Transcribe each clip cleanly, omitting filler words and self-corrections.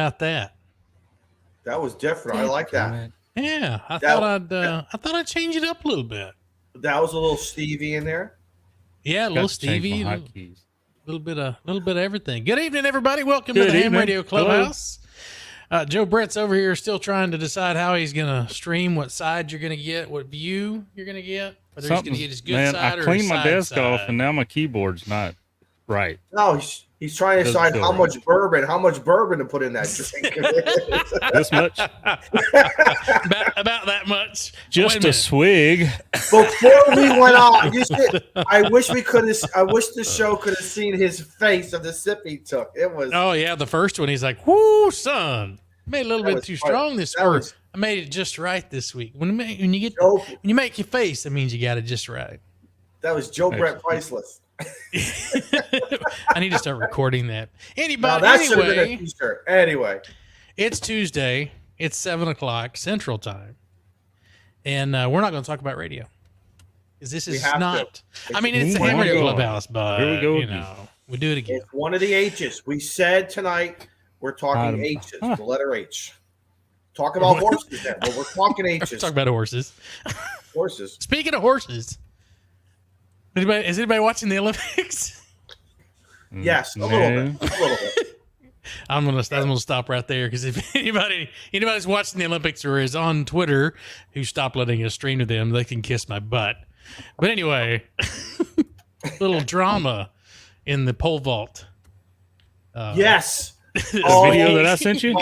about that? That was different. I like that. Yeah, I thought I'd change it up a little bit. That was a little Stevie in there. Yeah, a little Stevie, a little bit of everything. Good evening, everybody. Welcome to the Ham Radio Clubhouse. Joe Brett's over here still trying to decide how he's going to stream, what side you're going to get, what view you're going to get, whether he's going to get his good side or his side. I cleaned my desk off, and now my keyboard's not right. No, he's trying to decide how much bourbon to put in that drink. This much? about that much. Just a swig. Before we went on, I wish the show could have seen his face of the sip he took. It was. Oh yeah, the first one. He's like, "Whoo, son, made a little bit too strong this week. I made it just right this week." When you make your face, that means you got it just right. That was Joe Brett priceless. I need to start recording that. Anyway, it's Tuesday. It's 7:00 Central Time, and we're not going to talk about radio because this is not. I mean, it's the Ham Radio Clubhouse, but here we go. We do it again. It's one of the H's. We said tonight we're talking H's. The letter H. Talk about horses then. Well, we're talking H's. Talk about horses. Horses. Speaking of horses. Is anybody watching the Olympics? Yes, a little bit. I'm gonna stop right there because if anybody's watching the Olympics or is on Twitter who stopped letting us stream to them, they can kiss my butt. But anyway, little drama in the pole vault. Yes, the video that I sent you.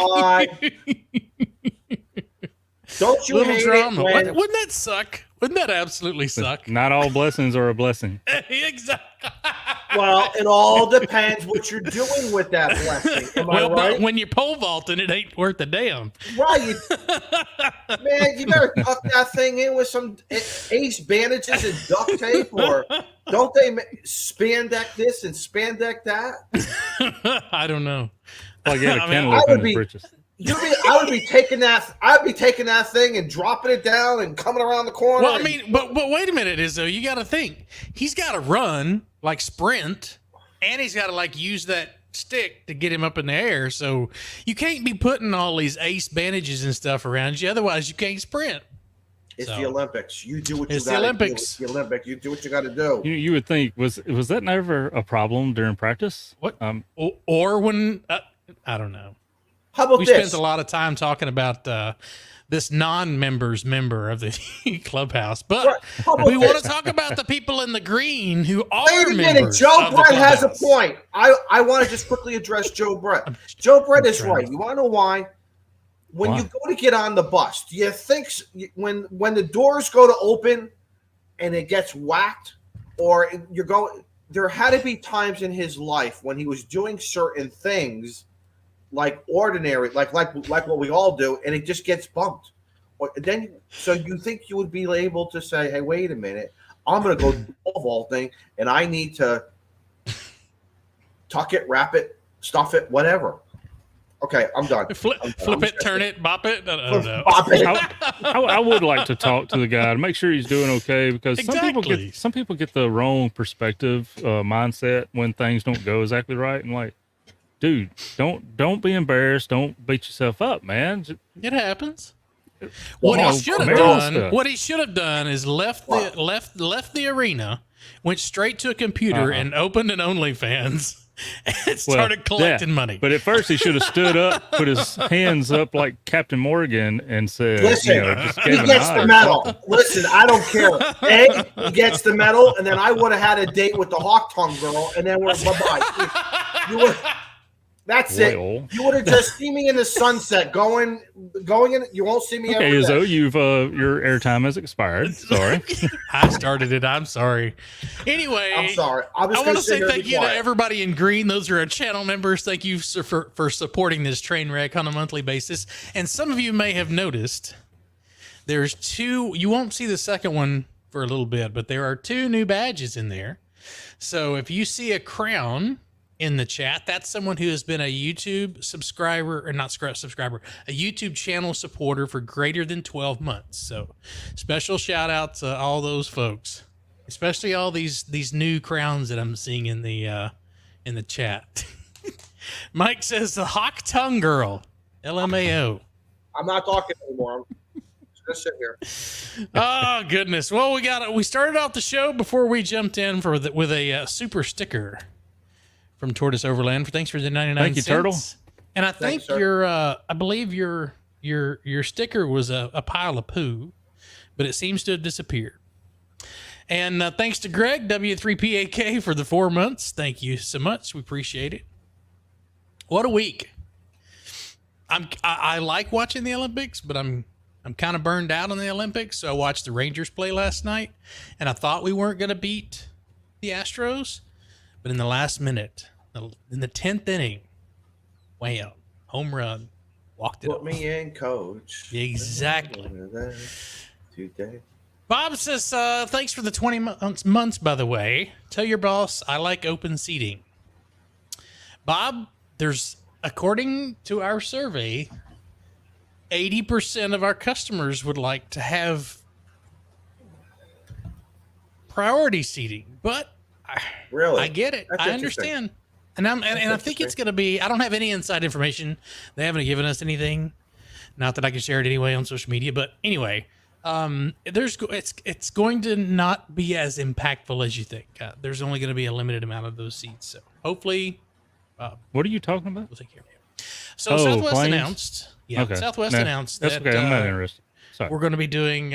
Don't you little hate drama? Wouldn't that suck? Wouldn't that absolutely suck? Not all blessings are a blessing. Exactly. Well, it all depends what you're doing with that blessing. Am I right? But when you're pole vaulting, it ain't worth a damn. Right. Man, you better tuck that thing in with some ace bandages and duct tape, or don't they spandex this and spandex that? I don't know. Well, I get a cantaloupe in the britches. I would be taking that. I'd be taking that thing and dropping it down and coming around the corner. Well, I mean, but wait a minute, Izzo. You got to think. He's got to run, like sprint, and he's got to use that stick to get him up in the air. So you can't be putting all these ace bandages and stuff around you. Otherwise, you can't sprint. It's the Olympics. You do what you got to do. It's the Olympics. It's the Olympics. You do what you got to do. You would think was that never a problem during practice? What? Or when I don't know. How about we spent a lot of time talking about this non-members member of the Clubhouse, but we want to talk about the people in the green who are members. Wait a minute, Joe Brett has a point. I want to just quickly address Joe Brett. Joe Brett is right. You want to know why? When you go to get on the bus, do you think when the doors go to open and it gets whacked, or you're going? There had to be times in his life when he was doing certain things. Like ordinary, like what we all do, and it just gets bumped. So you think you would be able to say, "Hey, wait a minute, I'm going to go do pole vaulting, and I need to tuck it, wrap it, stuff it, whatever." Okay, I'm done. Flip it, turn it, bop it. I don't know. I would like to talk to the guy to make sure he's doing okay, because some people get the wrong perspective, mindset when things don't go exactly right, and dude, don't be embarrassed. Don't beat yourself up, man. It happens. What he should have done is left the arena, went straight to a computer and opened an OnlyFans and started collecting money. But at first he should have stood up, put his hands up like Captain Morgan, and said, "Listen, he gets the medal." Listen, I don't care. He gets the medal, and then I would have had a date with the Hawk Tongue girl, and then we're bye-bye. That's it. You would have just seen me in the sunset going in. You won't see me. Okay, Izzo, your airtime has expired. Sorry, I started it. I'm sorry. Anyway, I'm sorry. I want to say thank you to everybody in green. Those are our channel members. Thank you for supporting this train wreck on a monthly basis. And some of you may have noticed there's two. You won't see the second one for a little bit, but there are two new badges in there. So if you see a crown in the chat, that's someone who has been a YouTube subscriber, or not subscriber, a YouTube channel supporter for greater than 12 months. So special shout out to all those folks, especially all these new crowns that I'm seeing in the chat. Mike says the Hawk Tongue girl. LMAO. I'm not talking anymore. I'm just gonna sit here. Oh goodness! Well, we started off the show before we jumped in with a super sticker from Tortoise Overland. Thanks for the 99 Thank you, cents. Turtle. And I think I believe your sticker was a pile of poo, but it seems to have disappeared. And thanks to Greg W3PAK for the 4 months. Thank you so much. We appreciate it. What a week! I like watching the Olympics, but I'm kind of burned out on the Olympics. So I watched the Rangers play last night, and I thought we weren't going to beat the Astros, but in the last minute, in the 10th inning, wham, home run, walked it. Put me in, coach. Exactly. Today. Bob says, thanks for the 20 months, by the way. Tell your boss I like open seating. Bob, according to our survey, 80% of our customers would like to have priority seating, but really, I get it. That's I understand. And I think it's going to be, I don't have any inside information. They haven't given us anything. Not that I can share it anyway on social media, but anyway, it's going to not be as impactful as you think. There's only going to be a limited amount of those seats. So hopefully, what are you talking about? we'll take care of it. So Southwest planes? announced. Yeah, Okay. Southwest Nah, announced that's that okay. I'm not interested. Sorry. we're going to be doing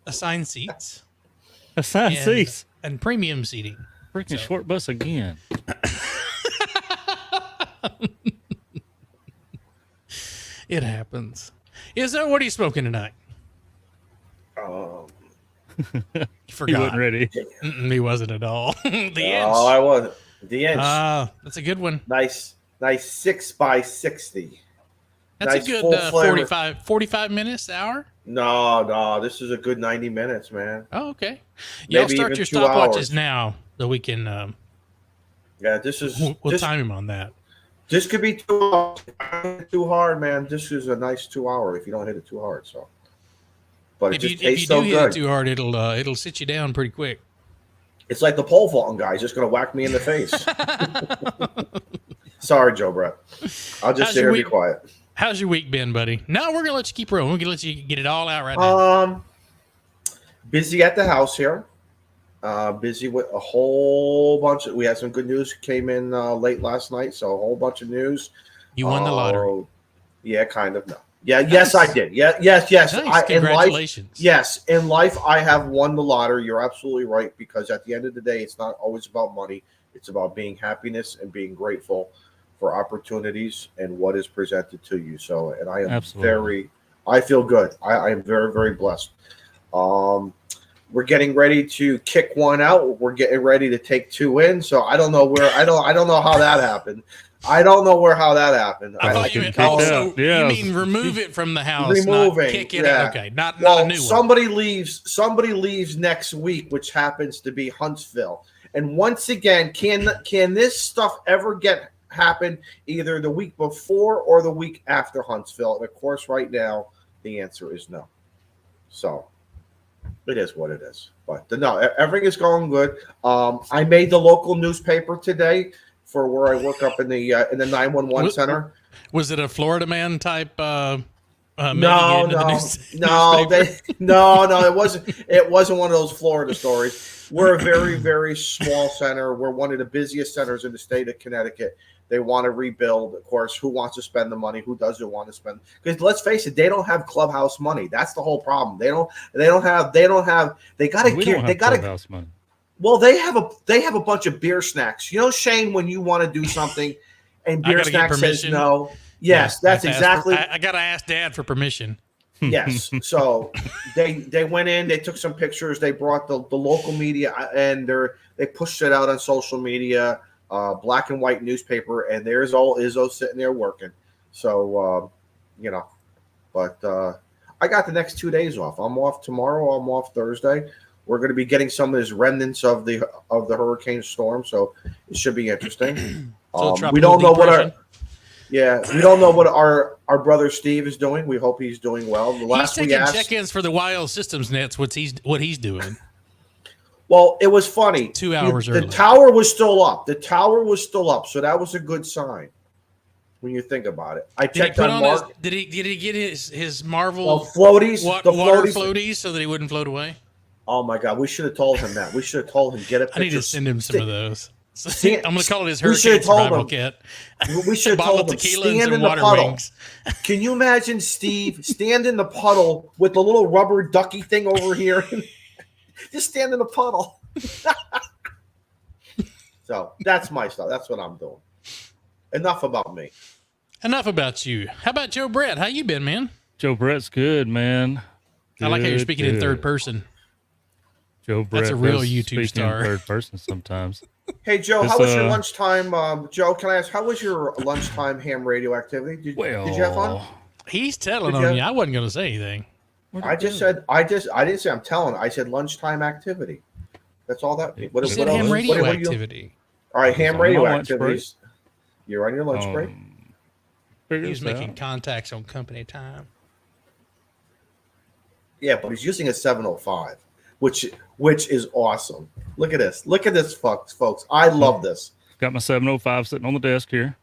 assigned seats Assigned seats. and premium seating. Freaking short bus again. It happens. What are you smoking tonight? You forgot. He wasn't ready. He wasn't at all. The inch. Oh, I wasn't. The inch. That's a good one. Nice 6x60. That's nice a good full flavor. 45 minutes, hour. No, this is a good 90 minutes, man. Oh, okay. Y'all Maybe start even your 2 stopwatches hours. now so we can Yeah, this is. we'll this, time him on that. this could be too hard, man. This is a nice 2 hour if you don't hit it too hard. So, but it If just you tastes do so hit good. it too hard, it'll sit you down pretty quick. It's like the pole vaulting guy. He's just gonna whack me in the face. Sorry, Joe Brett. I'll just How's sit your here and be week? quiet. How's your week been, buddy? No, we're gonna let you keep rolling. We're gonna let you get it all out right now. Busy at the house here. Busy with a whole bunch of. We had some good news came in late last night, so a whole bunch of news. You won the lottery. Yeah, kind of. No. Yeah, yes, I did. Yeah, yes. Nice. Congratulations. In life, I have won the lottery. You're absolutely right, because at the end of the day, it's not always about money. It's about being happiness and being grateful for opportunities and what is presented to you. So, and I am I feel good. I am very, very blessed. We're getting ready to kick one out. We're getting ready to take two in. So I don't know where, I don't know how that happened. I thought you meant you mean remove it from the house, removing, not kick it. yeah. Okay, not Well, a new one. somebody leaves next week, which happens to be Huntsville. And once again, can this stuff ever happen either the week before or the week after Huntsville? And of course, right now, the answer is no. So it is what it is. But no, everything is going good. I made the local newspaper today for where I work up in the 911 center. Was it a Florida man type? No, it wasn't. It wasn't one of those Florida stories. We're a very, very small center. We're one of the busiest centers in the state of Connecticut. They want to rebuild. Of course, who wants to spend the money? Who doesn't want to spend? Because let's face it, they don't have Clubhouse money. That's the whole problem. They don't have. They got to. Clubhouse money. Well, they have a bunch of beer snacks. You know, Shane, when you want to do something, and beer snacks says no. Yes, that's exactly. I got to ask Dad for permission. Yes. So they went in, they took some pictures, they brought the local media, and they pushed it out on social media, black and white newspaper, and there's all Izzo sitting there working. So but I got the next 2 days off. I'm off tomorrow. I'm off Thursday. We're going to be getting some of these remnants of the hurricane storm, so it should be interesting. We don't know what our brother Steve is doing. We hope he's doing well. He's taking check-ins for the wild systems nets. What he's doing. Well, it was funny. 2 hours early. The tower was still up. So that was a good sign. when you think about it. I Did he checked put on on Mark. did he get his Marvel floaties, the water floaties. floaties so that he wouldn't float away? Oh my God, we should have told him that. We should have told him get a picture. I need to send him some of those. Stand, I'm going to call it his we Hurricane Survival him, Kit. We should have told him stand in the puddle. Wings. Can you imagine Steve stand in the puddle with the little rubber ducky thing over here? Just stand in the puddle. So that's my stuff. That's what I'm doing. Enough about me. Enough about you. How about Joe Brett? How you been, man? Joe Brett's good, man. Good, I like how you're speaking in third person. Joe Brett. That's a real YouTube star. In third person sometimes. Hey, Joe, how was your lunchtime? Joe, can I ask, how was your lunchtime ham radio activity? Did you have fun? He's telling on you. I wasn't going to say anything. I didn't say I'm telling. I said lunchtime activity. That's all that. What is ham radio activity? All right, ham radio activities. You're on your lunch break. He was making contacts on company time. Yeah, but he's using a 705, which is awesome. Look at this. Look at this, folks. I love this. Got my 705 sitting on the desk here.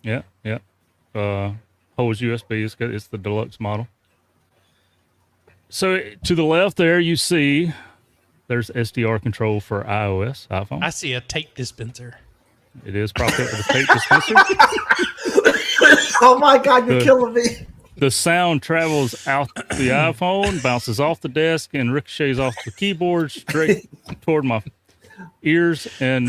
Yeah. Holds USB. It's the deluxe model. So to the left there, you see there's SDR control for iOS, iPhone. I see a tape dispenser. It is propped up with a tape dispenser. Oh my God, you're killing me. The sound travels out the iPhone, bounces off the desk, and ricochets off the keyboard straight toward my ears. And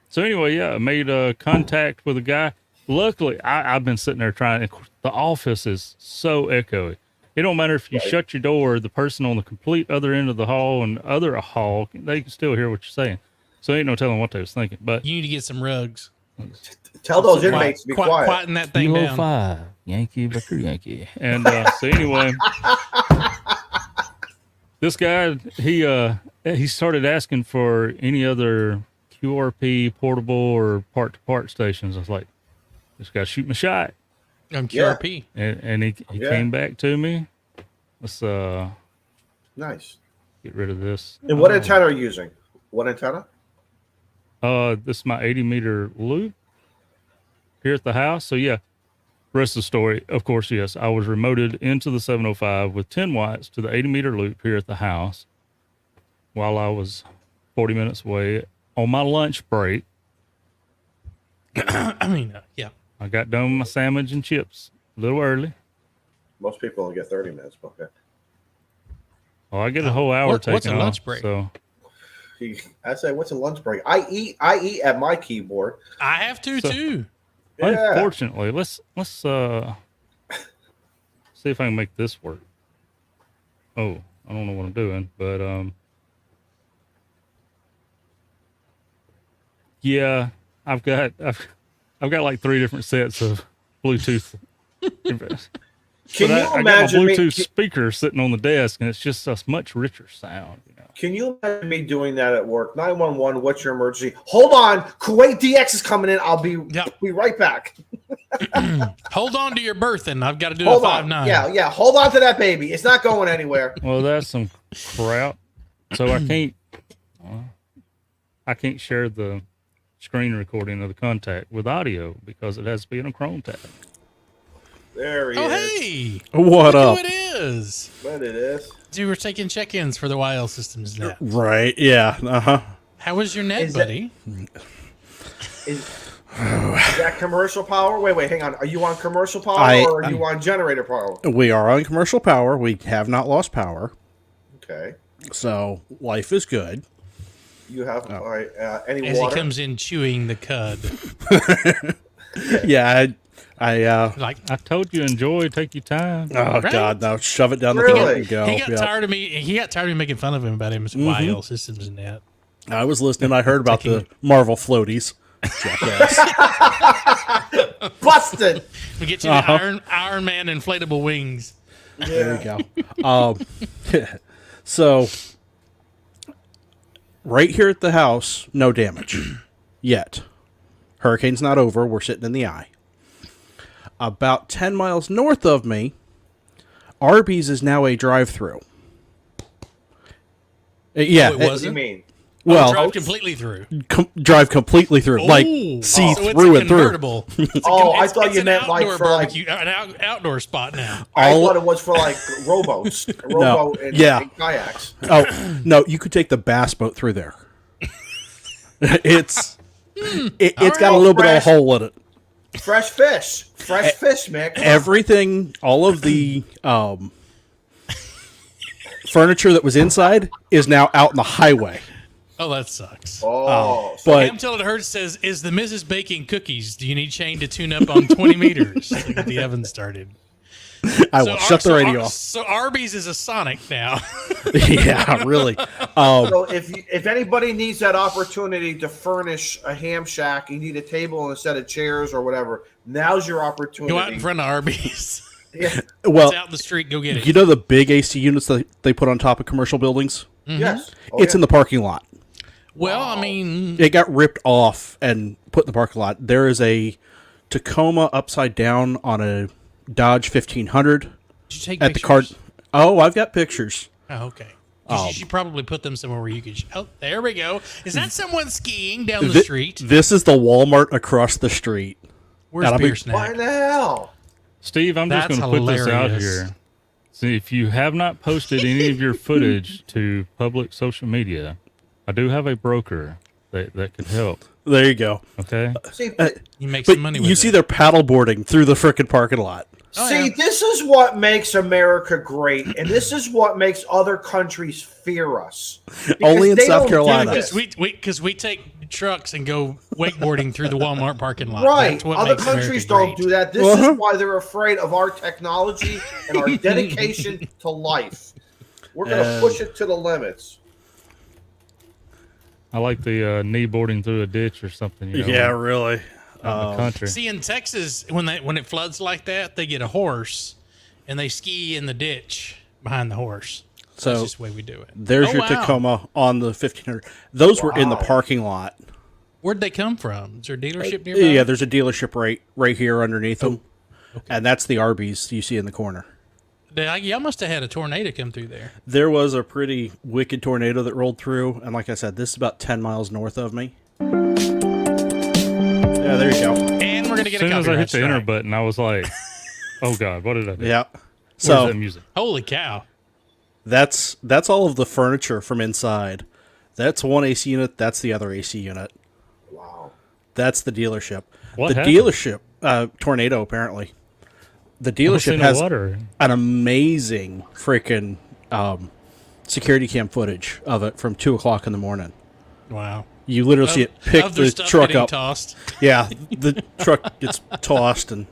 so anyway, I made contact with a guy. Luckily, I've been sitting there trying. The office is so echoey. It don't matter if you shut your door, the person on the complete other end of the hall and other hall, they can still hear what you're saying. So ain't no telling what they was thinking. But you need to get some rugs. Tell those inmates to be quiet. Quieten that thing down. 5, Yankee, Victor Yankee. And so anyway, this guy, he started asking for any other QRP portable or part-to-part stations. I was like, this guy shoot my shot. I'm QRP. And he came back to me. Let's nice. Get rid of this. And what antenna are you using? What antenna? This is my 80-meter loop here at the house. So yeah, rest of the story. Of course, yes, I was remoted into the 705 with 10 watts to the 80-meter loop here at the house while I was 40 minutes away on my lunch break. I mean, yeah. I got done with my sandwich and chips a little early. Most people only get 30 minutes. Okay. Oh, I get a whole hour taken What's a off, lunch break? So. I say, what's a lunch break? I eat at my keyboard. I have to too. Yeah. Unfortunately, let's see if I can make this work. Oh, I don't know what I'm doing, but yeah, I've got like 3 different sets of Bluetooth. Can you I got my Bluetooth speaker sitting on the desk, and it's just a much richer sound. Can you imagine me doing that at work? 911, what's your emergency? Hold on, Kuwait DX is coming in. I'll be right back. Hold on to your berth, and I've got to do hold a 5'9". Yeah. Hold on to that baby. It's not going anywhere. Well, that's some crap. So I can't share the screen recording of the contact with audio because it has to be in a Chrome tab. There he is. Hey. What up? Who it is. What it is. We were taking check-ins for the YL Systems net. Right, yeah. Uh-huh. How was your net, buddy? Is that commercial power? Wait, hang on. Are you on commercial power or are you on generator power? We are on commercial power. We have not lost power. Okay. So life is good. You have all right, any As water? he comes in chewing the cud. Yeah, like I told you, enjoy, take your time. Oh Right? God, no! Shove it down the Really? throat and go. he got tired of me. He got tired of me making fun of him about his YL Systems net. I was listening. I heard about the Marvel floaties. Jackass. Busted. We get you the Iron Man inflatable wings. There you go. So right here at the house, no damage yet. Hurricane's not over. We're sitting in the eye. About 10 miles north of me, Arby's is now a drive-through. Yeah, Oh, it wasn't? What do you mean? Well, drive completely through. Drive completely through, like see so through it's and through. convertible. I thought you meant like for barbecue, an outdoor spot now. I thought it was for like rowboats, and kayaks. Oh no, you could take the bass boat through there. It's got a little bit of a hole in it. Fresh fish, man. Everything, all of the furniture that was inside is now out in the highway. Oh, that sucks. But Ham Till It Hurts says, "Is the Mrs. baking cookies? Do you need Shane to tune up on 20 meters to get the oven started?" I will shut the radio off. So Arby's is a Sonic now. Yeah, really. So if anybody needs that opportunity to furnish a ham shack, you need a table and a set of chairs or whatever. Now's your opportunity. Go out in front of Arby's. Yeah. Well, it's out in the street. Go get it. You know the big AC units that they put on top of commercial buildings? Mm-hmm. Yes. It's in the parking lot. Well, I mean, it got ripped off and put in the parking lot. There is a Tacoma upside down on a Dodge 1500. Did you take at pictures? the card? Oh, I've got pictures. Oh, okay. You should probably put them somewhere where you could. Oh, there we go. Is that someone skiing down the street? This is the Walmart across the street. Where's Beer Snack? Why the hell? Steve, I'm just going to put this out here. See, if you have not posted any of your footage to public social media, I do have a broker that could help. There you go. Okay. See, you make some money with you see they're paddleboarding through the frickin' parking lot. This is what makes America great, and this is what makes other countries fear us. Only in South Carolina. Because we take trucks and go wakeboarding through the Walmart parking lot. Right. Other countries don't do that. This is why they're afraid of our technology and our dedication to life. We're going to push it to the limits. I like the knee boarding through a ditch or something. Yeah, really. In the country. See, in Texas, when it floods like that, they get a horse and they ski in the ditch behind the horse. So that's just the way we do it. There's your Tacoma on the 1500. Those were in the parking lot. Where'd they come from? Is there a dealership nearby? Yeah, there's a dealership right here underneath them. Okay. And that's the Arby's you see in the corner. Y'all must have had a tornado come through there. There was a pretty wicked tornado that rolled through. And like I said, this is about 10 miles north of me. Yeah, there you go. And we're going to get a copyright strike. As soon as I hit the enter button, I was like, oh, God, what did I do? Yeah. Where's that music? Holy cow. That's all of the furniture from inside. That's one AC unit. That's the other AC unit. Wow. That's the dealership. What happened? Dealership, tornado apparently. The dealership has an amazing freaking security cam footage of it from 2:00 in the morning. Wow. You literally see it pick the truck up. Tossed. Yeah, the truck gets tossed and.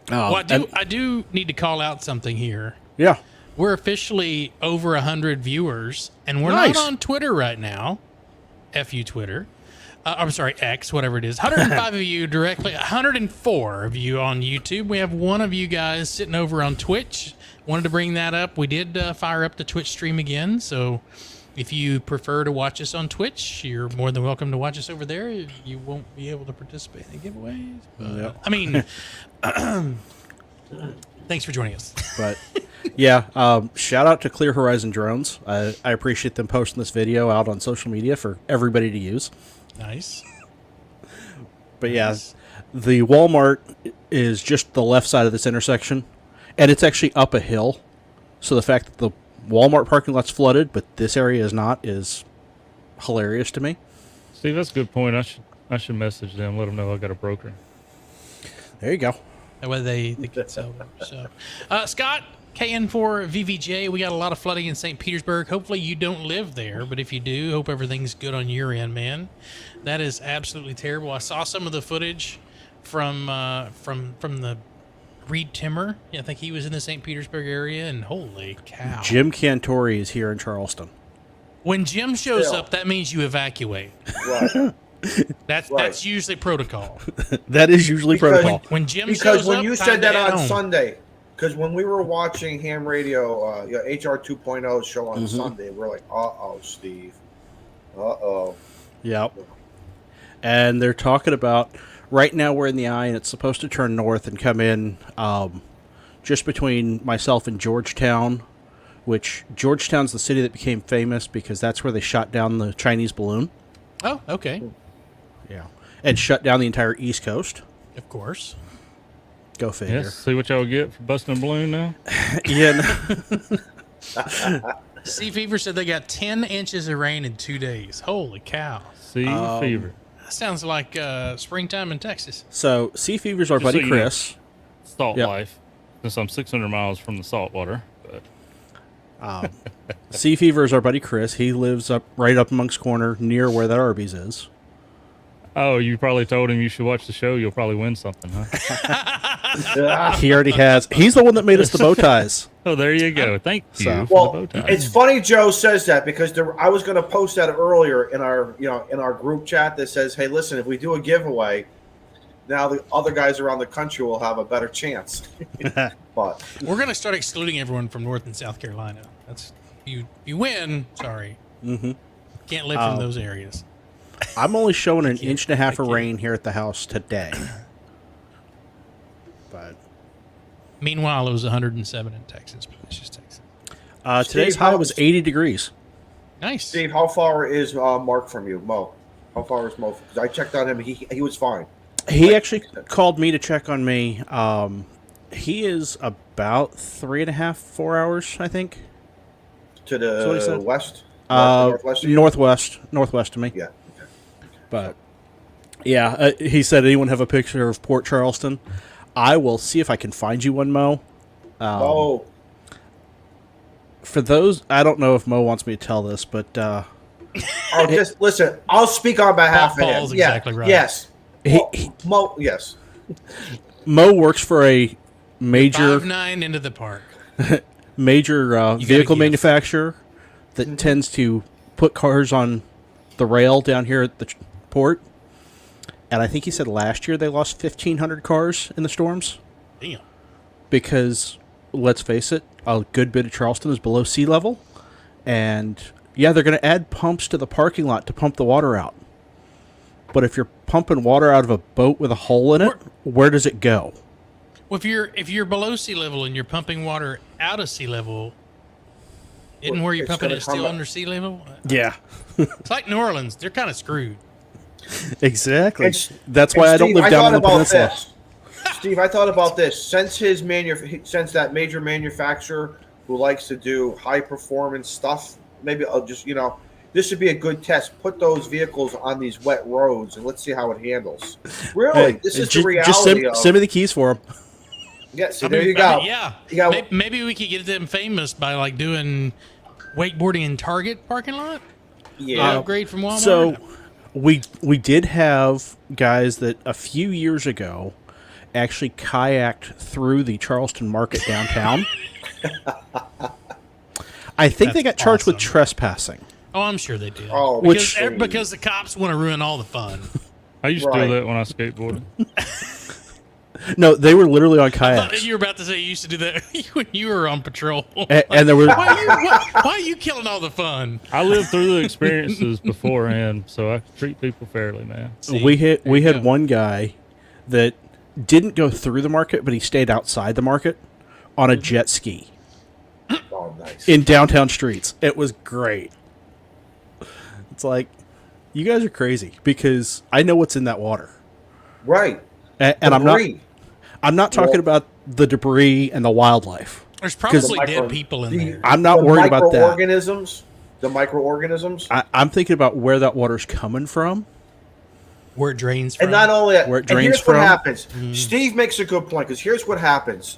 Well, I do need to call out something here. Yeah. We're officially over 100 viewers, and we're not on Twitter right now. F you, Twitter. I'm sorry, X, whatever it is. 105 of you directly, 104 of you on YouTube. We have one of you guys sitting over on Twitch. Wanted to bring that up. We did fire up the Twitch stream again, so if you prefer to watch us on Twitch, you're more than welcome to watch us over there. You won't be able to participate in the giveaways. But, I mean, thanks for joining us. But yeah, shout out to Clear Horizon Drones. I appreciate them posting this video out on social media for everybody to use. Nice. But yeah, the Walmart is just the left side of this intersection, and it's actually up a hill. So the fact that the Walmart parking lot's flooded, but this area is not, is hilarious to me. Steve, that's a good point. I should message them, let them know I got a broker. There you go. That way they can sell them. So, Scott, KN4VVJ, we got a lot of flooding in St. Petersburg. Hopefully you don't live there, but if you do, hope everything's good on your end, man. That is absolutely terrible. I saw some of the footage from the Reed Timmer. Yeah, I think he was in the St. Petersburg area, and holy cow. Jim Cantori is here in Charleston. When Jim shows up, that means you evacuate. Right. That's usually protocol. That is usually protocol. When Jim shows because when up, you said that on home. Sunday, because when we were watching Ham Radio, HR 2.0 show on Sunday, we're like, uh-oh, Steve. Uh-oh. Yep. And they're talking about, right now we're in the eye, and it's supposed to turn north and come in just between myself and Georgetown, which Georgetown's the city that became famous because that's where they shot down the Chinese balloon. Oh, okay. Yeah. And shut down the entire East Coast. Of course. Go figure. Yes, see what y'all get for busting a balloon now? Yeah. Sea Fever said they got 10 inches of rain in 2 days. Holy cow. Sea fever. That sounds like springtime in Texas. So, Sea Fever's our Just buddy so you know, Chris. Salt Yep. life, since I'm 600 miles from the salt water. But Sea Fever is our buddy Chris. He lives right up amongst corner near where that Arby's is. oh, you probably told him you should watch the show. You'll probably win something, huh? He already has. He's the one that made us the bow ties. Oh, there you go. Thank you So- for Well, the bow tie. it's funny Joe says that because I was going to post that earlier in our group chat that says, "Hey, listen, if we do a giveaway, now the other guys around the country will have a better chance." But We're going to start excluding everyone from North and South Carolina. That's you win. Sorry. Mm-hmm. Can't live in those areas. I'm only showing an inch and a half of rain here at the house today. But Meanwhile, it was 107 in Texas, but it's just Texas. today's Steve, high how- was 80 degrees. Nice. Steve, how far is Mark from you, Mo? How far is Mo? Because I checked on him. He was fine. He actually called me to check on me. He is about 3.5, 4 hours, I think. To So what he the said? west? Northwest of you? Northwest to me. Yeah. But yeah, he said, anyone have a picture of Port Charleston? I will see if I can find you one, Mo. For those, I don't know if Mo wants me to tell this, but Just listen. I'll speak on behalf of him. Paul's exactly right. Yes. He- Mo. Yes. Mo works for a major 5'9" into the park. vehicle give. manufacturer that tends to put cars on the rail down here at the port. And I think he said last year they lost 1,500 cars in the storms Damn. because, let's face it, a good bit of Charleston is below sea level. And, yeah, they're going to add pumps to the parking lot to pump the water out. But if you're pumping water out of a boat with a hole in it, where does it go? Well, if you're below sea level and you're pumping water out of sea level, isn't where you're It's pumping gonna it still come up. under sea level? Yeah. It's like New Orleans. They're kind of screwed. Exactly. And- That's why I don't Steve, live down on the thought about peninsula. this. Steve, I thought about this. Since since that major manufacturer who likes to do high performance stuff, maybe I'll just this would be a good test. Put those vehicles on these wet roads and let's see how it handles. Really, Hey, this is ju- the reality. Just send me the keys for them. Yeah, see, I there mean, you go. Yeah. You got- Maybe we could get them famous by like doing wakeboarding in Target parking lot. Yeah. Upgrade from Walmart. So we did have guys that a few years ago actually kayaked through the Charleston market downtown. I think they got That's charged with awesome. trespassing. Oh, I'm sure they did. Oh, because the cops want to ruin all the fun. I used to Right. do that when I skateboarded. No, they were literally on I thought kayaks. you were about to say you used to do that when you were on patrol. And there was Why are you killing all the fun? I lived through the experiences beforehand, so I treat people fairly, man. See, we there you had go. one guy that didn't go through the market, but he stayed outside the market on a jet ski Oh, nice. in downtown streets. It was great. It's like, you guys are crazy because I know what's in that water, Right. and Debris. I'm not talking about the debris and the wildlife. There's probably The dead people in there. I'm not the worried about that. microorganisms. The microorganisms. I'm thinking about where that water's coming from. Where it drains from. And not only that, Where it and drains here's from. what happens. Steve makes a good point because here's what happens.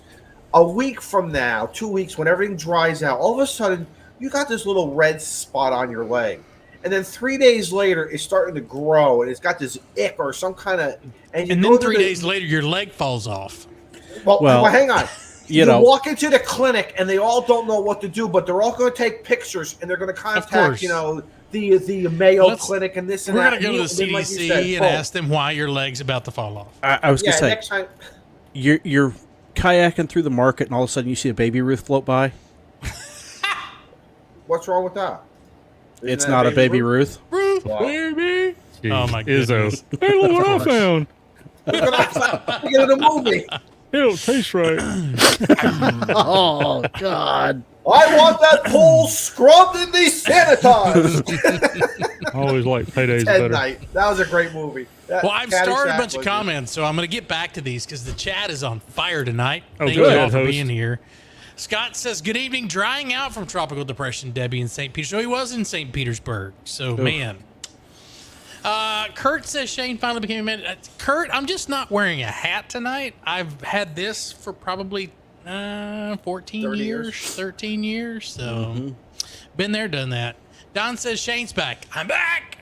A week from now, 2 weeks, when everything dries out, all of a sudden you got this little red spot on your leg. And then 3 days later, it's starting to grow and it's got this ick or some kind of. and go then to 3 the- days later, your leg falls off. Well, hang on. you You know- walk into the clinic and they all don't know what to do, but they're all going to take pictures and they're going to course. contact, the Mayo Clinic and this and We're that. going to go to the And then, like you CDC said, and boom. ask them why your leg's about to fall off. I was Yeah, gonna say next time. you're kayaking through the market, and all of a sudden you see a baby Ruth float by. What's wrong with that? Isn't It's that not a baby Ruth? Ruth. Wow. Baby. Oh, my Izzo. goodness. Hey, look what I found. Get in a movie. It don't taste right. Oh God! I want that pool scrubbed and desanitized. I always like Payday's Ted better. Knight. That was a great movie. Well, I've started a bunch of comments, so I'm going to get back to these because the chat is on fire tonight. Thank you all for being here. Scott says, good evening, drying out from tropical depression, Debbie in St. Petersburg. So he was in St. Petersburg. So, man. Kurt says Shane finally became a man. Kurt, I'm just not wearing a hat tonight. I've had this for probably 14 years, 13 years. So, been there, done that. Don says Shane's back. I'm back.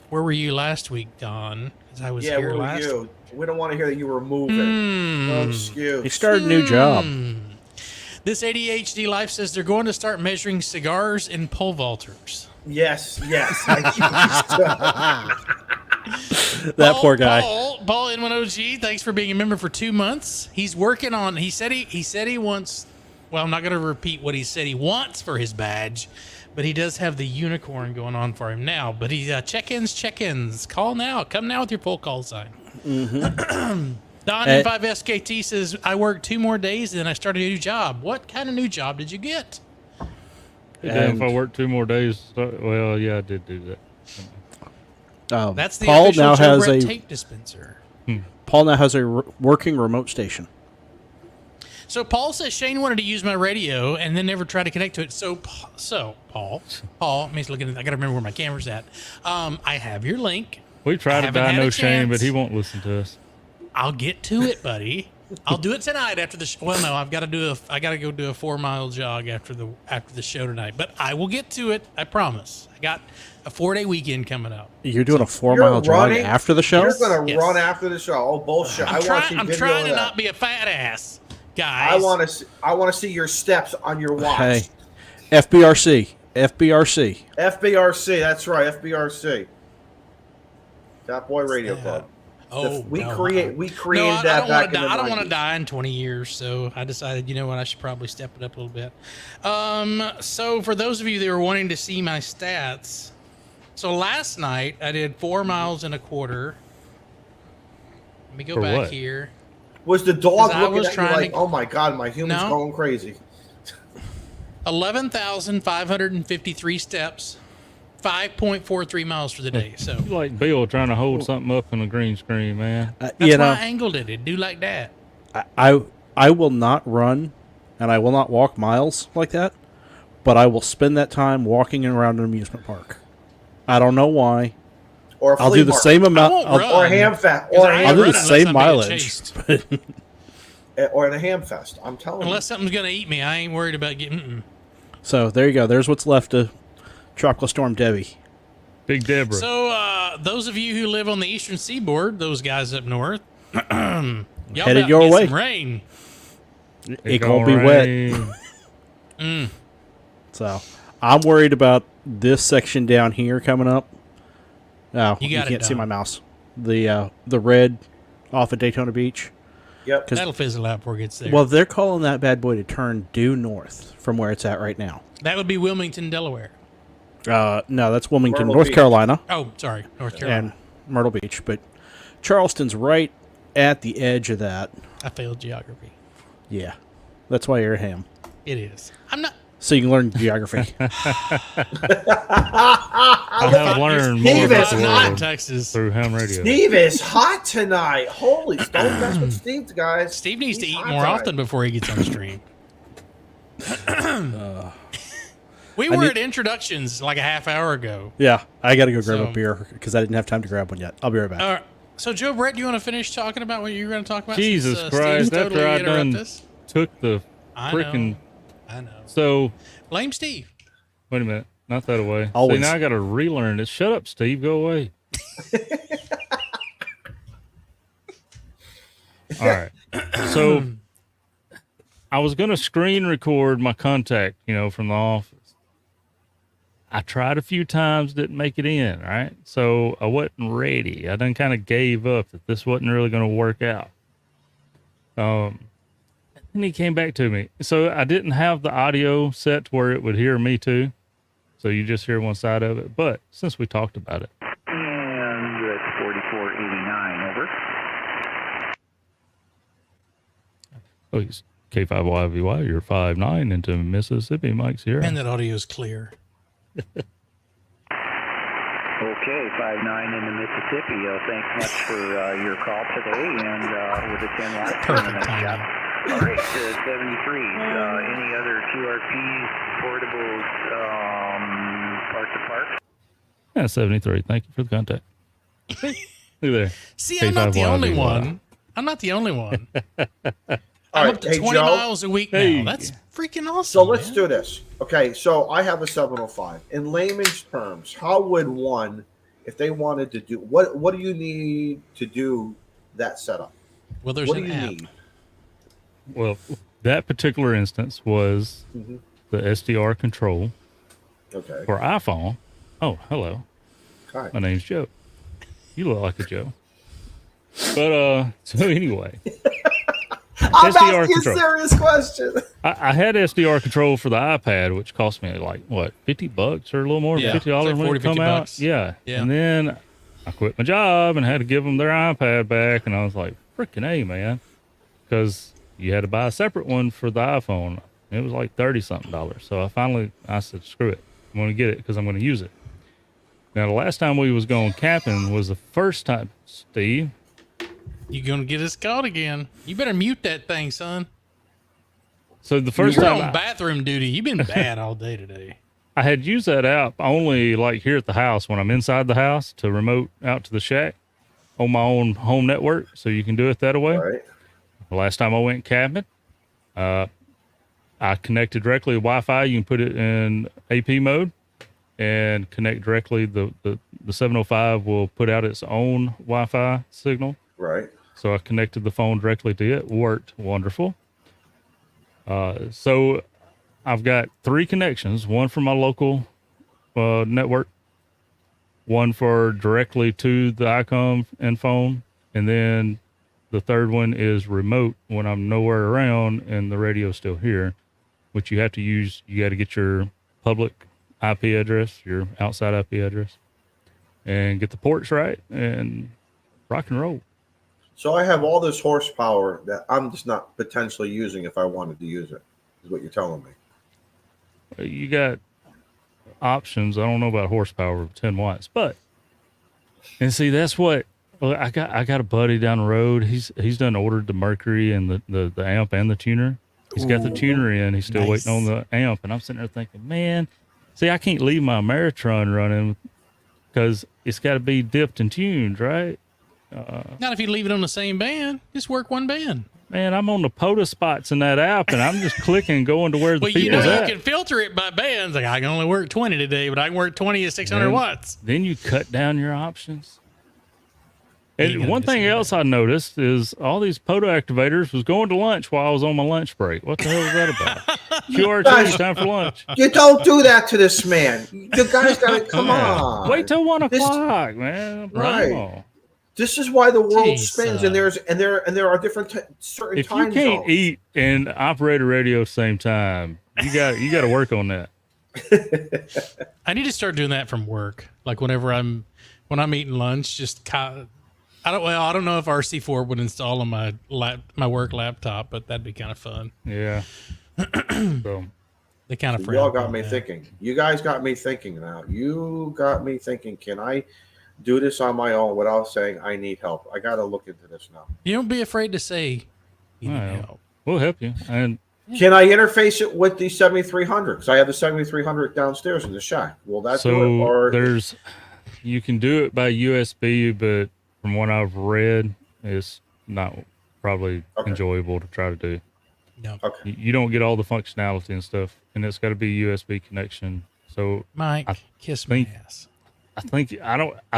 Where were you last week, Don? Because I was here last week. We don't want to hear that you were moving. No excuse. He started a new job. This ADHD life says they're going to start measuring cigars in pole vaulters. Yes. That poor guy. Paul N1OG, thanks for being a member for 2 months. He's working on. He said he wants. Well, I'm not going to repeat what he said he wants for his badge, but he does have the unicorn going on for him now. But he check-ins. Call now. Come now with your full call sign. Don N5SKT says, I worked 2 more days and then I started a new job. What kind of new job did you get? If I worked 2 more days, well, yeah, I did do that. That's the Paul official now has a tape dispenser. Paul now has a working remote station. So Paul says Shane wanted to use my radio and then never tried to connect to it. So Paul, let me look at it. I got to remember where my camera's at. I have your link. We tried to diagnose Shane, but he won't listen to us. I'll get to it, buddy. I'll do it tonight after the show. Well, no, I got to go do a 4-mile jog after the show tonight. But I will get to it. I promise. I got a 4-day weekend coming up. You're doing a 4-mile jog after the show? You're going to run after the show. Oh, bullshit! I'm trying to not be a fat ass, guys. I want to see your steps on your watch. Hey, FBRC. That's right, FBRC. Top Boy Radio Club. We created that back in the 90s. I don't want to die in 20 years, so I decided, you know what, I should probably step it up a little bit. So for those of you that were wanting to see my stats, so last night I did 4 miles and a quarter. Let me go back here. Was the dog looking at you like, oh my God, my human's going crazy? 11,553 steps. 5.43 miles for the day. So you like Bill trying to hold something up on a green screen, man. That's why I angled it. It'd do like that. I will not run and I will not walk miles like that, but I will spend that time walking around an amusement park. I don't know why. Or I'll do the same amount. Or Hamfest. I'll do the same mileage. Or the Hamfest. I'm telling you. Unless something's going to eat me, I ain't worried about getting. So there you go. There's what's left of Tropical Storm Debbie. Big Deborah. So those of you who live on the eastern seaboard, those guys up north, y'all headed your way. Some rain. It gonna be wet. So I'm worried about this section down here coming up. Oh, you can't see my mouse. The red off of Daytona Beach. Yep. That'll fizzle out before it gets there. Well, they're calling that bad boy to turn due north from where it's at right now. That would be Wilmington, Delaware. No, that's Wilmington, North Carolina. Oh, sorry, North Carolina. And Myrtle Beach. But Charleston's right at the edge of that. I failed geography. Yeah. That's why you're a ham. It is. I'm not. So you can learn geography. I have learned more about the world Texas through ham radio. Steve is hot tonight. Holy, don't mess with Steve, guys. Steve needs to eat more often before he gets on stream. We were at introductions like a half hour ago. Yeah, I got to go grab a beer because I didn't have time to grab one yet. I'll be right back. All right. So, Joe Brett, do you want to finish talking about what you were going to talk about? Jesus Christ, after I done took the freaking... I know. So... Blame Steve. Wait a minute. Not that away. Always. See, now I got to relearn it. Shut up, Steve. Go away. All right. So, I was going to screen record my contact, from the office. I tried a few times, didn't make it in, right? So I wasn't ready. I done kind of gave up that this wasn't really going to work out. And he came back to me. So I didn't have the audio set to where it would hear me too. So you just hear one side of it. But since we talked about it. And you're at 4489, over. Oh, he's K5YVY, you're 5'9" into Mississippi, Mike Sierra. And that audio is clear. Okay, 5'9" into Mississippi. Thanks much for your call today, and with the 10 watts. Perfect timing. All right, 73. Any other QRPs, portables, park to park? Yeah, 73. Thank you for the contact. Look there. See, I'm not the only one. I'm not the only one. I'm up to 20 miles a week now. That's freaking awesome. So let's do this. Okay, so I have a 705. In layman's terms, how would one, if they wanted to do, what do you need to do that setup? Well, there's an app. Well, that particular instance was the SDR control for iPhone. Oh, hello. Hi. My name's Joe. You look like a Joe. But so anyway, I'm asking a serious question. I had SDR control for the iPad, which cost me like what, $50 or a little more, $50 when it come out. Yeah. And then I quit my job and had to give them their iPad back, and I was like, freaking A, man, because you had to buy a separate one for the iPhone. It was like $30-something. So I said, screw it. I'm going to get it because I'm going to use it. Now, the last time we was going camping was the first time, Steve. You going to get us caught again. You better mute that thing, son. So the first You're time on bathroom duty. You've been bad all day today. I had used that app only like here at the house when I'm inside the house to remote out to the shack on my own home network. So you can do it that way. Right. The last time I went camping, I connected directly to Wi-Fi. You can put it in AP mode and connect directly. The 705 will put out its own Wi-Fi signal. Right. So I connected the phone directly to it. Worked wonderful. So I've got 3 connections, one for my local network, one for directly to the ICOM and phone, and then the third one is remote when I'm nowhere around and the radio's still here, which you have to use. You got to get your public IP address, your outside IP address, and get the ports right and rock and roll. So I have all this horsepower that I'm just not potentially using if I wanted to use it, is what you're telling me. You got options. I don't know about horsepower of 10 watts, but, and see, that's what, well, I got a buddy down the road. He's done ordered the Mercury and the amp and the tuner. He's got the tuner in. He's still waiting on the amp. And I'm sitting there thinking, man, see, I can't leave my Maritron running because it's got to be dipped and tuned, right? Not if you leave it on the same band. Just work one band. Man, I'm on the POTA spots in that app, and I'm just clicking, going to where the people's at. You can filter it by bands. Like, I can only work 20 today, but I can work 20 at 600 watts. Then you cut down your options. And one thing else I noticed is all these POTA activators was going to lunch while I was on my lunch break. What the hell was that about? QRT, time for lunch. You don't do that to this man. You guys got to come on. Wait till 1 o'clock, man. Right. This is why the world spins, and there are different certain time zones. If you can't eat and operate a radio at the same time, you got to work on that. I need to start doing that from work. Like when I'm eating lunch, just I don't know if RC4 would install on my work laptop, but that'd be kind of fun. Yeah. So they kind of y'all got me thinking. You guys got me thinking now. You got me thinking. Can I do this on my own without saying I need help? I got to look into this now. You don't be afraid to say you need help. We'll help you. And can I interface it with the 7300? Because I have the 7300 downstairs in the shack. Will that do it? Or you can do it by USB, but from what I've read, it's not probably enjoyable to try to do. No. Okay. You don't get all the functionality and stuff, and it's got to be a USB connection. So Mike, kiss my ass. I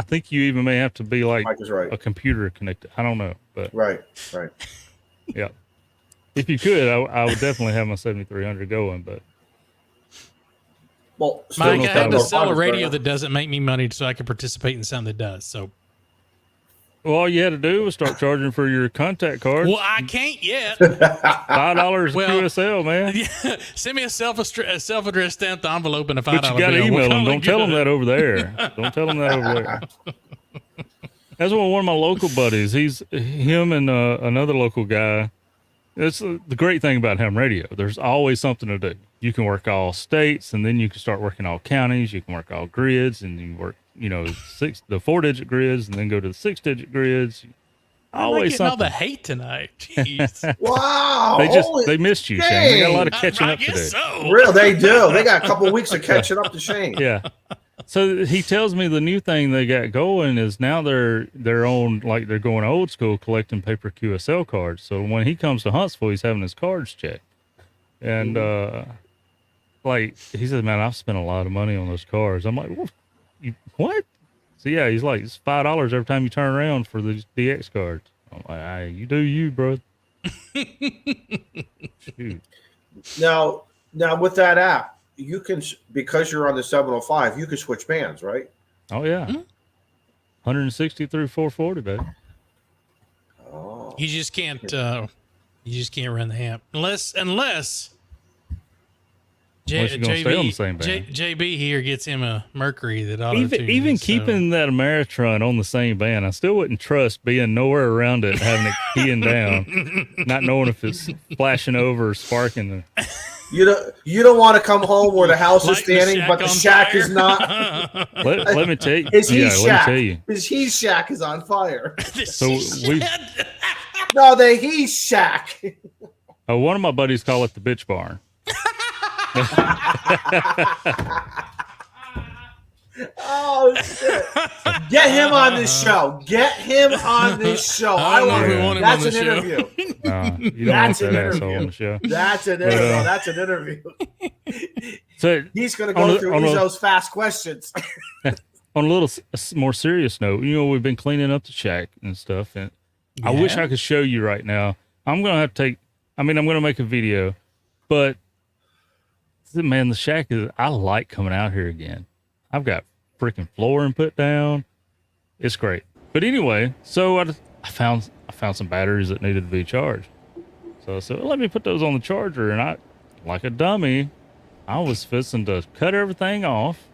think you even may have to be like Mike is right. a computer connected. I don't know, but right. Yeah. If you could, I would definitely have my 7300 going, but. Well, Mike, I had to sell a radio that doesn't make me money so I can participate in something that does. So. Well, all you had to do was start charging for your contact card. Well, I can't yet. $5 QSL, man. Yeah, send me a self-addressed stamped envelope and a $5 bill. But you got to email them. Don't tell them that over there. Don't tell them that over there. That's one of my local buddies. Him and another local guy It's the great thing about ham radio. There's always something to do. You can work all states, and then you can start working all counties. You can work all grids, and you work, the 4-digit grids, and then go to the 6-digit grids. Always something. All the hate tonight. Jeez. Wow. They missed you, Shane. They got a lot of catching up to do. So. Real, they do. They got a couple of weeks of catching up to Shane. Yeah. So he tells me the new thing they got going is now they're going old school collecting paper QSL cards. So when he comes to Huntsville, he's having his cards checked. And he said, man, I've spent a lot of money on those cards. I'm like, what? So yeah, he's like, it's $5 every time you turn around for the DX cards. I'm like, hey, you do you, bro. Shoot. Now with that app, you can, because you're on the 705, you can switch bands, right? Oh yeah. 160 through 440, baby. Oh. You just can't run the amp unless Unless you're gonna stay on the same band. JB here gets him a Mercury that auto even keeping that Ameritron on the same band, I still wouldn't trust being nowhere around it, having it keying down, not knowing if it's flashing over or sparking. You don't want to come home where the house is standing, but the shack is not. Let me tell you. His heat Let me tell you. His heat shack is on fire. So the heat shack. One of my buddies call it the bitch barn. Oh shit! Get him on this show. Get him on this show. I want him that's on the an show. interview. You don't want that asshole on the show. That's an interview. That's an interview. So he's going to go through those fast questions. On a little more serious note, we've been cleaning up the shack and stuff, and I wish I could show you right now. I'm going to make a video, but man, the shack I like coming out here again. I've got freaking flooring put down. It's great. But anyway, so I found some batteries that needed to be charged. So I said, well, let me put those on the charger. And I, like a dummy, I was fixing to cut everything off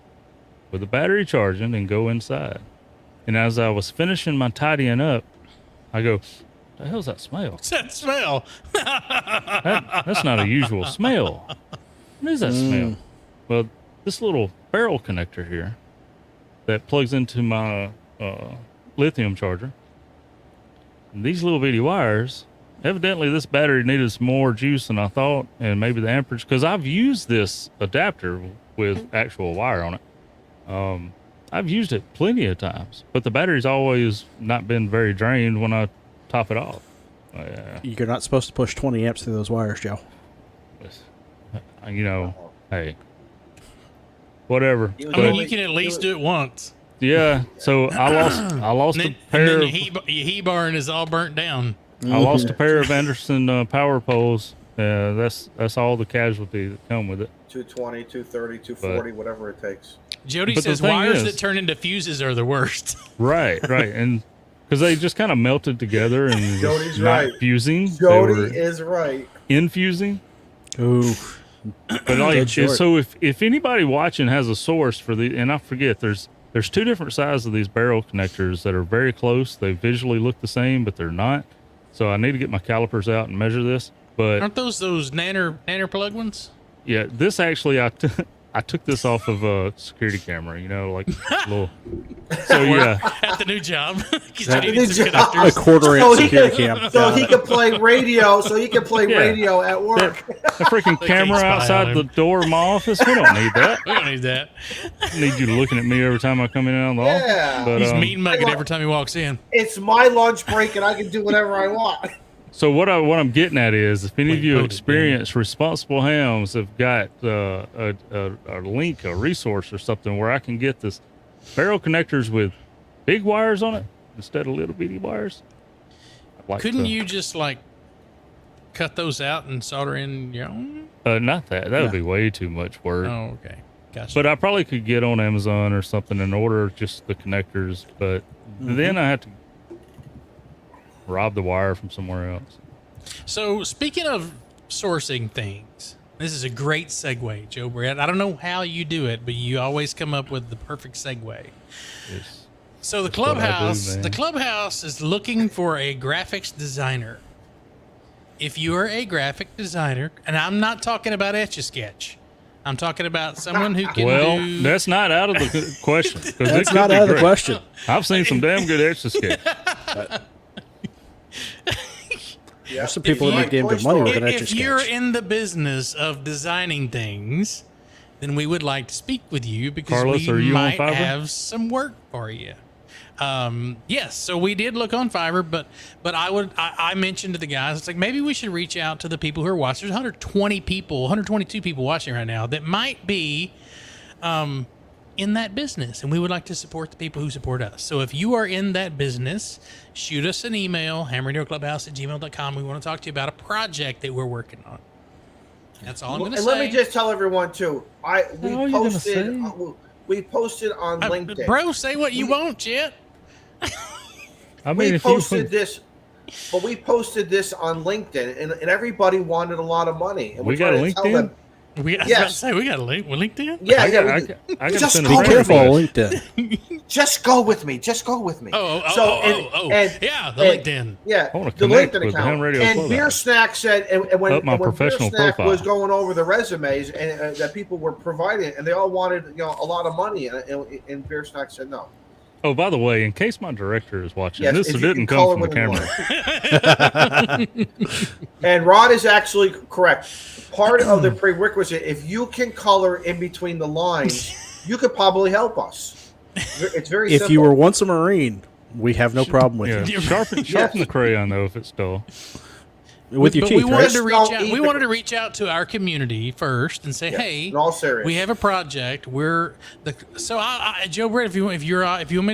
with the battery charging and go inside. And as I was finishing my tidying up, I go, the hell's that smell? What's that smell? That's not a usual smell. What is that smell? Well, this little barrel connector here that plugs into my lithium charger. And these little bitty wires, evidently this battery needed some more juice than I thought, and maybe the amperage, because I've used this adapter with actual wire on it. I've used it plenty of times, but the battery's always not been very drained when I top it off. You're not supposed to push 20 amps through those wires, Joe. Hey, whatever. I mean, you can at least do it once. Yeah. So I lost a pair of he barn is all burnt down. I lost a pair of Anderson power poles. That's all the casualty that come with it. 220, 230, 240, whatever it takes. Jody says wires that turn into fuses are the worst. Right, and because they just kind of melted together and Jody's not right. fusing. Jody is right. Infusing. Ooh. But so if anybody watching has a source for and I forget, there's two different sizes of these barrel connectors that are very close. They visually look the same, but they're not. So I need to get my calipers out and measure this. But aren't those nanner plug ones? Yeah, this actually I took this off of a security camera, like little. So yeah, at the new job, a quarter-inch security cam, so he could play radio. So he could play radio at work. The freaking camera outside the door of my office. We don't need that. We don't need that. Need you looking at me every time I come in and out of the office. But, he's mean mugging every time he walks in. It's my lunch break, and I can do whatever I want. So what I'm getting at is, if any of you experience responsible hams have got a link, a resource or something where I can get this barrel connectors with big wires on it instead of little bitty wires. Couldn't you just cut those out and solder in your own? Not that. That would be way too much work. Oh, okay. Gotcha. But I probably could get on Amazon or something and order just the connectors, but then I have to rob the wire from somewhere else. So speaking of sourcing things, this is a great segue, Joe Brett. I don't know how you do it, but you always come up with the perfect segue. So the Clubhouse is looking for a graphics designer. if you are a graphic designer, and I'm not talking about Etch-a-Sketch, I'm talking about someone who can do... that's not out of the question. That's not out of the question. I've seen some damn good Etch-a-Sketch. There's some people that make damn good money with an Etch-a-Sketch. If you're in the business of designing things, then we would like to speak with you because Carlos, we might have some work for you. Yes, so we did look on Fiverr, but I mentioned to the guys, it's like maybe we should reach out to the people who are watching. There's 122 people watching right now that might be in that business, and we would like to support the people who support us. So if you are in that business, shoot us an email, hamradioclubhouse@gmail.com. We want to talk to you about a project that we're working on. That's all I'm going to say. And let me just tell everyone too. We posted on LinkedIn. Bro, say what you want, Chet. I mean, we posted this on LinkedIn, and everybody wanted a lot lot of money. And we got a LinkedIn. We got a link with LinkedIn. Yeah, I got to send a be careful on LinkedIn. Just go with me. Yeah, the LinkedIn. Yeah, I want to the connect LinkedIn with the account. Ham Radio And Clubhouse. Beer Snack said, and when professional Beer Snack profile was going over the resumes and that people were providing, and they all wanted a lot of money, and Beer Snack said no. Oh, by the way, in case my director is watching, Yes, this if you didn't can come color from the with camera. And Rod is actually correct. Part of the prerequisite, if you can color in between the lines, you could probably help us. It's very simple. If you were once a Marine, we have no problem with you. Sharpen the crayon, though, if it's dull. With your But teeth, we wanted right? to reach out. We wanted to reach out to our community first and say, "Hey, in all seriousness, we have a project. Joe Brett, if you want me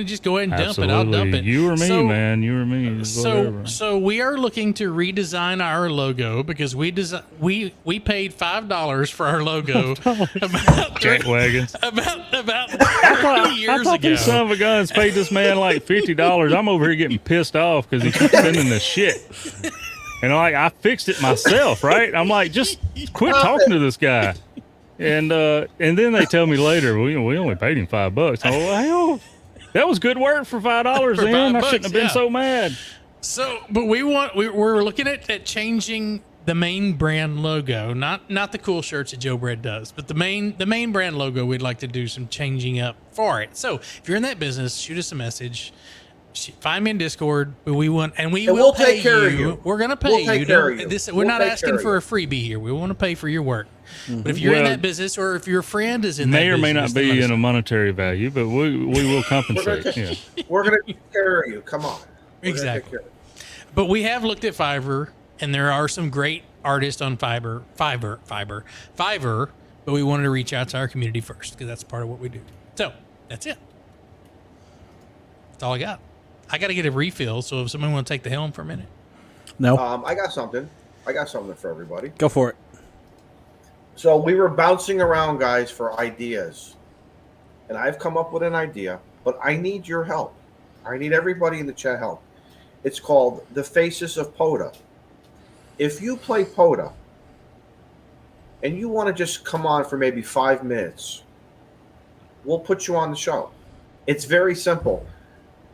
to just go ahead and dump it, I'll dump it. You or me, man. You or me. So we are looking to redesign our logo because we paid $5 for our logo about Jack wagons. about 3 years ago. These son of a guns paid this man like $50. I'm over here getting pissed off because he keeps sending this shit. And I fixed it myself, right? I'm like, just quit talking to this guy. And then they tell me later, we only paid him $5. Oh, well, hell, that was good work for $5. Then I shouldn't have been so mad. So, but we're looking at changing the main brand logo, not the cool shirts that Joe Bread does, but the main brand logo. We'd like to do some changing up for it. So, if you're in that business, shoot us a message. Find me in Discord. We will take care of you. We're going to pay you. We're not asking for a freebie here. We want to pay for your work. Mm-hmm. But if you're in that business, or if your friend is in that business, may not be in a monetary value, but we will compensate. We're going to take care of you. Come on. Exactly. But we have looked at Fiverr, and there are some great artists on Fiverr. But we wanted to reach out to our community first because that's part of what we do. So that's it. That's all I got. I got to get a refill, so if someone want to take the helm for a minute. No. I got something for everybody. Go for it. So we were bouncing around, guys, for ideas. And I've come up with an idea, but I need your help. I need everybody in the chat help. It's called The Faces of POTA. If you play POTA and you want to just come on for maybe 5 minutes, we'll put you on the show. It's very simple.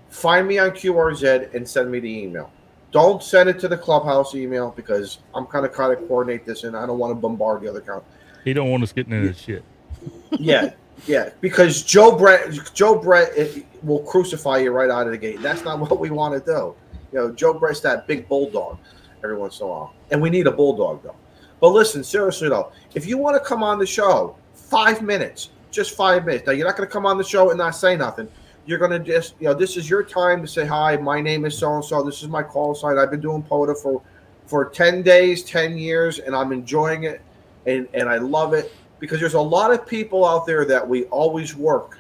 Find me on QRZ and send me the email. Don't send it to the Clubhouse email because I'm kind of coordinate this, and I don't want to bombard the other account. He don't want us getting into shit. Yeah, because Joe Brett will crucify you right out of the gate. That's not what we want to do. Joe Brett's that big bulldog every once in a while, and we need a bulldog though. But listen, seriously though, if you want to come on the show, 5 minutes, just 5 minutes. Now you're not going to come on the show and not say nothing. You're going to just, this is your time to say, hi, my name is so-and-so. This is my call sign. I've been doing POTA for 10 days, 10 years, and I'm enjoying it, and I love it because there's a lot of people out there that we always work.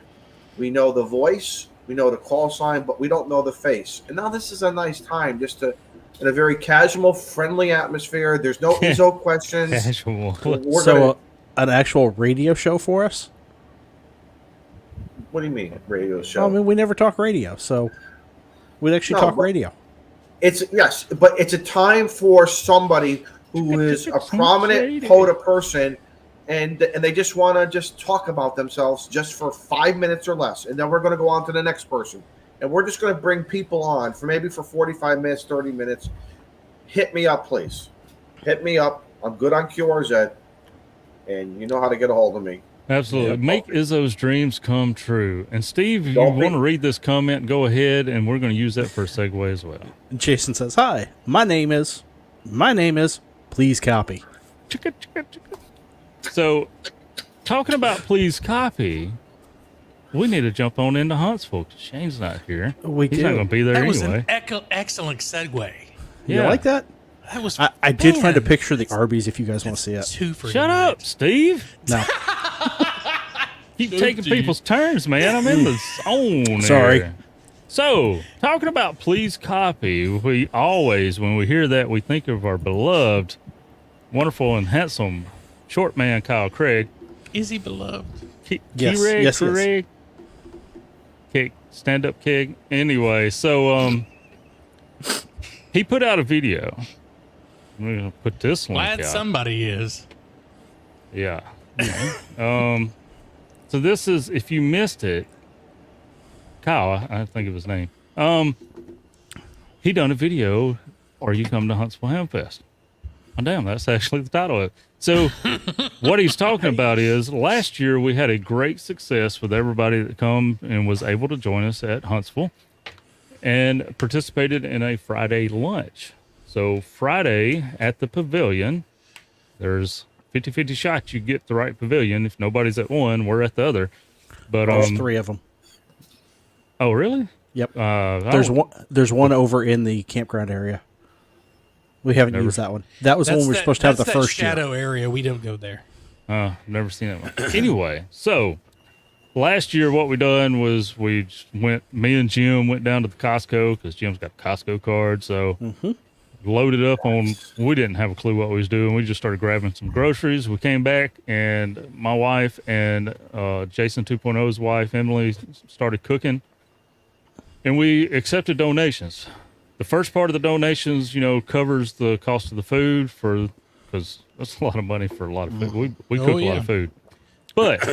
We know the voice, we know the call sign, but we don't know the face. And now this is a nice time just to, in a very casual, friendly atmosphere. There's no ESO questions. Casual. An actual radio show for us? What do you mean, radio show? I mean, we never talk radio, so we'd actually talk radio. Yes, but it's a time for somebody who is a prominent POTA person, and they just want to just talk about themselves just for 5 minutes or less, and then we're going to go on to the next person, and we're just going to bring people on for 45 minutes, 30 minutes. Hit me up, please. hit me up. I'm good on QRZ, and you know how to get a hold of me. Absolutely. Make Izzo's dreams come true. And Steve, if you want to read this comment, go ahead, and we're going to use that for a segue as well. Jason says, "Hi, my name is. Please copy." Chicka, chicka, chicka. So, talking about please copy, we need to jump on into Huntsville. Shane's not here. He's not going to be there that anyway. That was an excellent segue. You like that? That was. I did find a picture of the Arby's if you guys want to see it. Shut up, Steve. No. Keep taking people's turns, man. I'm in the zone. Sorry. Here. So, talking about please copy, we always, when we hear that, we think of our beloved, wonderful, and handsome short man, Kyle Craig. Is he beloved? Yes, Craig. Kick, stand up kick. Anyway, so he put out a video. I'm going to put this link Glad out. somebody is. Yeah. So this is, if you missed it, Kyle, I think of his name. He done a video, or you come to Huntsville Hamfest. Oh, damn, that's actually the title of it. So what he's talking about is last year we had a great success with everybody that come and was able to join us at Huntsville and participated in a Friday lunch. So Friday at the pavilion, there's 50-50 shots you get the right pavilion. If nobody's at one, we're at the other. But there's 3 of them. Oh, really? Yep. There's one over in the campground area. We haven't used that one. That was the one we were supposed to have the first year. Shadow area. We don't go there. Never seen that one. Anyway, so last year what we done was me and Jim went down to the Costco because Jim's got a Costco card. So loaded up on, we didn't have a clue what we was doing. We just started grabbing some groceries. We came back and my wife and Jason 2.0's wife, Emily, started cooking. And we accepted donations. The first part of the donations, covers the cost of the food because that's a lot of money for a lot of food. We cook a lot of food. But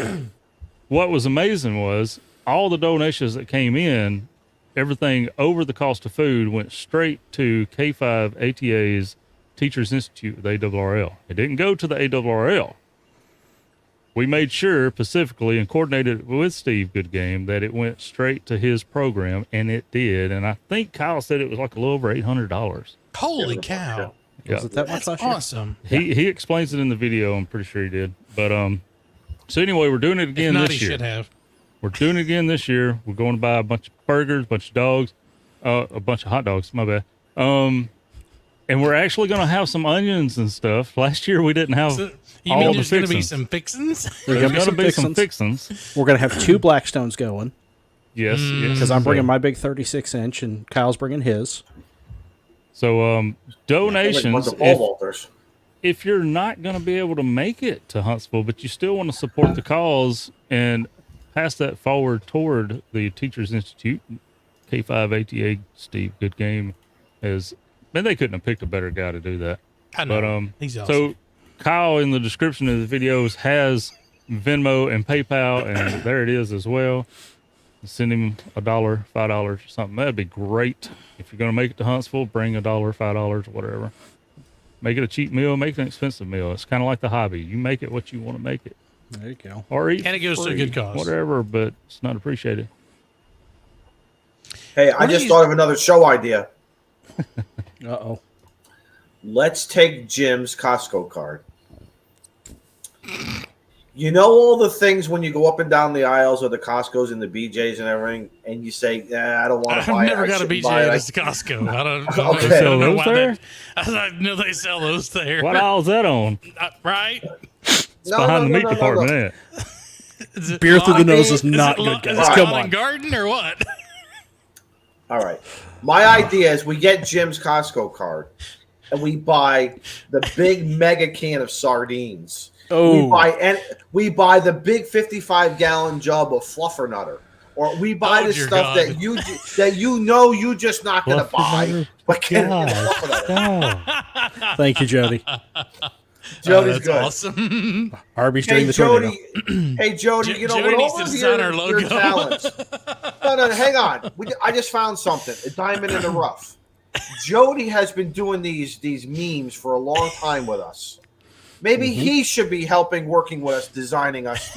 what was amazing was all the donations that came in, everything over the cost of food went straight to K5 ATA's Teachers Institute with ARRL. It didn't go to the ARRL. We made sure specifically and coordinated with Steve Goodgame that it went straight to his program, and it did. And I think Kyle said it was like a little over $800. Holy cow. Yeah. Was it that much last year? Awesome. He explains it in the video. I'm pretty sure he did. But so anyway, we're doing it again this year. Should have. We're doing it again this year. We're going to buy a bunch of burgers, a bunch of dogs, a bunch of hot dogs. My bad. And we're actually going to have some onions and stuff. Last year we didn't have. You mean there's going to be some fixins? There's going to be some fixins. We're going to have 2 Blackstones going. Yes. Because I'm bringing my big 36-inch and Kyle's bringing his. So donations. If you're not going to be able to make it to Huntsville, but you still want to support the cause and pass that forward toward the Teachers Institute, K5 ATA Steve Goodgame they couldn't have picked a better guy to do that. I know. But he's awesome. So Kyle in the description of the videos has Venmo and PayPal, and there it is as well. Send him $1, $5 or something. That'd be great. If you're going to make it to Huntsville, bring $1, $5, whatever. Make it a cheap meal, make it an expensive meal. It's kind of like the hobby. You make it what you want to make it. There you go. Or eat and it goes to a good cause. Whatever, but it's not appreciated. Hey, I just thought of another show idea. Uh-oh. Let's take Jim's Costco card. You know all the things when you go up and down the aisles of the Costco's and the BJ's and everything, and you say, I don't want to buy it. I've never got a BJ at Costco. I don't know why there? I know they sell those there. What aisle is that on? Right? It's behind the meat department. Beer through the nose is not good, guys. Is it Come Lawn on. and Garden or what? All right. My idea is we get Jim's Costco card and we buy the big mega can of sardines. Oh. We buy the big 55-gallon jug of Fluffernutter. Or we buy the stuff that you you're just not going to buy. But Thank you, Jody. Jody's good. Awesome. Arby's during the tornado. Hey, Jody, Jody needs to design our logo. Your talents. No, hang on. I just found something. A diamond in the rough. Jody has been doing these memes for a long time with us. Maybe he should be working with us, designing us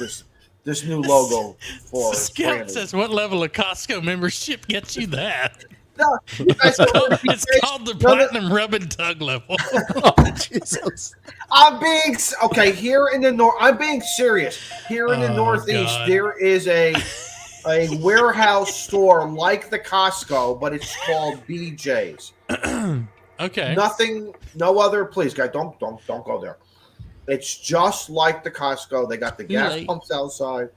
this new logo for Scout says, what level of Costco membership gets you that? No, It's called the platinum rub and tug level. Jesus. I'm being here in the north. I'm being serious. Here in the Northeast, there is a warehouse store like the Costco, but it's called BJ's. Okay. No other. Please, guys, don't go there. It's just like the Costco. They got the gas pumps outside.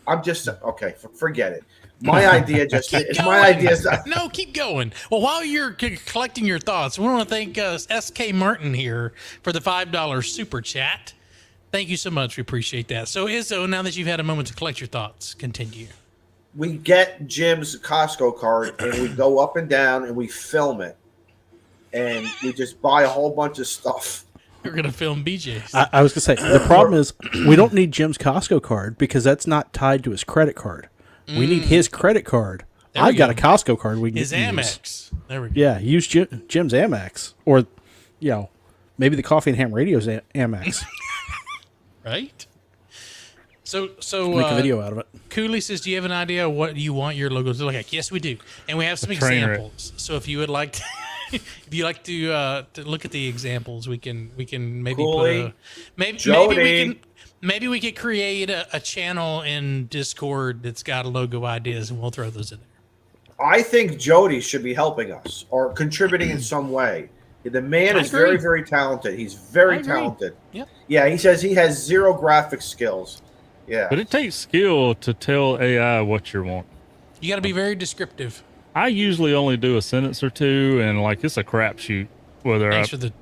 I'm just okay. Forget it. My idea No, keep going. Well, while you're collecting your thoughts, we want to thank SK Martin here for the $5 super chat. Thank you so much. We appreciate that. So, Izzo, now that you've had a moment to collect your thoughts, continue. We get Jim's Costco card and we go up and down and we film it, and we just buy a whole bunch of stuff. You're going to film BJ's. I was going to say, the problem is we don't need Jim's Costco card because that's not tied to his credit card. We need his credit card. I've got a Costco card we can use. His Amex. There we go. Yeah, use Jim's Amex. Or, maybe the Coffee and Ham Radio's Amex. Right? So make a video out of it. Cooley says, do you have an idea of what you want your logo to look like? Yes, we do. And we have some examples. So if you would like to... If you like to look at the examples, we can maybe Cooley, maybe we could create a channel in Discord that's got logo ideas, and we'll throw those in there. I think Jody should be helping us or contributing in some way. The man is very, very talented. He's very talented. Yep. Yeah, he says he has zero graphic skills. Yeah. But it takes skill to tell AI what you want. You got to be very descriptive. I usually only do a sentence or two, and it's a crapshoot whether Thanks for the.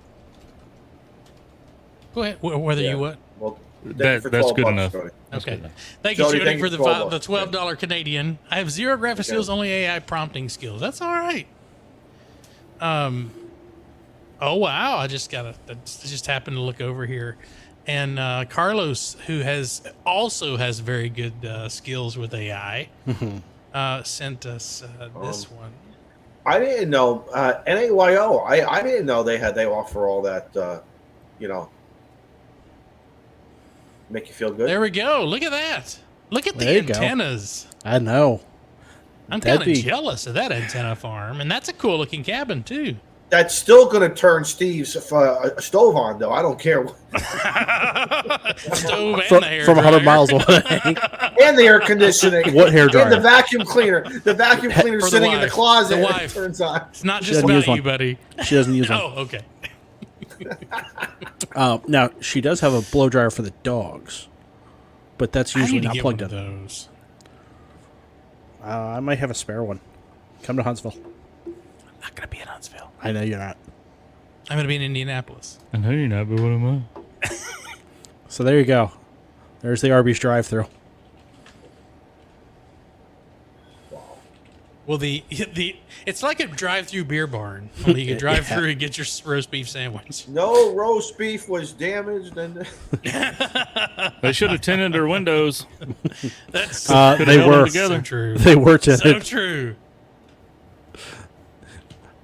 Go ahead. Whether you what? Well, that's good enough. Okay. That's good enough. Thank you, Jody, thank for you the for $12 Canadian. I have zero graphic skills, only AI prompting skills. That's all right. Oh wow! I just happened to look over here, and Carlos, who also has very good skills with AI, sent us this one. I didn't know NAYO. I didn't know they offer all that. Make you feel good. There we go. Look at that. Look at the antennas. I know. I'm kind of jealous of that antenna farm, and that's a cool looking cabin too. That's still going to turn Steve's stove on, though. I don't care. Stove and the hair from 100 dryer. miles away. And the air conditioning. What hair dryer? And the vacuum cleaner. The vacuum cleaner sitting in the closet. The wife. Turns on. It's not just about you, buddy. She doesn't use one. Oh, okay. Now, she does have a blow dryer for the dogs, but that's usually not plugged in. Those. I might have a spare one. Come to Huntsville. I'm not going to be in Huntsville. I know you're not. I'm going to be in Indianapolis. I know you're not, but what am I? So there you go. There's the Arby's drive-thru. Well, it's like a drive-through beer barn. Only you can drive through and get your roast beef sandwich. No roast beef was damaged, and They should have tinted their windows. That's they were so true. They were tinted. So true.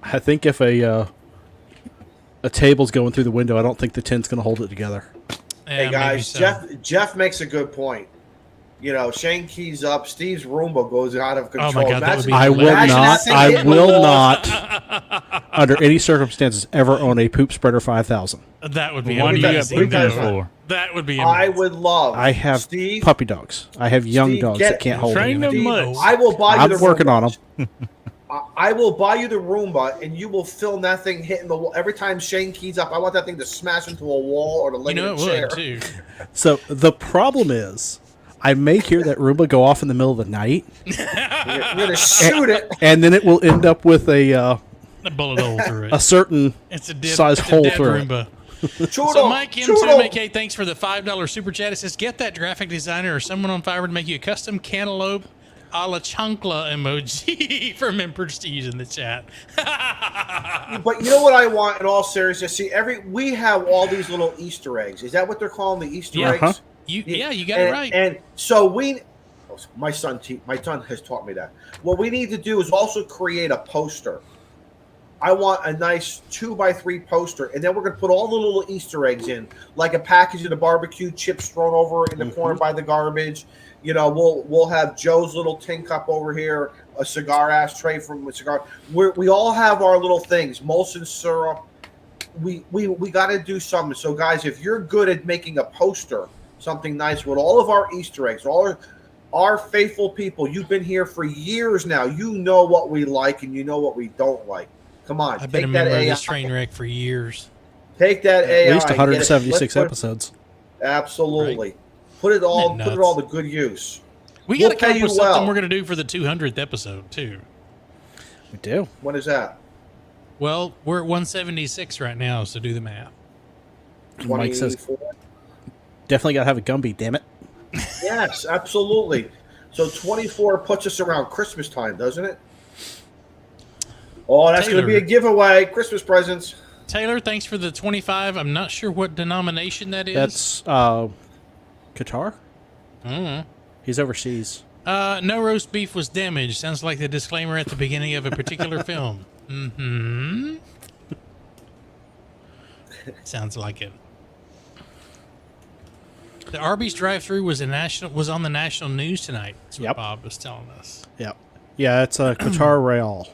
I think if a table's going through the window, I don't think the tint's going to hold it together. hey guys, so. Jeff makes a good point. Shane keys up. Steve's Roomba goes out of control. Oh my God, that would be I will not, under any circumstances, ever own a Poop Spreader 5000. That would be Why do you got amazing. poop for? That would be amazing. I would love. I have Steve, puppy dogs. I have young dogs that can't hold train me. them much. I will buy you the I'm working Roomba. on them. I will buy you the Roomba, and you will film that thing hitting the wall. Every time Shane keys up, I want that thing to smash into a wall or to leg in a chair. It would, too. So the problem is, I may hear that Roomba go off in the middle of the night. You're going to shoot it. And then it will end up with a bullet hole through it. a certain size hole through it. So Mike M2MK, thanks for the $5 super chat. It says, get that graphic designer or someone on Fiverr to make you a custom cantaloupe a la chancla emoji from Prestige in the chat. But you know what I want in all seriousness? See, we have all these little Easter eggs. Is that what they're calling the Easter eggs? You got it right. And so my son has taught me that. What we need to do is also create a poster I want a nice 2x3 poster, and then we're gonna put all the little Easter eggs in, like a package of the barbecue chips thrown over in the corner by the garbage. You know, we'll have Joe's little tin cup over here, a cigar ashtray from a cigar. We all have our little things, Molson syrup. We got to do something. So, guys, if you're good at making a poster, something nice with all of our Easter eggs, all our faithful people, you've been here for years now. You know what we like and you know what we don't like. Come on, I've been a member of this train wreck for years. Take that AI. At least 176 episodes. Absolutely. Right. Put it all to good use. We got to come up with something we're going to do for the 200th episode, too. We do. When is that? Well, we're at 176 right now, so do the math. Mike says, definitely got to have a Gumby, damn it. Yes, absolutely. So 24 puts us around Christmas time, doesn't it? Oh, that's going to be a giveaway. Christmas presents. Taylor, thanks for the 25. I'm not sure what denomination that is. That's Qatar? Mm-hmm. He's overseas. No roast beef was damaged. Sounds like the disclaimer at the beginning of a particular film. Mm-hmm. Sounds like it. The Arby's drive-thru was on the national news tonight. That's what Bob was telling us. Yep. Yeah, it's a Qatar Royale.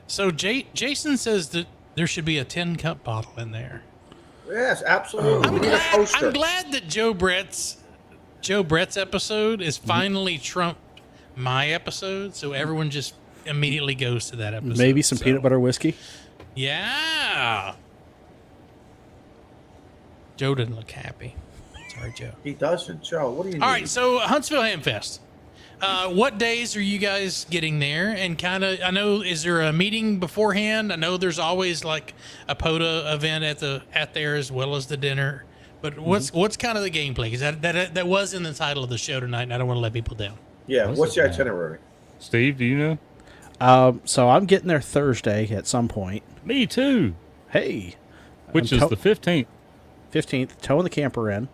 So Jason says that there should be a 10-cup bottle in there. Yes, absolutely. We need a poster. I'm glad that Joe Brett's episode is finally trumped my episode, so everyone just immediately goes to that episode. Maybe some peanut butter whiskey. Yeah. Joe doesn't look happy. Sorry, Joe. He doesn't. Joe, what do you need? All right, so Huntsville Hamfest. What days are you guys getting there? And kind of, I know, is there a meeting beforehand? I know there's always like a POTA event at there as well as the dinner. But what's kind of the gameplay? Because that was in the title of the show tonight, and I don't want to let people down. Yeah, what's the itinerary? Steve, do you know? So I'm getting there Thursday at some point. Me too. Hey. Which is the 15th. 15th, towing the camper in.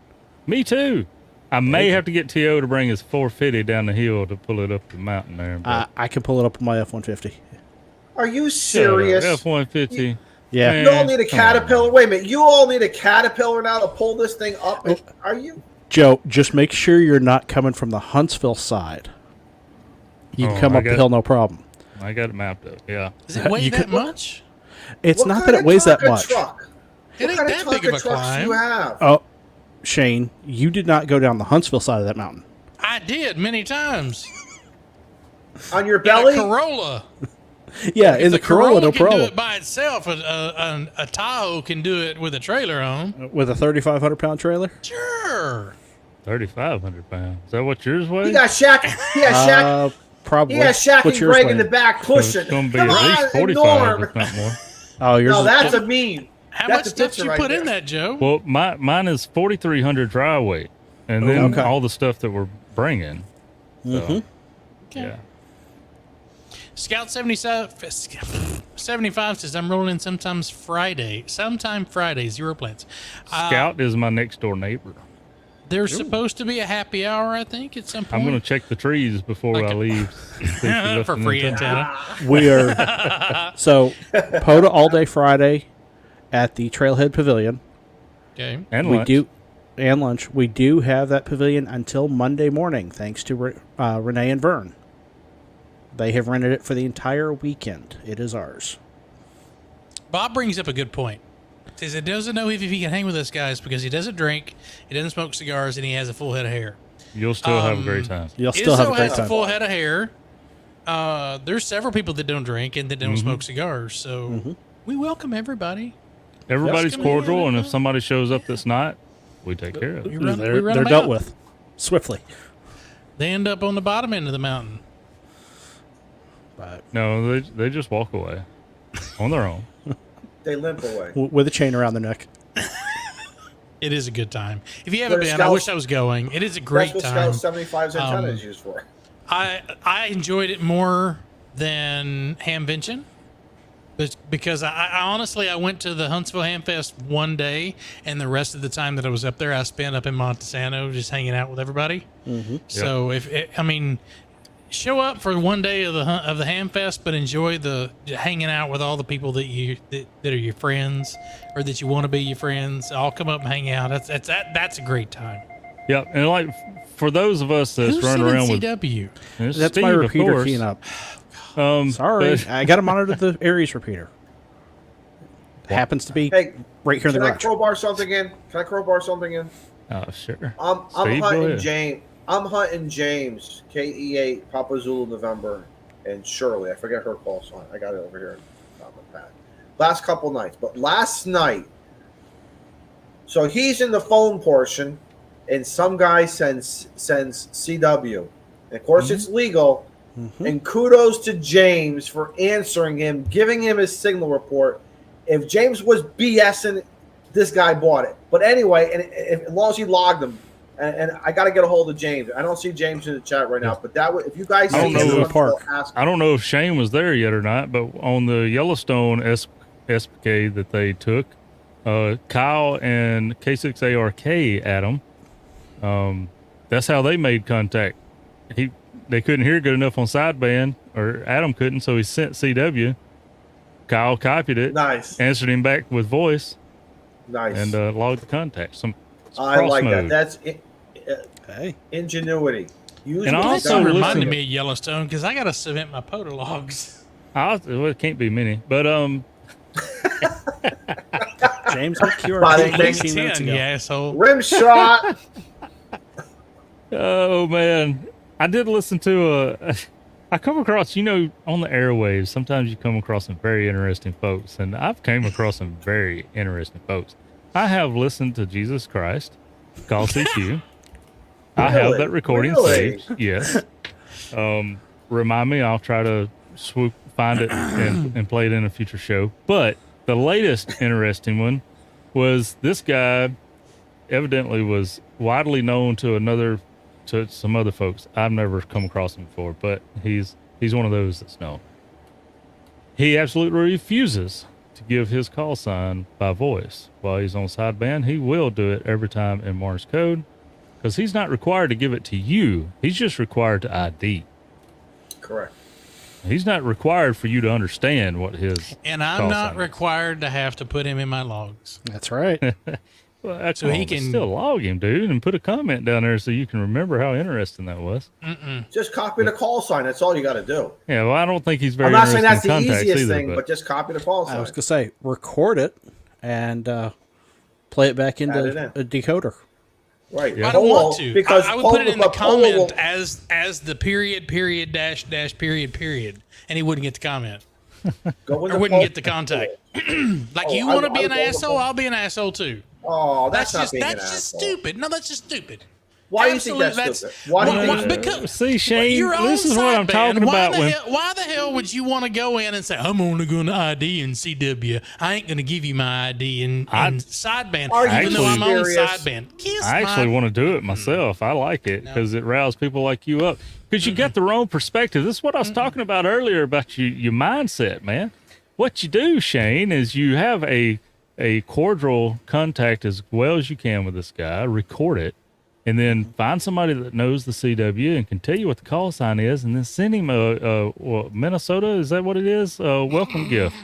Me too. I may have to get T.O. to bring his 450 down the hill to pull it up the mountain there. I can pull it up on my F-150. Are you serious? F-150. Yeah. Man, you all need a Caterpillar. Wait a minute. You all need a Caterpillar now to pull this thing up? Are you? Joe, just make sure you're not coming from the Huntsville side. You can come up the hill, no problem. I got it mapped up, yeah. Does it weigh that much? It's not that it weighs that much. It ain't that big of a climb. You have? Oh, Shane, you did not go down the Huntsville side of that mountain. I did many times. On your belly? In a Corolla. Yeah, in the Corolla, no problem. Do it by itself. A Tahoe can do it with a trailer on. With a 3,500-pound trailer? Sure. 3,500 pounds. Is that what yours weighs? He got Shaq. Probably. He has Shaq and Greg in the back pushing. It's going to be at least 45, if not more. Oh, yours no, that's a meme. How much stuff did you put in that, Joe? Well, mine is 4,300 dry weight, and then all the stuff that we're bringing. So, Okay. Yeah. Scout 75 says, I'm rolling in sometime Friday, 0 plans. Scout is my next door neighbor. There's supposed to be a happy hour, I think, at some point. I'm going to check the trees before I leave. For free antenna. We are so POTA all day Friday at the Trailhead Pavilion. Okay. And lunch. We do have that pavilion until Monday morning, thanks to Renee and Vern. They have rented it for the entire weekend. It is ours. Bob brings up a good point. He says he doesn't know if he can hang with us guys because he doesn't drink, he doesn't smoke cigars, and he has a full head of hair. You'll still have a great time. You'll still have a great has time. A full head of hair. There's several people that don't drink and that don't smoke cigars, so we welcome everybody. Everybody's cordial, and if somebody shows up that's not, we take care of it. They're dealt with swiftly. They end up on the bottom end of the mountain. But no, they just walk away on their own. They limp away with a chain around their neck. It is a good time. If you haven't been, I wish I was going. It is a great time. That's what Scout 75's antenna is used for. I enjoyed it more than Hamvention. Because I honestly, I went to the Huntsville Hamfest one day, and the rest of the time that I was up there, I spent up in Montesano just hanging out with everybody. So show up for one day of the Hamfest, but enjoy the hanging out with all the people that are your friends or that you want to be your friends. All come up and hang out. That's a great time. Yep, and like for those of us that's Who's running around CW? with That's Steve, my of repeater course. keying up. Sorry, I got to monitor the Aries repeater. Happens to be Hey, right here in the can I garage. crowbar something in? Oh, sure. I'm Steve, go hunting ahead. James. I'm hunting James. KE8 Papa Zulu November and Shirley. I forget her call sign. I got it over here on the pad. Last couple nights, but last night. So he's in the phone portion, and some guy sends CW. And of course, it's legal. And kudos to James for answering him, giving him his signal report. If James was BSing, this guy bought it. But anyway, and as long as he logged him, and I got to get a hold of James. I don't see James in the chat right now, but that would, if you guys I don't see know him, the park. ask I don't know if Shane was there yet or not, but on the Yellowstone SPK that they took, Kyle and K6ARK Adam, that's how they made contact. They couldn't hear good enough on sideband, or Adam couldn't, so he sent CW. Kyle copied it, Nice, answered him back with voice, nice. and logged the contact. I like that. mode. That's Hey. ingenuity. Use And what also you got. reminded listen- me of Yellowstone because I got to submit my POTA logs. Well, it can't be many, but James with QR Body code thing. 15 minutes 10, ago. you asshole. Rim shot. oh man, I did listen to I come across, on the airwaves, sometimes you come across some very interesting folks, and I've came across some very interesting folks. I have listened to Jesus Christ, Call CQ. I have Really? that recording Really? saved. Yes. Remind me, I'll try to find it and play it in a future show. But the latest interesting one was this guy evidently was widely known to some other folks. I've never come across him before, but he's one of those that's known. He absolutely refuses to give his call sign by voice while he's on sideband. He will do it every time in Morse code because he's not required to give it to you. He's just required to ID. Correct. He's not required for you to understand what his And I'm call not sign is. required to have to put him in my logs. That's right. Well, So he can- still log him, dude, and put a comment down there so you can remember how interesting that was. Just copy the call sign. That's all you got to do. Yeah, well, I don't think he's very I'm not saying interesting that's the in contacts easiest either, thing, but just copy the call I sign. was going to say, record it and play it back Add it into in. a decoder. Right. I don't want to. Because I would put it in the Polo will- comment as the period dash period, and he wouldn't get the comment go in or the wouldn't Polo- get the contact. Like Oh, you I- want to be I an would go with asshole, Polo. I'll be an asshole too. Oh, that's That's not just being an asshole. stupid. No, that's just stupid. Why do you think that's Absolutely, stupid? Why do you why- think why- because See, Shane, you're on this is what I'm sideband. talking Why about. the When hell, why the hell would you want to go in and say, I'm only going to ID in CW? I ain't going to give you my ID in sideband, Are you even though I'm on serious? sideband. Kiss I actually my... want to do it myself. I like it because it rouses people like you up. Because you got the wrong perspective. This is what I was talking about earlier about your mindset, man. What you do, Shane, is you have a cordial contact as well as you can with this guy, record it, and then find somebody that knows the CW and can tell you what the call sign is, and then send him a Minnesota, is that what it is? A welcome gift.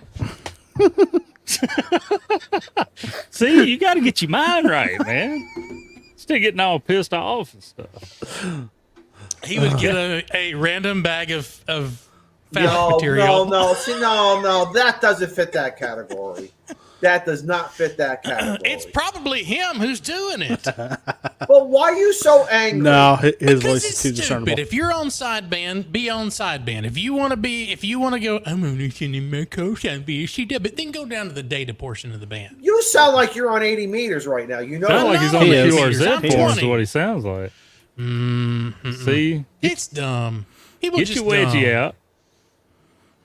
See, you got to get your mind right, man. Still getting all pissed off and stuff. He would get a random bag of foul No, material. no. That doesn't fit that category. That does not fit that category. It's probably him who's doing it. But why are you so angry? No, his Because voice it's is too discernible. stupid. If you're on sideband, be on sideband. If you want to go, I'm only sending my cosign via CW, but then go down to the data portion of the band. You sound like you're on 80 meters right now. You know Sounds that? like he's on He the is. QRZ I'm forms 20. to what he sounds like. See? It's dumb. People Get just your wedgie dumb. out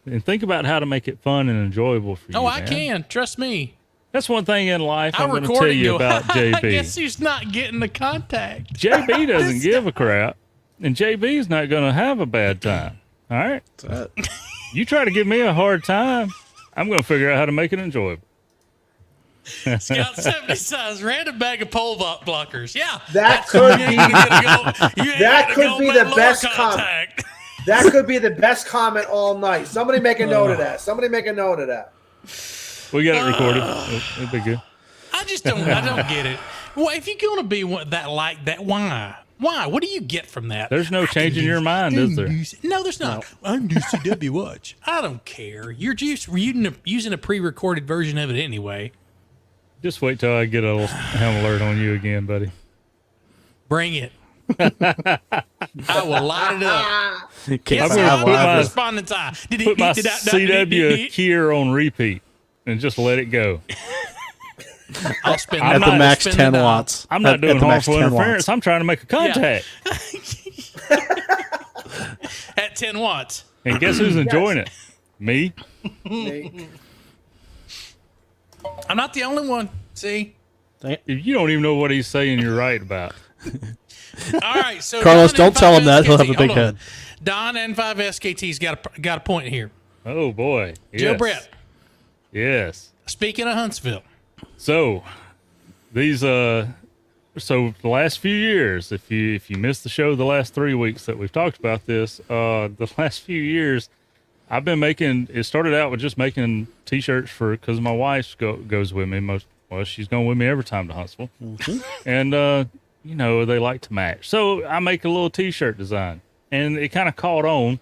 and think about how to make it fun and enjoyable for you. Oh, I man. can. Trust me. That's one thing in life I I'm going to record tell and you go, about I JB. guess he's not getting the contact. JB doesn't give a crap, and JB's not going to have a bad time. All right? That's it. You try to give me a hard time, I'm going to figure out how to make it enjoyable. Scout 70 size random bag of pole blockers. Yeah. That that's- could you be- ain't gonna go- you ain't that gonna could go be back the lower best contact. That could be the best comment all night. Somebody make a note of that. Somebody make a note of that. We got it recorded. It'll be good. I don't get it. Well, if you're going to be that like that, why? Why? What do you get from that? There's no change in your mind, is there? No, there's not. I'm new CW Watch. I don't care. You're just using a pre-recorded version of it anyway. Just wait till I get a ham alert on you again, buddy. Bring it. I will light it up. I'm going to put my CW here on repeat and just let it go. I'll spend at the max 10 watts. I'm not doing harmful interference. I'm trying to make a contact. At 10 watts. And guess who's enjoying it? Me. I'm not the only one. See? If you don't even know what he's saying, you're right about. All right. So Carlos, don't tell him that. He'll have a big head. Don N5 SKT's got a point here. Oh, boy. Yes. Joe Brett. Yes. Speaking of Huntsville. So these so the last few years, if you missed the show the last 3 weeks that we've talked about this, the last few years I've been making, it started out with just making t-shirts because my wife goes with me she's going with me every time to Huntsville. And they like to match. So I make a little t-shirt design and it kind of caught on.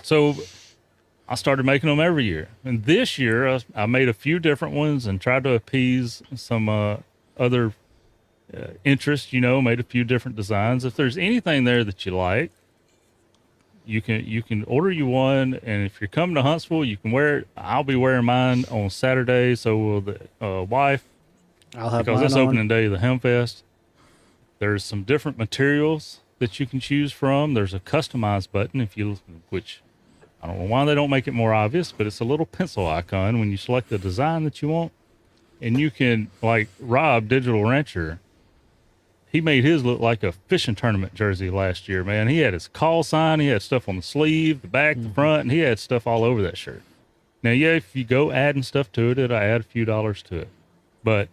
So I started making them every year. And this year, I made a few different ones and tried to appease some other interests, made a few different designs. If there's anything there that you like, you can order you one. And if you're coming to Huntsville, you can wear it. I'll be wearing mine on Saturday. So will the wife. I'll have because it's opening day of the Hamfest. There's some different materials that you can choose from. There's a customized button which I don't know why they don't make it more obvious, but it's a little pencil icon when you select the design that you want. And you can, like Rob, Digital Rancher, he made his look like a fishing tournament jersey last year, man. He had his call sign, he had stuff on the sleeve, the back, the front, and he had stuff all over that shirt. Now, yeah, if you go adding stuff to it, I add a few dollars to it. But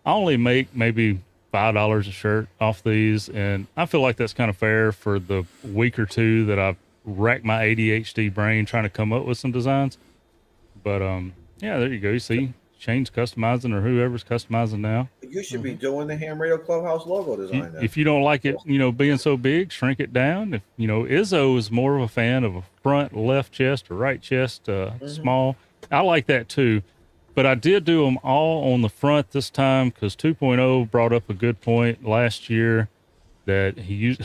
I only make maybe $5 a shirt off these, and I feel like that's kind of fair for the week or two that I've rack my ADHD brain trying to come up with some designs. But yeah, there you go. You see, Shane's customizing, or whoever's customizing now. You should be doing the Ham Radio Clubhouse logo design. If you don't like it, being so big, shrink it down. If Izzo is more of a fan of a front left chest or right chest, small. I like that too. But I did do them all on the front this time because 2.0 brought up a good point last year that he used.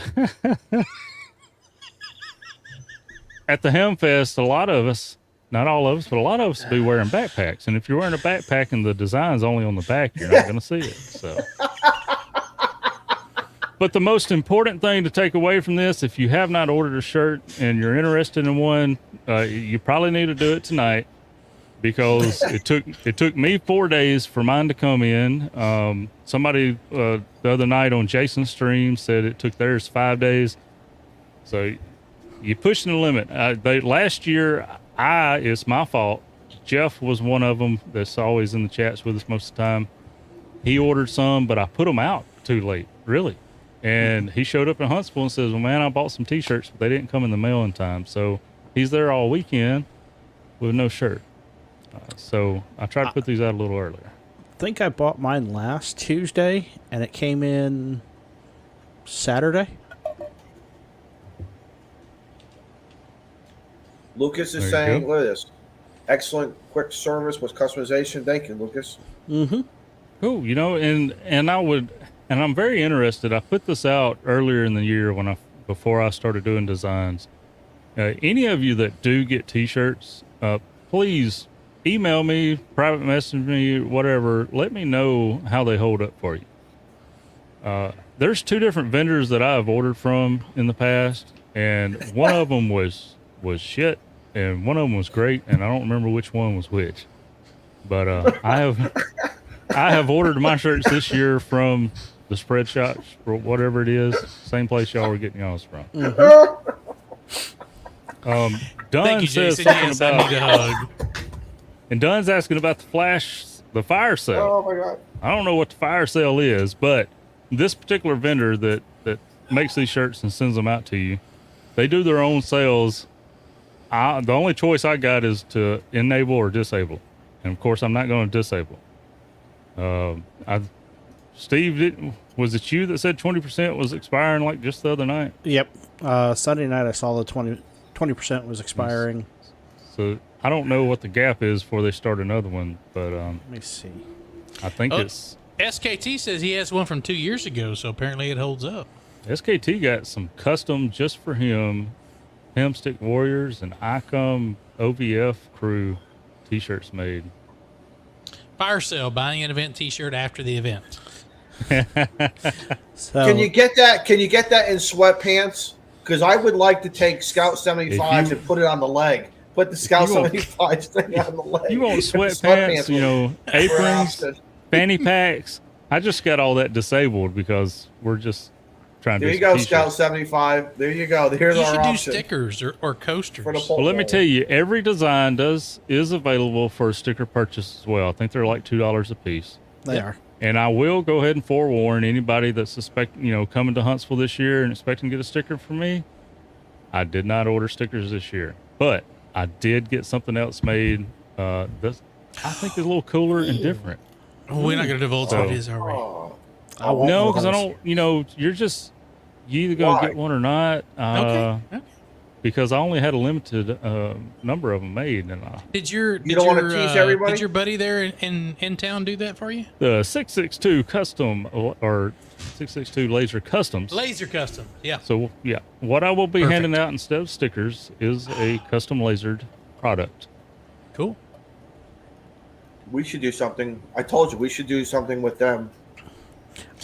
At the Hamfest, a lot of us, not all of us, but a lot of us will be wearing backpacks. And if you're wearing a backpack and the design's only on the back, you're not going to see it. So, but the most important thing to take away from this, if you have not ordered a shirt and you're interested in one, you probably need to do it tonight because it took me 4 days for mine to come in. Somebody the other night on Jason's stream said it took theirs 5 days. So you're pushing the limit. Last year, it's my fault. Jeff was one of them that's always in the chats with us most of the time. He ordered some, but I put them out too late, really. And he showed up in Huntsville and says, well, man, I bought some T-shirts, but they didn't come in the mail in time. So he's there all weekend with no shirt. So I tried to put these out a little earlier. I think I bought mine last Tuesday, and it came in Saturday. Lucas is saying, look at this. Excellent quick service with customization. Thank you, Lucas. Mm-hmm. Cool. And I'm very interested. I put this out earlier in the year before I started doing designs. Any of you that do get T-shirts, please email me, private message me, whatever. Let me know how they hold up for you. There's 2 different vendors that I've ordered from in the past, and one of them was shit, and one of them was great, and I don't remember which one was which. But I have ordered my shirts this year from the spread shops or whatever it is, same place y'all were getting y'all's from. Mm-hmm. Dunn says something about. I need a hug. And Dunn's asking about the fire sale. Oh my god! I don't know what the fire sale is, but this particular vendor that makes these shirts and sends them out to you, They do their own sales. The only choice I got is to enable or disable, and of course, I'm not going to disable. Steve, was it you that said 20% was expiring like just the other night? Yep. Sunday night, I saw the 20% was expiring. So I don't know what the gap is before they start another one, but let me see. I think it's SKT says he has one from 2 years ago, so apparently it holds up. SKT got some custom just for him, Hamstick Warriors and ICOM OVF crew t-shirts made. Fire sale, buying an event t-shirt after the event. So, Can you get that? Can you get that in sweatpants? Because I would like to take Scout 75s and put it on the leg. Put the Scout 75s thing on the leg. You want sweatpants, aprons, fanny packs. I just got all that disabled because we're just trying to. There you go, Scout 75. There you go. Here's You our should option. do stickers or coasters. For the Well, let me tell you, every design is available for a sticker purchase as well. I think they're like $2 a piece. they are. And I will go ahead and forewarn anybody that's coming to Huntsville this year and expecting to get a sticker from me. I did not order stickers this year, but I did get something else made. This I think is a little cooler and different. We're not going to divulge what it is, are we? I won't No, know because I those. don't. You either going to Why? get one or not. Okay. Because I only had a limited number of them made, and You don't want to tease everybody? Did your buddy there in town do that for you? the 662 custom or 662 laser customs. Laser custom, yeah. So yeah, what I will be Perfect. handing out instead of stickers is a custom lasered product. Cool. We should do something. I told you we should do something with them.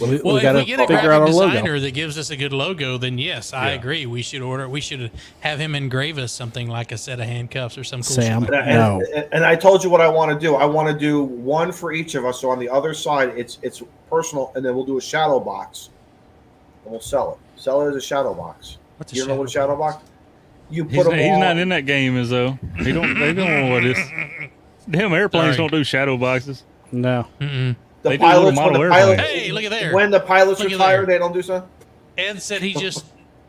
We Well, if gotta we get a figure out graphic our logo. designer that gives us a good logo, then yes, I Yeah. agree. We should have him engrave us something like a set of handcuffs or some cool Sam. shit like that. No. And I told you what I want to do. I want to do one for each of us. So on the other side, it's personal, and then we'll do a shadow box, and we'll sell it. Sell it as a shadow box. What's a You know what a shadow box? You put He's them all. not in that game, as though they don't know what it is. Damn airplanes Sorry. don't do shadow boxes. No. Mm-mm. The They do little pilots, when model the pilots, airplanes. Hey, look at there. when the pilots Look at retire, there. they don't do something. Ed said he just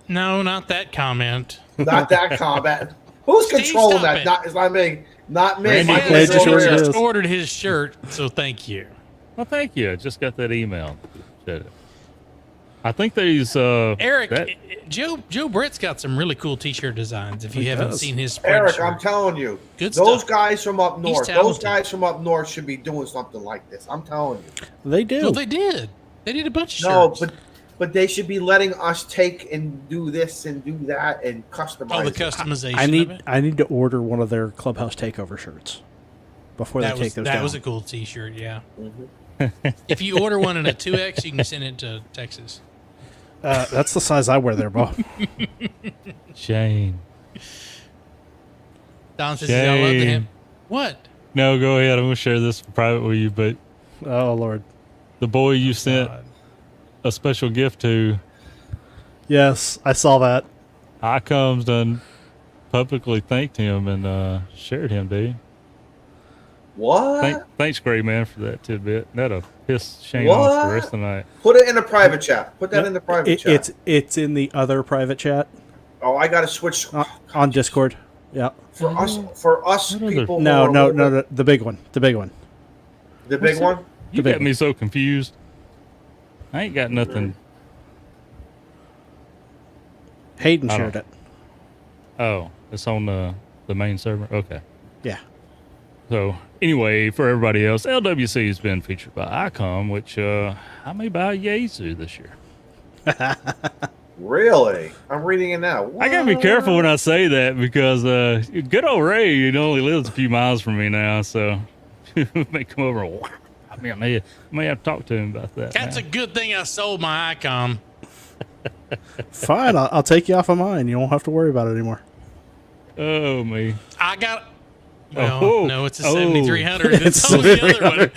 no, not that comment. Not that combat. Who's Steve, controlling stop that? it. Not, it's not me. Not me. Randy My Ed Glad control you just sure is- is. ordered his shirt, so thank you. Well, thank you. I just got that email. Said it. I think these Eric, that- Joe Brett's got some really cool T-shirt designs. If you haven't does. seen his Eric, spreadshirt. I'm telling you, Good those stuff. guys from up north, talented. should be doing something like this. I'm telling you. They do. Well, they did. They did a bunch of No, shirts. but they should be letting us take and do this and do that and customize. Oh, the it. customization I of need it. I need to order one of their Clubhouse takeover shirts before That they was take those that down. was a cool T-shirt. Yeah. Mm-hmm. If you order one in a 2X, you can send it to Texas. That's the size I wear there, Bob. Shane. Don says y'all love Shame. him. What? No, go ahead. I'm gonna share this private with you, but Oh Lord. the boy you sent God. a special gift to, Yes, I saw that. ICOM's done publicly thanked him and shared him, dude. What? Thanks, Gray Man, for that tidbit. That'll piss Shane off the rest of the night. Put it in the private chat. Put that in the private chat. It's in the other private chat Oh, I got to switch on Discord. Yeah. for us What other- people. who No, are a no, little no, bit- no, the big one. The big one. The big What's one. You big got me so confused. I ain't got nothing. Hayden I shared don't- it. Oh, it's on the main server. Okay. Yeah. So anyway, for everybody else, LWC has been featured by ICOM, which I may buy a Yaesu this year. Really? I'm reading it now. I gotta be careful when I say that because good old Ray, he only lives a few miles from me now, so he may come over. I mean, I may have to talk to him about that. That's a good thing I sold my Icom. Fine, I'll take you off of mine. You won't have to worry about it anymore. Oh me. I got. Well, Oh. no, it's a Oh. 7300. It's It's always the other one.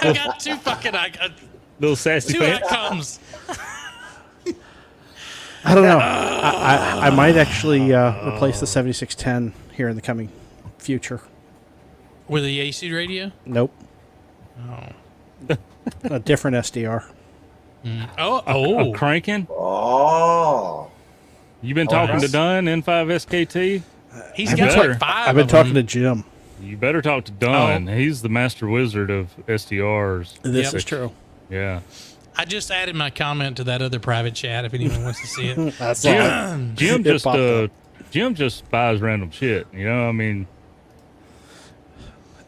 I got two fucking Little sassy two pants. Icoms. I don't know. I might actually replace the 7610 here in the coming future. With a AC radio? Nope. Oh. A different SDR. Oh. A cranking? Oh. You been talking to Dunn, N5SKT? He's got like 5 I've been talking to Jim. You better talk to Dunn. He's the master wizard of SDRs. This is true. Yeah. I just added my comment to that other private chat if anyone wants to see it. That's Jim just buys random shit. You know, I mean,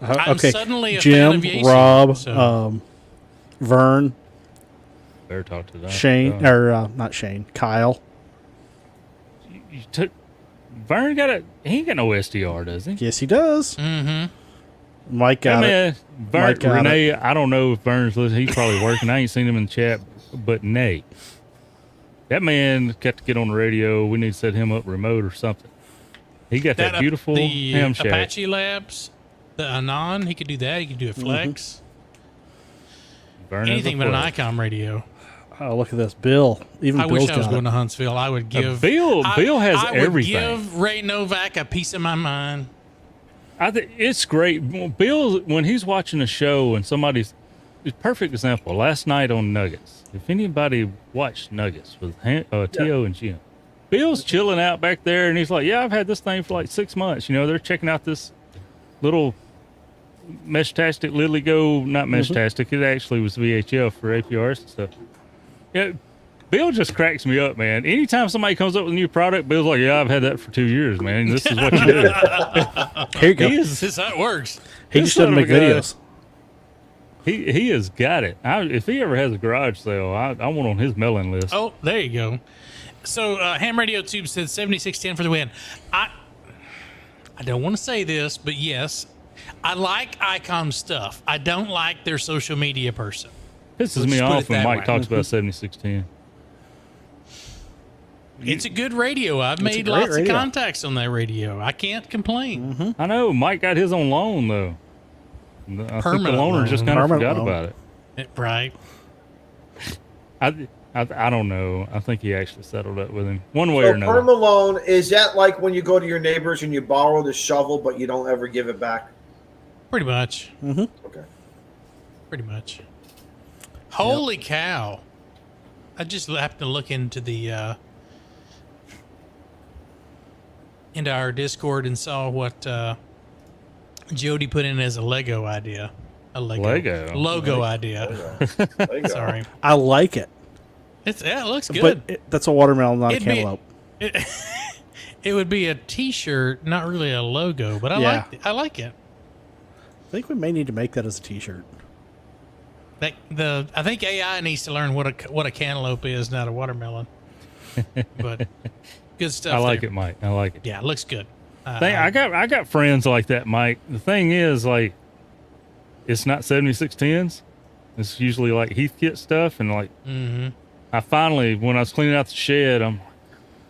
I'm suddenly a fan Jim, of Yasu, Rob, so. better Vern, talk to Dunn. Shane, or not Shane, Kyle. You took Vern he ain't got no SDR, does he? Yes, he does. Mm-hmm. Mike got it. Vern, Renee, I don't know if Vern's listening. He's probably working. I ain't seen him in the chat, but Nate, that man got to get on the radio. We need to set him up remote or something. He got that beautiful ham shack. Apache Labs, the Anon, he could do that. He could do a Flex. Anything but an ICOM radio. Oh, look at this, Bill. Even I Bill's wish I was got going it. to Huntsville. I would give Bill has everything. I would give Ray Novak a piece of my mind. I think it's great. Bill, when he's watching a show and somebody's a perfect example. Last night on Nuggets, if anybody watched Nuggets with T.O. and Jim, Bill's chilling out back there, and he's like, "Yeah, I've had this thing for like 6 months. You know, they're checking out this little Meshtastic Lily Go, not Meshtastic. It actually was VHF for APRs and stuff." Yeah, Bill just cracks me up, man. Anytime somebody comes up with a new product, Bill's like, "Yeah, I've had that for 2 years, man. This is what you do." Here you go. This is how it works. He just doesn't make videos. He has got it. If he ever has a garage sale, I want on his mailing list. Oh, there you go. So Ham Radio Tube said 7610 for the win. I don't want to say this, but yes, I like ICOM stuff. I don't like their social media person. Pisses me off when Mike talks about 7610. It's a good radio. I've made lots of contacts on that radio. I can't complain. I know. Mike got his on loan, though. I think the loaner just kind of forgot about it. Right. I don't know. I think he actually settled up with him one way or another. Perma loan, is that like when you go to your neighbors and you borrow the shovel, but you don't ever give it back? Pretty much. Okay. Pretty much. Holy cow. I just happened to look into the into our Discord and saw what Jody put in as a Lego idea. A logo idea. Lego. Sorry. I like it. It looks good. But that's a watermelon, not a cantaloupe. It would be a T-shirt, not really a logo, but I like it. I think we may need to make that as a T-shirt. I think AI needs to learn what a cantaloupe is, not a watermelon. But good stuff. I like it, Mike. I like it. Yeah, it looks good. I got friends like that, Mike. The thing is, like, it's not 7610s. It's usually like Heathkit stuff, and like, I finally, when I was cleaning out the shed, I'm,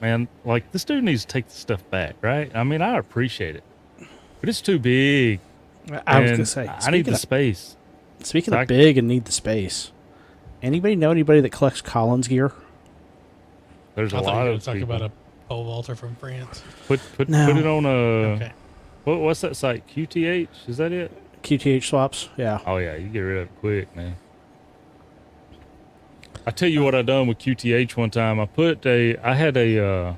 man, like, this dude needs to take the stuff back, right? I mean, I appreciate it, but it's too big. I was gonna say, I need the space. Speaking of big and need the space, anybody know anybody that collects Collins gear? There's a lot of talk people. about a pole vaulter from France. Put it on a. Okay. What's that site? QTH? Is that it? QTH swaps. Yeah. Oh yeah, you get rid of it quick, man. I tell you what I done with QTH one time. I had a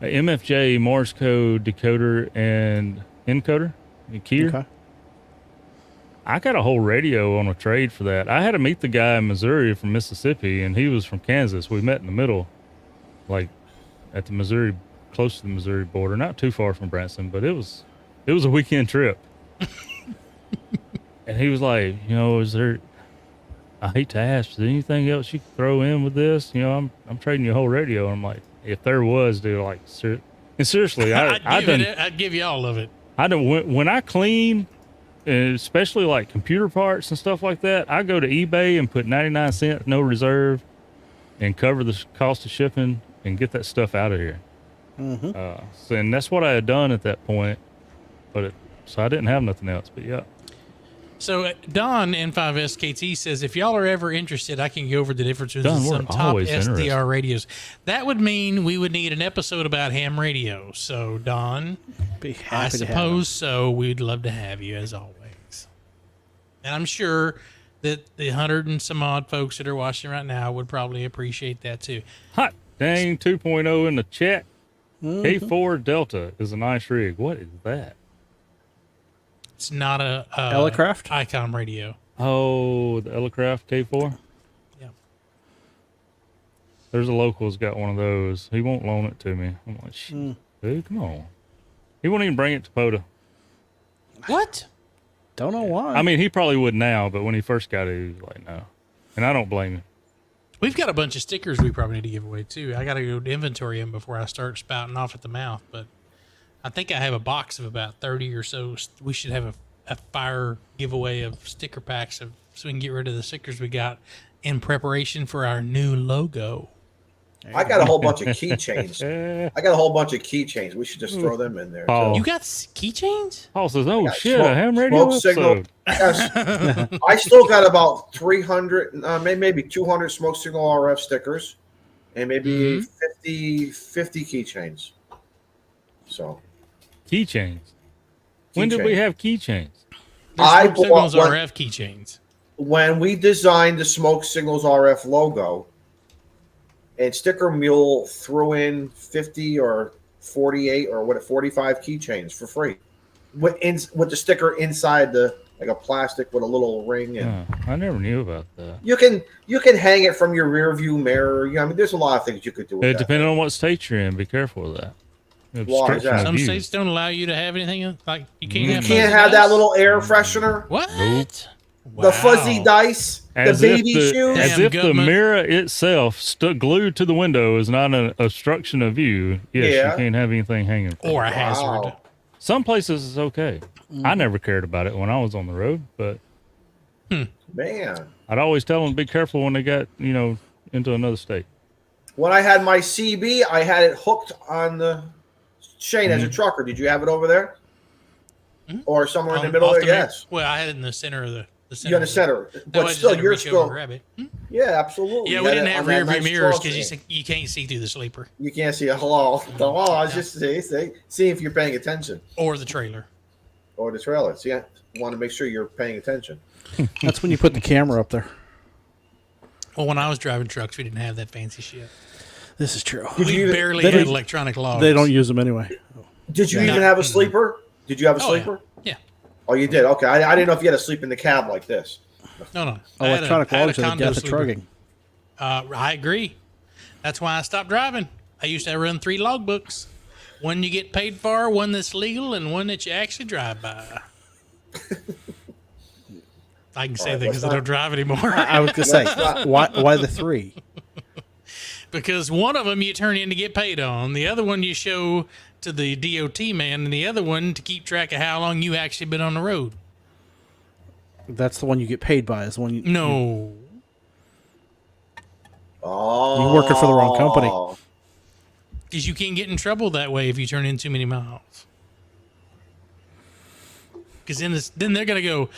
MFJ Morse code decoder and encoder, a keyer. Okay. I got a whole radio on a trade for that. I had to meet the guy in Missouri from Mississippi, and he was from Kansas. We met in the middle, like at the Missouri, close to the Missouri border, not too far from Branson, but it was a weekend trip. And he was like, you know, I hate to ask, is there anything else you could throw in with this? You know, I'm trading you a whole radio. I'm like, if there was, dude, like, seriously, I'd give you all of it. When I clean, especially like computer parts and stuff like that, I go to eBay and put 99 cents, no reserve, and cover the cost of shipping and get that stuff out of here. And that's what I had done at that point, so I didn't have nothing else. But yeah. So Don N5SKT says, if y'all are ever interested, I can go over the differences in some top SDR radios. That would mean we would need an episode about ham radio. So Don, I suppose so. We'd love to have you as always. And I'm sure that the 100 and some odd folks that are watching right now would probably appreciate that too. Dang 2.0 in the chat. K4 Delta is a nice rig. What is that? It's not a Elecraft? Icom radio. Oh, the Elecraft K4? Yeah. There's a local's got one of those. He won't loan it to me. I'm like, shit, dude, come on. He won't even bring it to POTA. What? Don't know why. I mean, he probably would now, but when he first got it, he was like, no. And I don't blame him. We've got a bunch of stickers we probably need to give away, too. I got to go inventory them before I start spouting off at the mouth, but I think I have a box of about 30 or so. We should have a fire giveaway of sticker packs so we can get rid of the stickers we got in preparation for our new logo. I got a whole bunch of keychains. We should just throw them in there. Oh. You got keychains? Paul says, oh, shit, smoke- a ham radio smoke signal. episode. Yes. I still got about 300, maybe 200 smoke signal RF stickers, and maybe 50 keychains. So Keychains. When did we have keychains? I Smoke Signals bought RF keychains. when we designed the Smoke Signals RF logo, and Sticker Mule threw in 50 or 48 or 45 keychains for free with the sticker inside like a plastic with a little ring, and I never knew about that. you can hang it from your rear view mirror. I mean, there's a lot of things you could do with that. Depending on what state you're in, be careful of that. Why is that? Some states don't allow you to have anything like you can't You have. can't have that little air freshener, What? Nope. the fuzzy dice, As the if baby the, shoes. as Damn if the government. mirror itself glued to the window is not an obstruction of view. Yes, Yeah. you can't have anything hanging. from Or it. a hazard. Some places it's okay. I never cared about it when I was on the road, but Man, I'd always tell them to be careful when they got, into another state. when I had my CB, I had it hooked on the Shane as a trucker. Did you have it over there, or somewhere in the middle Off there? the mirror? Yes, Well, I had it in the center of the center. you're in the center, That way I but just still, had to you're reach over and still. grab it. Yeah, absolutely. Yeah, You we had didn't it have on that rear view nice mirrors cross because thing. you can't see through the sleeper You can't see. Hello. I was just see if you're paying attention, or the trailer. or the trailer. So you want to make sure you're paying attention. That's when you put the camera up there. Well, when I was driving trucks, we didn't have that fancy shit. This is true. Did We you even- barely they had don't- electronic logs. They don't use them anyway. Did you Yeah. even have a sleeper? Did you have a Oh, sleeper? Yeah. Oh, you did. Okay, I didn't know if you had to sleep in the cab like this. No. Electronic I had logs are the condo death of sleeper. trucking. I agree. That's why I stopped driving. I used to run 3 logbooks. One you get paid for, one that's legal, and one that you actually drive by. I can say that because I don't drive anymore. I was gonna say, why the 3? Because one of them you turn in to get paid on, the other one you show to the DOT man, and the other one to keep track of how long you actually been on the road. That's the one you get paid by. Is the one you No. Oh, You working for the wrong company. Because you can't get in trouble that way if you turn in too many miles. Because then they're going to go,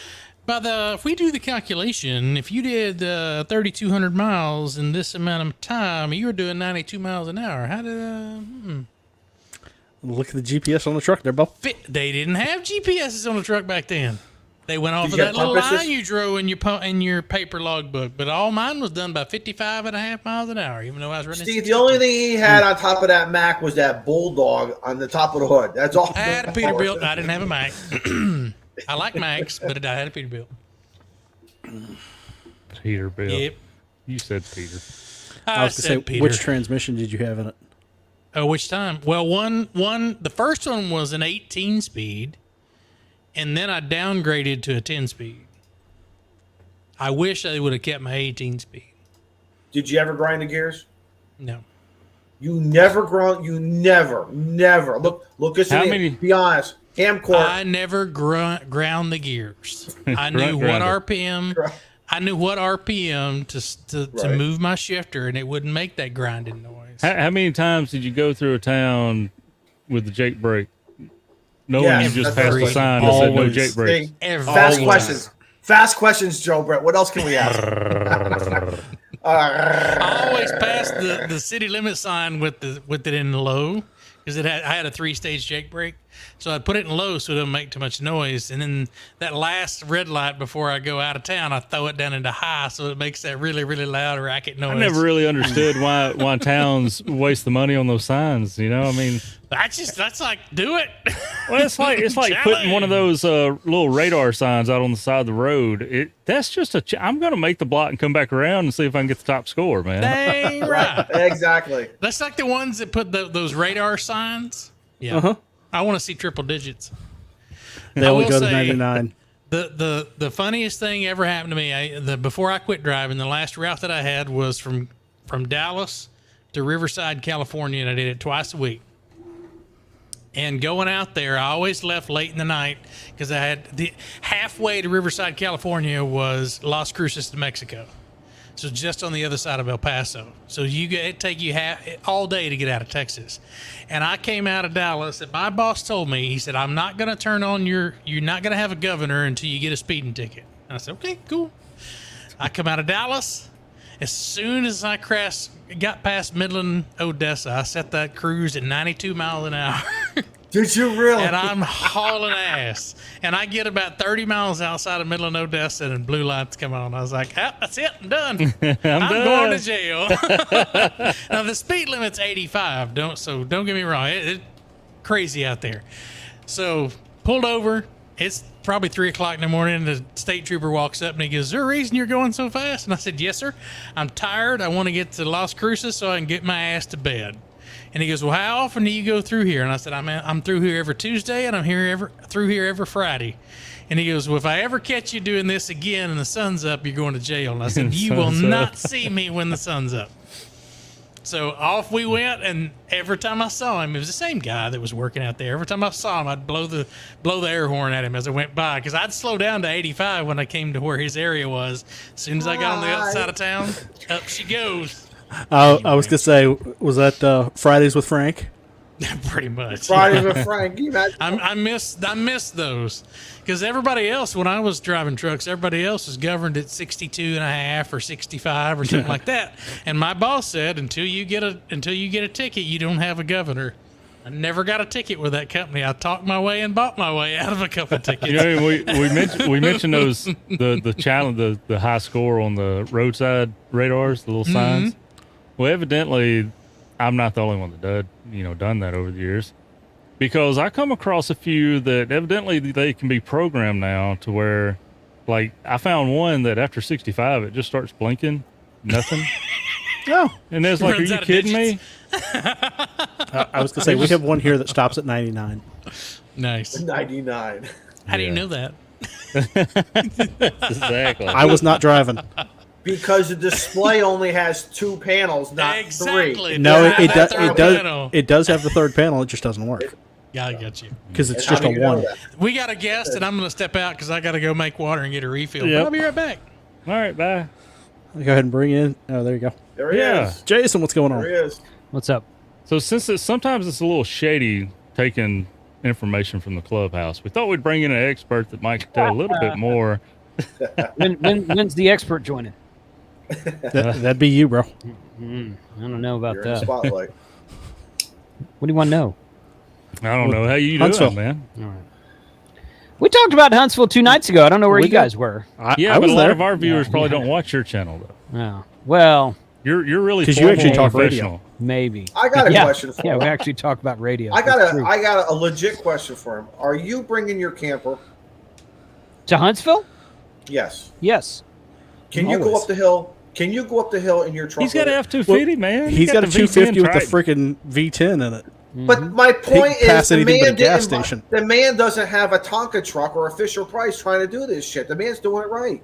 if we do the calculation, if you did 3,200 miles in this amount of time, you were doing 92 miles an hour. How did look at the GPS on the truck. They're both. They didn't have GPSs on the truck back then. They went off Did of you that have little compasses? line you drew in your paper logbook. But all mine was done by 55.5 miles an hour, even though I was running. Steve, the only thing he had on top of that Mac was that bulldog on the top of the hood. That's all. I had a Peterbilt. I didn't have a Mac. I like Macs, but I had a Peterbilt. Peterbilt. Yep. You said Peter. I was said gonna say, Peter. which transmission did you have in it? Oh, which time? Well, the first one was an 18 speed, and then I downgraded to a 10 speed. I wish they would have kept my 18 speed. Did you ever grind the gears? No. You never ground. You never. Look at How me. many- Be honest. Hamcore. I never ground the gears. I knew what RPM. I knew what RPM to Right. move my shifter, and it wouldn't make that grinding noise. How many times did you go through a town with the Jake brake? Knowing Yes, you just that's passed a right. sign that said no Always. Jake brakes. See, Every fast time. questions. Fast questions, Joe Brett. What else can we ask? I always passed the city limit sign with it in low because I had a 3-stage Jake brake. So I'd put it in low so it doesn't make too much noise. And then that last red light before I go out of town, I throw it down into high so it makes that really, really loud racket noise. I never really understood why towns waste the money on those signs. You know, I mean, that's like, do it. well, it's like putting one of those little radar signs out on the side of the road. That's just I'm going to make the block and come back around and see if I can get the top score, man. Dang right. Exactly. That's like the ones that put those radar signs. Yeah. Uh-huh. I want to see triple digits. They only go to 99. The funniest thing ever happened to me, before I quit driving, the last route that I had was from Dallas to Riverside, California, and I did it twice a week. And going out there, I always left late in the night because I had halfway to Riverside, California was Las Cruces, New Mexico. So just on the other side of El Paso. So it take you all day to get out of Texas. And I came out of Dallas, and my boss told me, he said, I'm not going to turn on you're not going to have a governor until you get a speeding ticket. And I said, okay, cool. I come out of Dallas. As soon as I got past Midland, Odessa, I set that cruise at 92 miles an hour. Did you really? And I'm hauling ass. And I get about 30 miles outside of Midland, Odessa, and blue lights come on. I was like, oh, that's it. I'm done. I'm done. going to jail. Now, the speed limit's 85. Don't get me wrong. It's crazy out there. So pulled over. It's probably 3 o'clock in the morning. The state trooper walks up and he goes, is there a reason you're going so fast? And I said, yes, sir. I'm tired. I want to get to Las Cruces so I can get my ass to bed. And he goes, well, how often do you go through here? And I said, I'm through here every Tuesday, and I'm through here every Friday. And he goes, well, if I ever catch you doing this again and the sun's up, you're going to jail. And I said, you will not see me when the sun's up. So off we went, and every time I saw him, it was the same guy that was working out there. Every time I saw him, I'd blow the air horn at him as I went by, because I'd slow down to 85 when I came to where his area was. As soon as I got on the outside of town, up she goes. I was gonna say, was that Fridays with Frank? Pretty much. Fridays with Frank. I miss those, because everybody else, when I was driving trucks, everybody else was governed at 62 and a half or 65 or something like that. And my boss said, until you get a ticket, you don't have a governor. I never got a ticket with that company. I talked my way and bought my way out of a couple tickets. You know, we mentioned those the challenge, the high score on the roadside radars, the little signs. Well, evidently, I'm not the only one that done that over the years, because I come across a few that evidently they can be programmed now to where, like, I found one that after 65 it just starts blinking, nothing. No, and it's like, are you kidding me? I was gonna say we have one here that stops at 99. Nice. 99. How do you know that? Exactly. I was not driving. Because the display only has 2 panels, not 3. No, it does have the third panel. It just doesn't work. Yeah, I got you. Because it's just a 1. We got a guest, and I'm going to step out because I got to go make water and get a refill. Yep. But I'll be right back. All right, bye. Go ahead and bring in. Oh, there you go. There he is. Jason, what's going on? There he is. What's up? So sometimes it's a little shady taking information from the clubhouse, we thought we'd bring in an expert that might tell a little bit more. When's the expert joining? That'd be you, bro. I don't know about You're in the that. spotlight. What do you want to know? I don't know how you Huntsville. doing, man. All right. We talked about Huntsville 2 nights ago. I don't know where you guys were. Yeah, I but was a lot there. of our viewers probably don't watch your channel though. Oh, well, You're really 'Cause you actually formal and talk radio. professional. maybe. I got a question for Yeah, him. we actually talk about radio. I That's true. got a legit question for him. Are you bringing your camper? To Huntsville? Yes. Yes. Can you go Always. up the hill? Can you go up the hill in your truck? He's got with an F-250, man. He's got a the 250 with the V10 freaking V10 in it. But my point He pass is, the anything but man a gas didn't. station. The man doesn't have a Tonka truck or a Fisher Price trying to do this shit. The man's doing it right.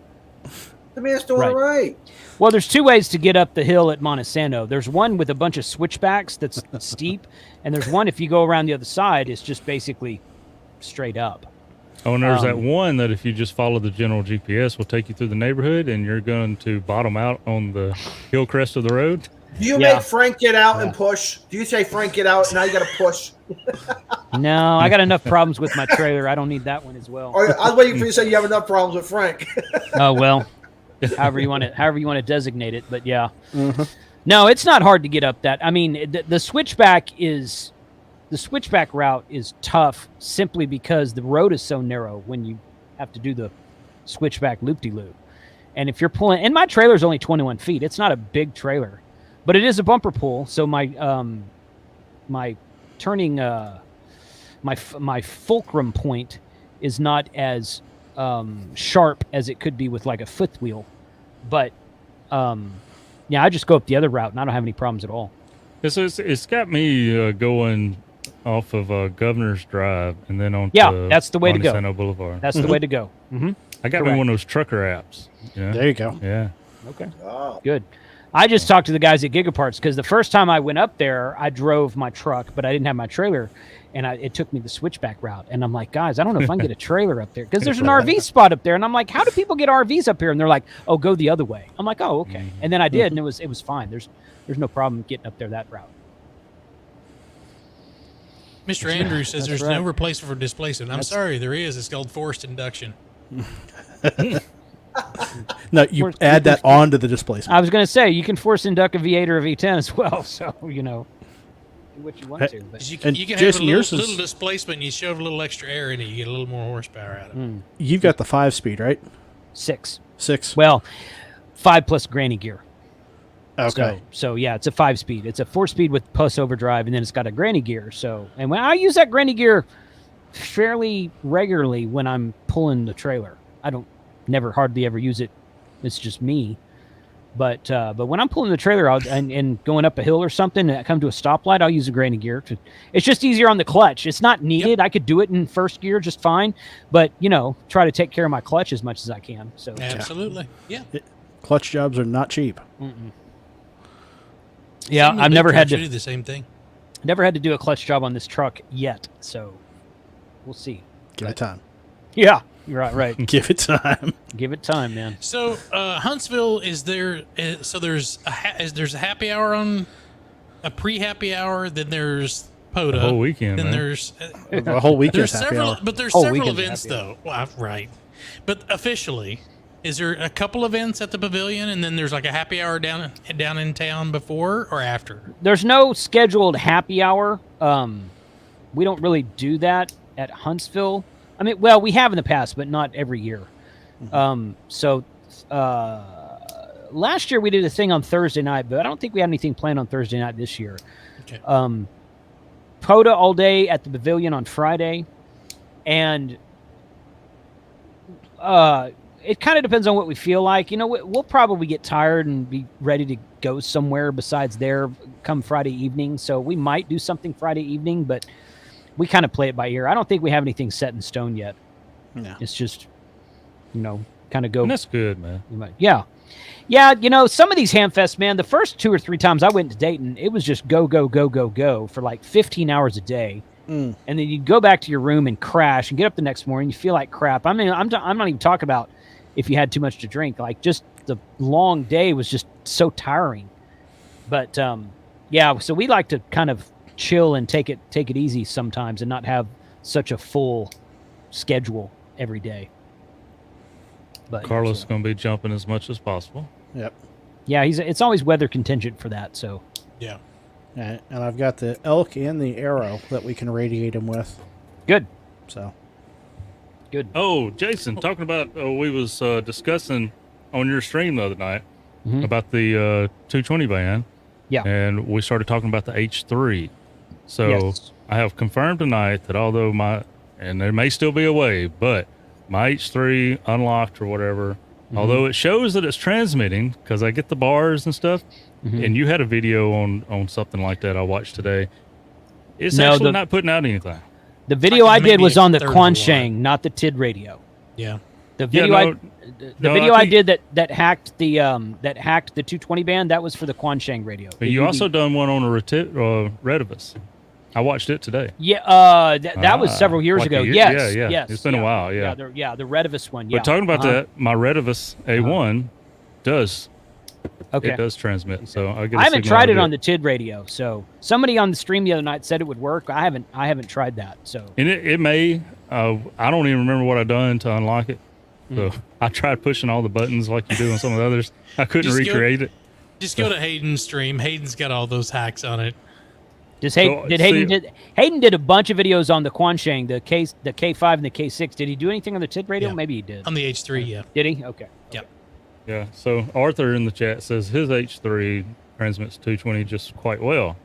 The man's doing it right. Well, there's 2 ways to get up the hill at Montesano. There's one with a bunch of switchbacks that's steep, and there's one if you go around the other side, it's just basically straight up. Oh, and there's that one that if you just follow the general GPS will take you through the neighborhood and you're going to bottom out on the hill crest of the road. Do you make Frank get out and push? Do you say, Frank, get out, now you got to push? No, I got enough problems with my trailer. I don't need that one as well. Or I was waiting for you to say you have enough problems with Frank. Oh, well, however you want to designate it, but yeah. No, it's not hard to get up that. I mean, the switchback is the switchback route is tough simply because the road is so narrow when you have to do the switchback loop-de-loop. And if you're pulling, and my trailer is only 21 feet, it's not a big trailer, but it is a bumper pull. So my my turning my fulcrum point is not as sharp as it could be with like a fifth wheel. But yeah, I just go up the other route and I don't have any problems at all. It's got me going off of Governor's Drive and then on that's the way to go. Montesano Boulevard. That's the way to go. Mm-hmm. I got me one of those trucker apps. Yeah. There you go. Yeah. Okay. Oh. Good. I just talked to the guys at Gigaparts because the first time I went up there, I drove my truck, but I didn't have my trailer, and it took me the switchback route. And I'm like, guys, I don't know if I can get a trailer up there because there's an RV spot up there. And I'm like, how do people get RVs up here? And they're like, oh, go the other way. I'm like, oh, okay. Mm-hmm. And then I did, and it was fine. There's no problem getting up there that route. Mr. Andrews says there's no replacement for displacement. I'm sorry, there is. It's called forced induction. No, you add that onto the displacement. I was going to say, you can force induct a V8 or a V10 as well. So, do what you want to. But. You can have a little displacement and you shove a little extra air in it. You get a little more horsepower out of it. You've got the 5-speed, right? 6. Well, 5 plus granny gear. Okay. So yeah, it's a 5-speed. It's a 4-speed with post overdrive, and then it's got a granny gear. So, and when I use that granny gear fairly regularly when I'm pulling the trailer, I don't never hardly ever use it. It's just me. But when I'm pulling the trailer out and going up a hill or something, and I come to a stoplight, I'll use a granny gear. It's just easier on the clutch. It's not needed. Yep. I could do it in first gear just fine, but try to take care of my clutch as much as I can. So absolutely, yeah. Clutch jobs are not cheap. Mm-mm. Yeah, I've never had to do the same thing. Never had to do a clutch job on this truck yet, so we'll see. Give it time. Yeah, you're right. Give it time. Give it time, man. So Huntsville is there? So there's a happy hour on a pre-happy hour. Then there's POTA. The whole weekend. Then man. there's the whole weekend. There's several, but there's several events though. Well, right, but officially. Is there a couple events at the pavilion, and then there's like a happy hour down in town before or after? There's no scheduled happy hour. We don't really do that at Huntsville. I mean, well, we have in the past, but not every year. So last year we did a thing on Thursday night, but I don't think we had anything planned on Thursday night this year. Okay. POTA all day at the pavilion on Friday, and it kind of depends on what we feel like. We'll probably get tired and be ready to go somewhere besides there come Friday evening. So we might do something Friday evening, but we kind of play it by ear. I don't think we have anything set in stone yet. No. It's just, kind of go. And that's good, man. Yeah. Yeah, some of these Hamfests, man, the first 2 or 3 times I went to Dayton, it was just go, go, go, go, go for like 15 hours a day. And then you'd go back to your room and crash and get up the next morning. You feel like crap. I mean, I'm not even talking about if you had too much to drink. Like, just the long day was just so tiring. But yeah, so we like to kind of chill and take it easy sometimes and not have such a full schedule every day. But Carlos is going to be jumping as much as possible. Yep. Yeah, it's always weather contingent for that. So yeah. And I've got the elk and the arrow that we can radiate him with. Good. So. Good. Oh, Jason, talking about we was discussing on your stream the other night about the 220 van. Yeah. And we started talking about the H3. So yes. I have confirmed tonight that although and there may still be a way, but my H3 unlocked or whatever, although it shows that it's transmitting because I get the bars and stuff, and you had a video on something like that I watched today. It's actually not putting out anything. The video I did was on the Quansheng, not the TID radio. Yeah. The video I did that hacked the 220 band, that was for the Quansheng radio. But you also done one on a Redivus. I watched it today. Yeah, that was several years ago. Yes. It's been a while. Yeah. The Redivus one. Yeah. But talking about that, my Redivus A1 does. Okay. It does transmit. So I haven't tried it on the TID radio. So somebody on the stream the other night said it would work. I haven't tried that. So and it may. I don't even remember what I done to unlock it. So I tried pushing all the buttons like you do on some of the others. I couldn't recreate it. Just go to Hayden's stream. Hayden's got all those hacks on it. Does Hayden did a bunch of videos on the Quansheng, the K5 and the K6. Did he do anything on the TID radio? Yeah. Maybe he did. On the H3, yeah. Did he? Okay. Yep. Yeah. So Arthur in the chat says his H3 transmits 220 just quite well.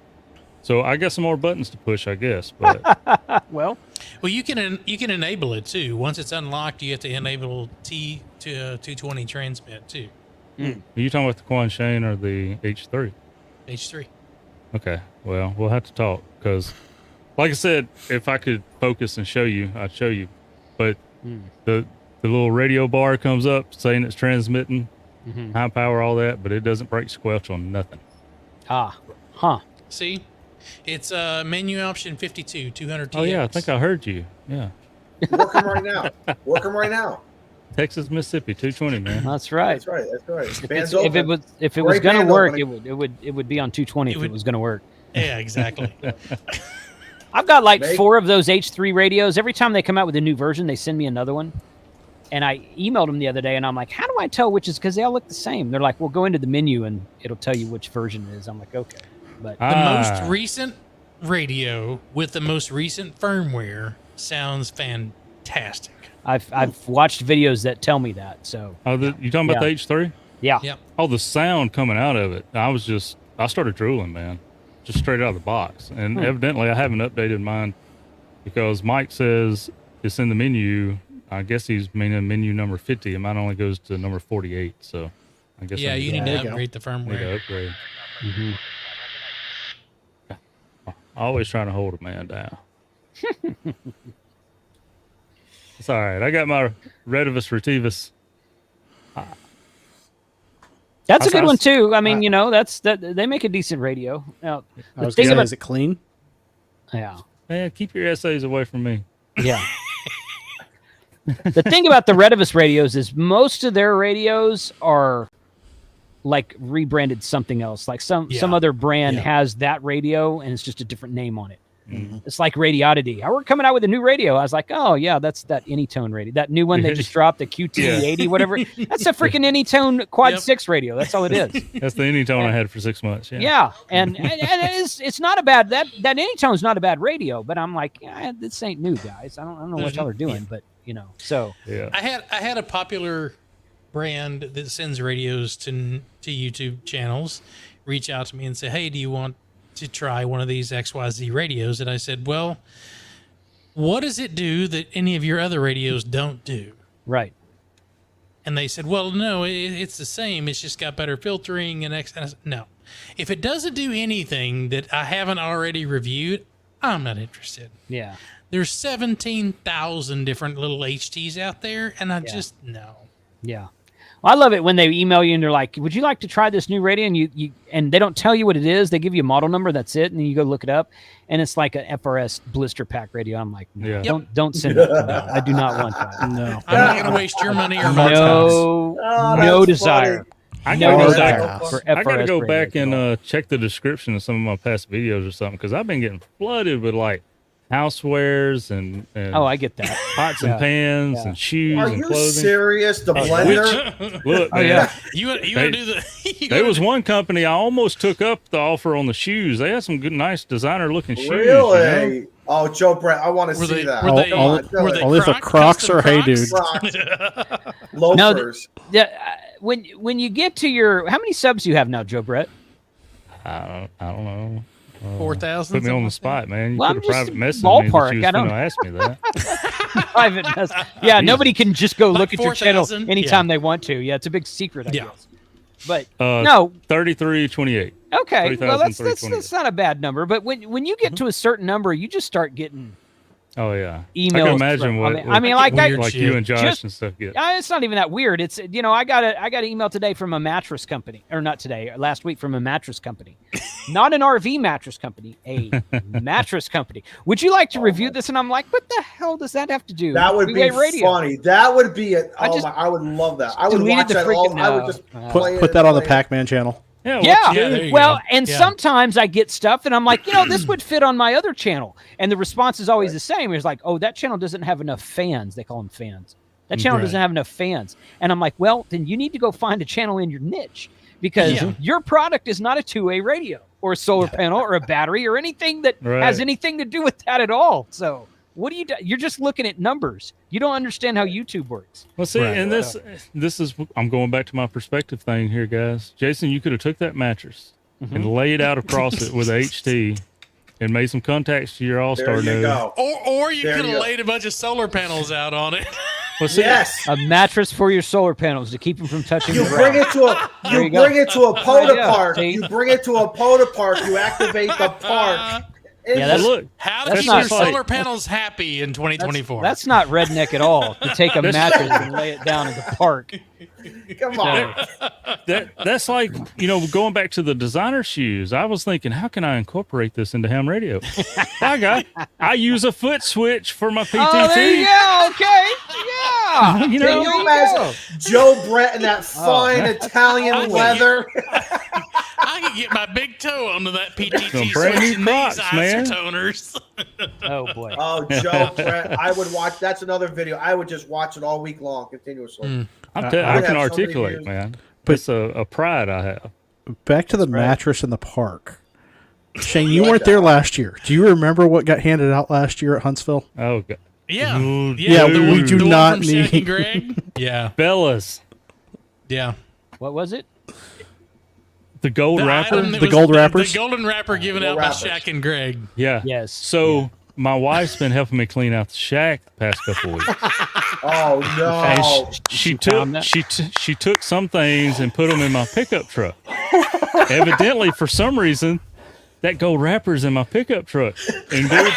So I got some more buttons to push, I guess. But well, you can enable it too. Once it's unlocked, you have to enable T to 220 transmit too. Are you talking about the Quansheng or the H3? H3. Okay. Well, we'll have to talk because, like I said, if I could focus and show you, I'd show you. But the little radio bar comes up saying it's transmitting high power, all that, but it doesn't break squelch on nothing. See, it's menu option 52, 200 TX. Oh yeah, I think I heard you. Yeah. Work them right now. Texas, Mississippi, 220, man. That's right. That's right. If it was going to work, it would be on 220 if it was going to work. Yeah, exactly. I've got like 4 of those H3 radios. Every time they come out with a new version, they send me another one. And I emailed them the other day, and I'm like, how do I tell which is, because they all look the same. They're like, well, go into the menu, and it'll tell you which version it is. I'm like, okay. But the most recent radio with the most recent firmware sounds fantastic. I've watched videos that tell me that. So you talking about the H3? Yeah. Yep. Oh, the sound coming out of it. I started drooling, man. Just straight out of the box. And evidently I haven't updated mine because Mike says it's in the menu. I guess he's meaning menu number 50, and mine only goes to number 48. So I guess you need to upgrade the firmware. Need to upgrade. Always trying to hold a man down. It's all right. I got my Redivus Retivus. That's a good one too. I mean, they make a decent radio. Now, is it clean? Yeah. Man, keep your essays away from me. Yeah. The thing about the Redivus radios is most of their radios are like rebranded something else. Like some other brand has that radio and it's just a different name on it. It's like Radiodity. We're coming out with a new radio. I was like, oh yeah, that's that Anytone radio. That new one they just dropped, the QT80, whatever. That's a freaking Anytone Quad 6 radio. That's all it is. That's the Anytone I had for 6 months. Yeah. And it's not a bad, that Anytone's not a bad radio, but I'm like, this ain't new, guys. I don't know what y'all are doing, but so. Yeah. I had a popular brand that sends radios to YouTube channels reach out to me and say, hey, do you want to try one of these XYZ radios? And I said, well, what does it do that any of your other radios don't do? Right. And they said, well, no, it's the same. It's just got better filtering and I said, no. If it doesn't do anything that I haven't already reviewed, I'm not interested. Yeah. There's 17,000 different little HTs out there, and I just, no. Yeah. Well, I love it when they email you and they're like, would you like to try this new radio? And and they don't tell you what it is. They give you a model number. That's it. And then you go look it up. And it's like an FRS blister pack radio. I'm like, no, don't send it to me. I do not want that. No. I'm not going to waste your money or my time. No desire. I no gotta desire for FRS I got to go radio. back and check the description of some of my past videos or something, because I've been getting flooded with like housewares and I get that. pots and pans and shoes Are and you clothing. serious? The blender? Look, man, You want to do the... there was one company I almost took up the offer on the shoes. They had some good, nice designer looking shoes. Really? You know? Oh, Joe Brett, I want to see that. Were they only for Crocs or Hey Dude. Loafers. When you get to your, how many subs do you have now, Joe Brett? I don't know. 4,000. Put me on the spot, man. You Well, put I'm a private just message ballpark. me I that you don't- was going to ask me that. Private mess. Yeah, nobody can just go look at your channel 4,000, anytime they want to. Yeah, it's a big secret, I guess. But Uh, no, 3328. okay. Well, that's 30,328. not a bad number. But when you get to a certain number, you just start getting Oh yeah. emails. I can imagine from- what. I mean, like like shit. you and Josh Just- and stuff get. It's not even that weird. It's I got an email today from a mattress company, or not today, last week from a mattress company, not an RV mattress company, a mattress company. Would you like to review this? And I'm like, what the hell does that have to do? That would with be radio? funny. That would be it. I I would love that. I would deleted watch the that all. freaking, I would just play it Put that on the play it. Pac-Man channel. Yeah. Yeah. there you Well, go. and Yeah. sometimes I get stuff and I'm like, this would fit on my other channel. And the response is always the same. It's like, oh, that channel doesn't have enough fans. They call them fans. That channel Right. doesn't have enough fans. And I'm like, well, then you need to go find a channel in your niche because Yeah. your product is not a two-way radio. or a solar panel or a battery or anything that has anything to do with that at all. So what do you do? You're just looking at numbers. You don't understand how YouTube works. Well, see, and this is, I'm going back to my perspective thing here, guys. Jason, you could have took that mattress and laid out across it with HT and made some contacts to your All-Star node. Or you could have laid a bunch of solar panels out on it. Well, see, a mattress for your solar panels to keep them from touching the bring it to a you bring it to a POTA park. See? You bring it to a POTA park. You activate the park. How to keep your solar panels happy in 2024. That's not redneck at all, to take a mattress and lay it down in the park. Come on. That's like, going back to the designer shoes. I was thinking, how can I incorporate this into ham radio? I use a foot switch for my PTT. Oh, there you go. Okay. Yeah. Can you imagine Joe Brett in that fine Italian leather? I can get my big toe onto that PTT brand new switch and Crocs, these man. isotoners. Oh, boy. Oh, Joe Brett. I would watch. That's another video. I would just watch it all week long, continuously. I can articulate, man. But it's a pride I have. Back to the mattress in the park. Shane, you weren't there last year. Do you remember what got handed out last year at Huntsville? Yeah. Oh, God. We do not need. Greg. Yeah. Bellas. Yeah. What was it? The gold wrapper? The gold wrappers? The golden wrapper given out by Shaq and Greg. Yeah. Yes. So my wife's been helping me clean out the shack the past couple weeks. Oh, no. And she took some things and put them in my pickup truck. Evidently, for some reason, that gold wrapper's in my pickup truck. And dude,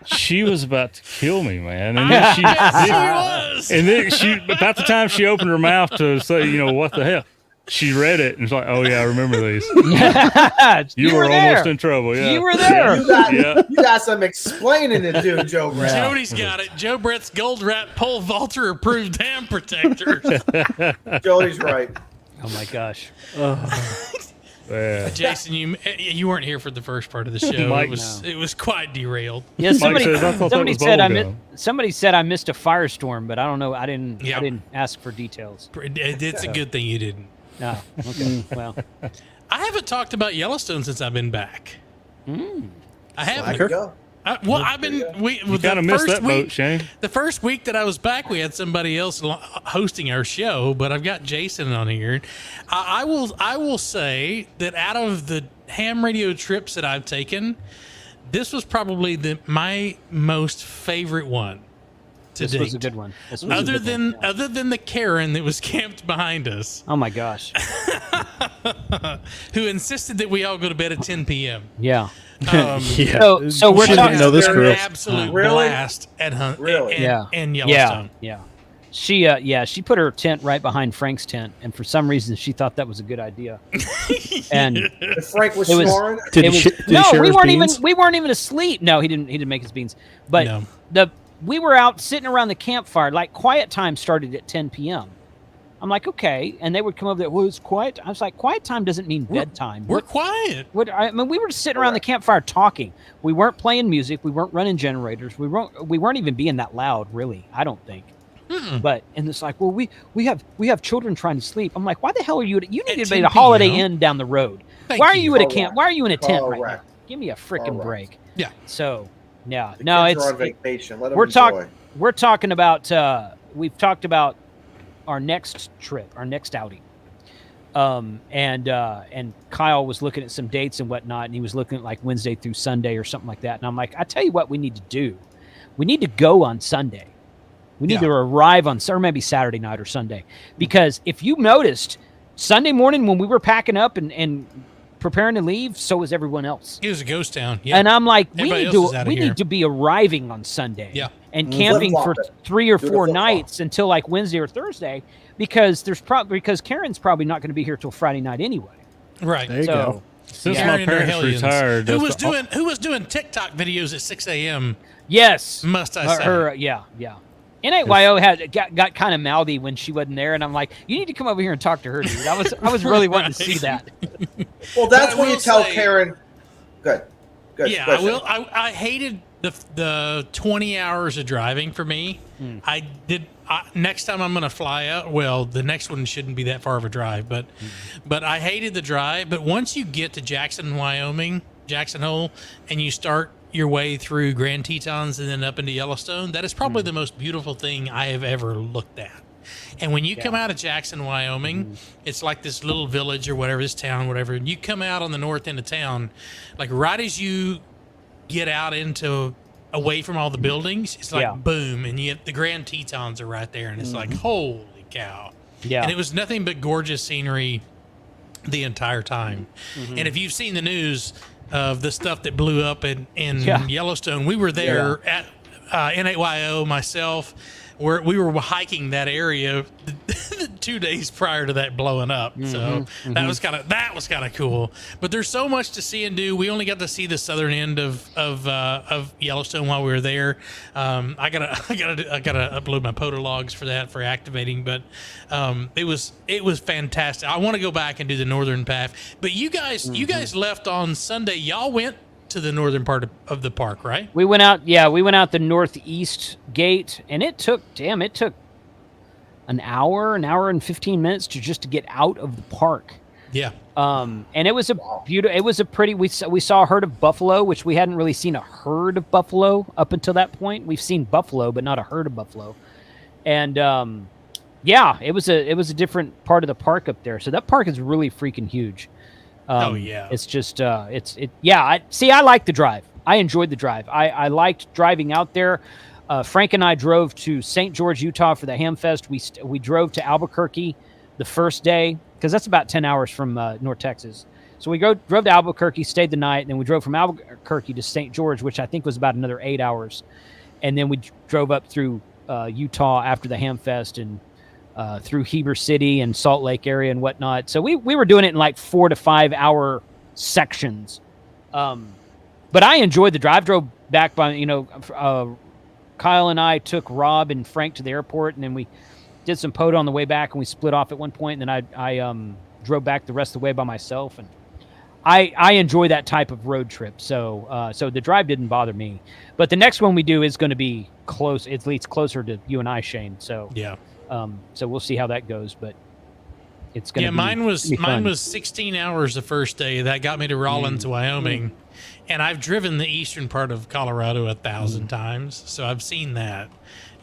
she was about to kill me, man. And then she was. And then about the time she opened her mouth to say, what the hell? She read it and was like, "Oh yeah, I remember these. You were almost in trouble. Yeah, you were there. You got some explaining to do, Joe Brett. Jody's got it. Joe Brett's gold wrap pole vaulter approved ham protector. Jody's right. Oh my gosh. Jason, you weren't here for the first part of the show. Mike, it was quite derailed. Yeah, somebody said I missed a firestorm, but I don't know. I didn't ask for details. It's a good thing you didn't. No. Okay. Well, I haven't talked about Yellowstone since I've been back. I haven't. I've been. We kind of missed that boat, Shane. The first week that I was back, we had somebody else hosting our show, but I've got Jason on here. I will say that out of the ham radio trips that I've taken, this was probably my most favorite one. This was a good one. Other than the Karen that was camped behind us. Oh my gosh. Who insisted that we all go to bed at 10 p.m. Yeah. So we're talking know this girl. An absolute blast at in Yellowstone. Yeah. She put her tent right behind Frank's tent, and for some reason she thought that was a good idea. And if Frank was snoring, we weren't even asleep. No, he didn't make his beans. But we were out sitting around the campfire. Like, quiet time started at 10 p.m. I'm like, okay. And they would come over there. Well, it's quiet. I was like, quiet time doesn't mean bedtime. We're quiet. I mean, we were just sitting around the campfire talking. We weren't playing music. We weren't running generators. We weren't even being that loud, really. I don't think. But and it's like, well, we have children trying to sleep. I'm like, why the hell are you? You need to be at a Holiday Inn down the road. Why are you at a camp? Why are you in a tent right now? Give me a freaking break. Yeah. So. Yeah, no, it's on vacation. We're talking about we've talked about our next trip, our next outing. And Kyle was looking at some dates and whatnot, and he was looking at like Wednesday through Sunday or something like that. And I'm like, I tell you what we need to do. We need to go on Sunday. We need to arrive on, or maybe Saturday night or Sunday. Because if you noticed, Sunday morning when we were packing up and preparing to leave, so was everyone else. It was a ghost town. Yeah. And I'm like, we need to be arriving on Sunday. Yeah. And camping for 3 or 4 nights until like Wednesday or Thursday, because Karen's probably not going to be here till Friday night anyway. Right. There you go. Since my parents retired, who was doing TikTok videos at 6 a.m. Yes. Must I say? Yeah. NAYO got kind of mouthy when she wasn't there, and I'm like, you need to come over here and talk to her, dude. I was really wanting to see that. Well, that's when you tell Karen. Good. Yeah, I will. I hated the 20 hours of driving for me, next time I'm going to fly out. Well, the next one shouldn't be that far of a drive, but I hated the drive. But once you get to Jackson, Wyoming, Jackson Hole, and you start your way through Grand Tetons and then up into Yellowstone, that is probably the most beautiful thing I have ever looked at. And when you come out of Jackson, Wyoming, it's like this little village or whatever, this town, whatever, and you come out on the north end of town, like right as you get out into away from all the buildings, it's like boom, and you have, the Grand Tetons are right there, and it's like, holy cow. Yeah. And it was nothing but gorgeous scenery the entire time. And if you've seen the news of the stuff that blew up in Yellowstone, we were there at N8YO, myself, where we were hiking that area 2 days prior to that blowing up. So that was kind of cool. But there's so much to see and do. We only got to see the southern end of Yellowstone while we were there. I gotta upload my POTA logs for that, for activating. But it was fantastic. I want to go back and do the northern path. But you guys left on Sunday. Y'all went to the northern part of the park, right? We went out the northeast gate, and it took an hour and 15 minutes to get out of the park. Yeah. And it was we saw a herd of buffalo, which we hadn't really seen a herd of buffalo up until that point. We've seen buffalo, but not a herd of buffalo. And it was a different part of the park up there. So that park is really freaking huge. It's just I like the drive. I enjoyed the drive. I liked driving out there. Frank and I drove to St. George, Utah for the Hamfest. We drove to Albuquerque the first day, because that's about 10 hours from North Texas. So we drove to Albuquerque, stayed the night, and then we drove from Albuquerque to St. George, which I think was about another 8 hours. And then we drove up through Utah after the Hamfest, and through Heber City and Salt Lake area and whatnot. So we were doing it in like 4 to 5 hour sections. But I enjoyed the drive. Drove back by, Kyle and I took Rob and Frank to the airport, and then we did some POTA on the way back, and we split off at one point, and then I drove back the rest of the way by myself. And I enjoy that type of road trip. So the drive didn't bother me. But the next one we do is going to be close. It leads closer to you and I, Shane. So yeah. So we'll see how that goes, but it's going to be mine was 16 hours the first day. That got me to Rawlins, Wyoming. And I've driven the eastern part of Colorado 1,000 times. So I've seen that.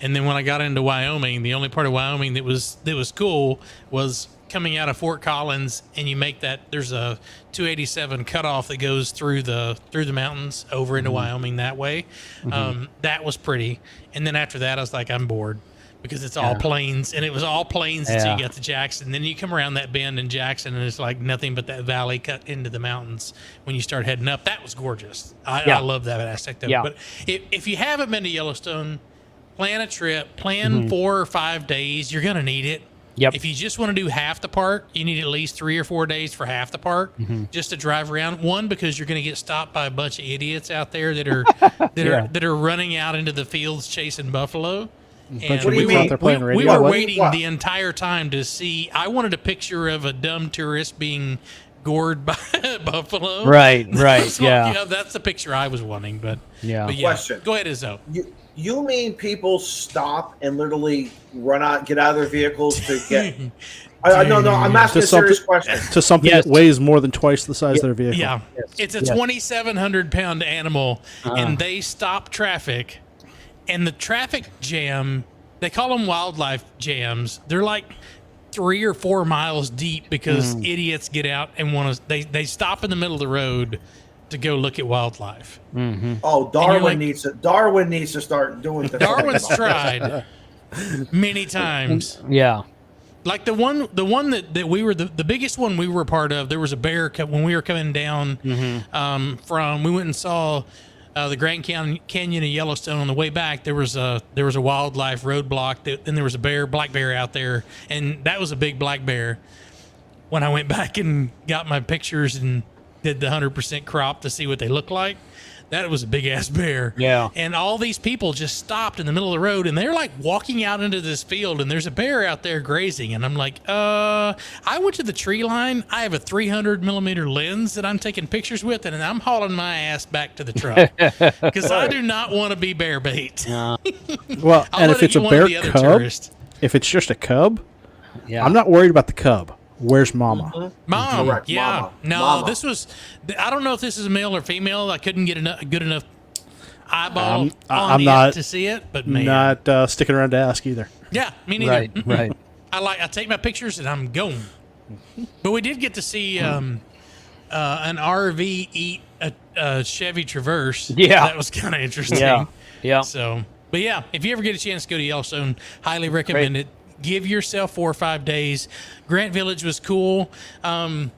And then when I got into Wyoming, the only part of Wyoming that was cool was coming out of Fort Collins, and you make that, there's a 287 cutoff that goes through the mountains over into Wyoming that way. That was pretty. And then after that, I was like, I'm bored, because it's all plains, and it was all plains until you got to Jackson. Then you come around that bend in Jackson, and it's like nothing but that valley cut into the mountains when you start heading up. That was gorgeous. I love that aspect of it. But if you haven't been to Yellowstone, plan a trip, plan 4 or 5 days. You're going to need it. Yep. If you just want to do half the park, you need at least 3 or 4 days for half the park just to drive around. One, because you're going to get stopped by a bunch of idiots out there that are running out into the fields chasing buffalo. And we were waiting the entire time to see. I wanted a picture of a dumb tourist being gored by a buffalo. Right. So, that's the picture I was wanting. But question. Go ahead, Izzo. You mean people stop and literally get out of their vehicles to get? No, I'm asking a serious question. To something that weighs more than twice the size of their vehicle. Yeah, it's a 2,700-pound animal, and they stop traffic. And the traffic jam, they call them wildlife jams. They're like 3 or 4 miles deep because idiots get out and they stop in the middle of the road to go look at wildlife. Oh, Darwin needs to start doing this. Darwin's tried many times. Yeah. Like the one that we were the biggest one we were a part of. There was a bear when we were coming down we went and saw the Grand Canyon of Yellowstone. On the way back, there was a wildlife roadblock, and there was a black bear out there, and that was a big black bear. When I went back and got my pictures and did the 100% crop to see what they look like, That was a big ass bear. Yeah. And all these people just stopped in the middle of the road, and they're like walking out into this field, and there's a bear out there grazing. And I'm like, I went to the tree line. I have a 300 millimeter lens that I'm taking pictures with, and I'm hauling my ass back to the truck because I do not want to be bear bait. Well, and if it's a bear cub, tourist. if it's just a cub, Yeah. I'm not worried about the cub. Where's Mama? Mom, Correct, yeah. Mama. No, Mama. this was, I don't know if this is a male or female. I couldn't get a good enough eyeball I'm on not- it to see it, but man. Not sticking around to ask either. Yeah, me neither. Right, right. I take my pictures and I'm going. But we did get to see an RV eat a Chevy Traverse. Yeah. That was kind of interesting. Yeah. Yeah. So, but yeah, if you ever get a chance to go to Yellowstone, highly recommend it. Give yourself 4 or 5 days. Grant Village was cool. Plan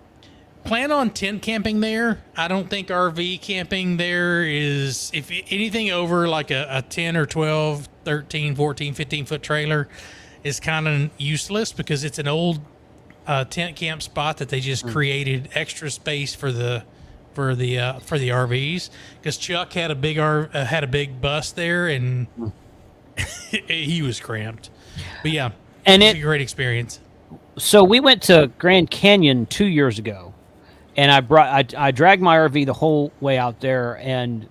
on tent camping there. I don't think RV camping there is, if anything over like a 10 or 12, 13, 14, 15 foot trailer is kind of useless because it's an old tent camp spot that they just created extra space for the RVs because Chuck had a big bus there and he was cramped. But yeah, And it was a great experience. So we went to Grand Canyon 2 years ago, and I dragged my RV the whole way out there, and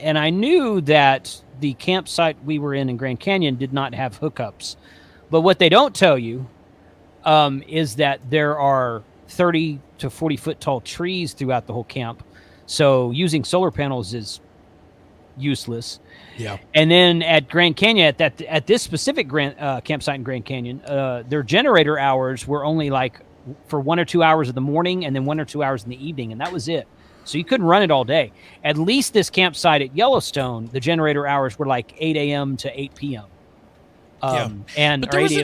I knew that the campsite we were in Grand Canyon did not have hookups. But what they don't tell you is that there are 30 to 40 foot tall trees throughout the whole camp. So using solar panels is useless. Yeah. And then at Grand Canyon, at this specific campsite in Grand Canyon, their generator hours were only like for 1 or 2 hours of the morning and then 1 or 2 hours in the evening, and that was it. So you couldn't run it all day. At least this campsite at Yellowstone, the generator hours were like 8 a.m. to 8 p.m. And but there was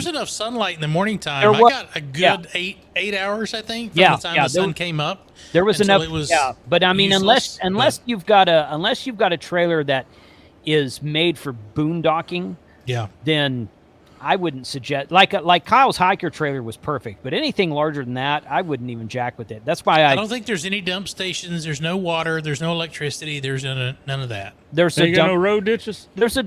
enough sunlight in the morning time. I got a good 8 hours, I think, from the time the sun came up. There was until enough. It was but I mean, useless, unless you've got a trailer that is made for boondocking, then I wouldn't suggest like Kyle's hiker trailer was perfect, but anything larger than that, I wouldn't even jack with it. That's why I don't think there's any dump stations. There's no water. There's no electricity. There's none of that. There's you got no road ditches. There's a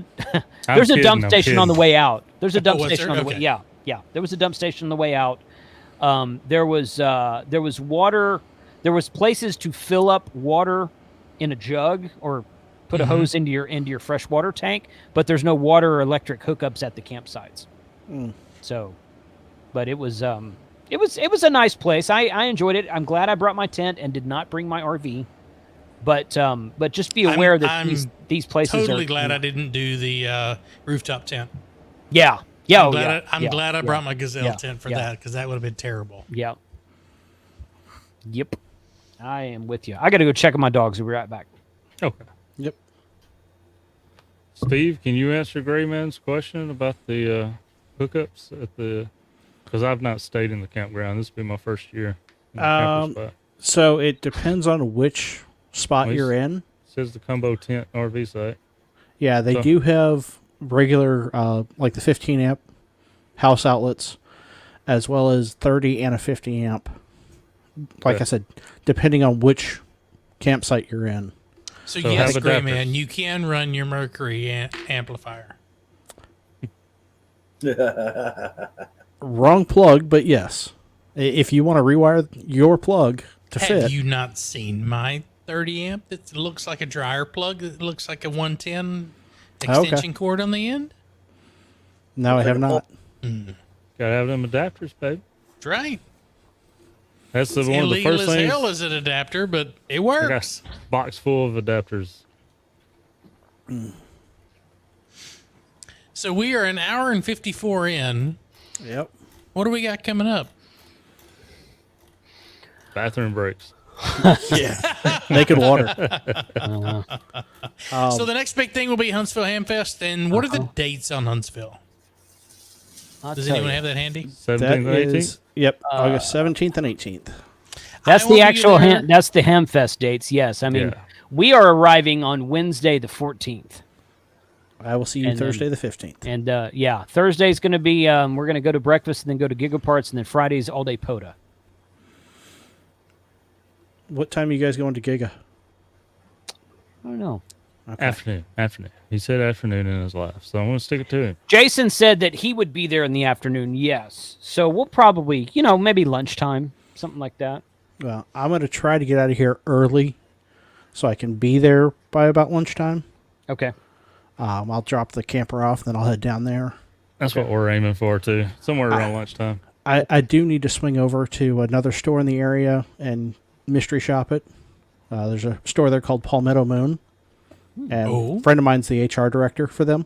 kidding, dump station on the way out. There's a dump was station there? on the way. Okay. Yeah. There was a dump station on the way out. There was water. There was places to fill up water in a jug or put a hose into your freshwater tank, but there's no water or electric hookups at the campsites. So, but it was a nice place. I enjoyed it. I'm glad I brought my tent and did not bring my RV. But just be aware that these places are totally glad I didn't do the rooftop tent. Yeah. I'm glad I brought my Gazelle tent for that because that would have been terrible. Yeah. Yep. I am with you. I got to go check on my dogs. We'll be right back. Okay. Yep. Steve, can you answer Gray Man's question about the hookups at the? Because I've not stayed in the campground. This will be my first year. In the camper spot. So it depends on which spot you're in. It says the combo tent RV site. Yeah, they do have regular, like the 15 amp house outlets, as well as 30 and a 50 amp. Like I said, depending on which campsite you're in. So yes, Gray Man, you can run your Mercury amplifier. Wrong plug, but yes. If you want to rewire your plug to fit. Have you not seen my 30 amp that looks like a dryer plug that looks like a 110 extension cord on the end? No, I have not. Gotta have them adapters, babe. That's right. That's It's one of the illegal first as things. hell as an adapter, but it I works. got a box full of adapters. So we are an hour and 54 in. Yep. What do we got coming up? Bathroom breaks. Naked water. So the next big thing will be Huntsville Hamfest. And what are the dates on Huntsville? Does anyone have that handy? 17th That and 18th? is, August 17th and 18th. That's I will the be actual there. that's the Hamfest dates. Yes, I mean we are arriving on Wednesday the 14th, I will see you And then- Thursday the 15th. and Thursday's going to be we're going to go to breakfast and then go to Gigaparts, and then Friday's all day POTA. What time are you guys going to Giga? Oh. Okay. Afternoon. He said afternoon in his life, so I'm going to stick it to him. Jason said that he would be there in the afternoon. Yes. So we'll probably, maybe lunchtime, something like that. Well, I'm going to try to get out of here early so I can be there by about lunchtime. Okay. I'll drop the camper off, then I'll head down there. That's what we're aiming for, too. Somewhere around lunchtime. I do need to swing over to another store in the area and mystery shop it. There's a store there called Palmetto Moon. And a friend of mine's the HR director for them.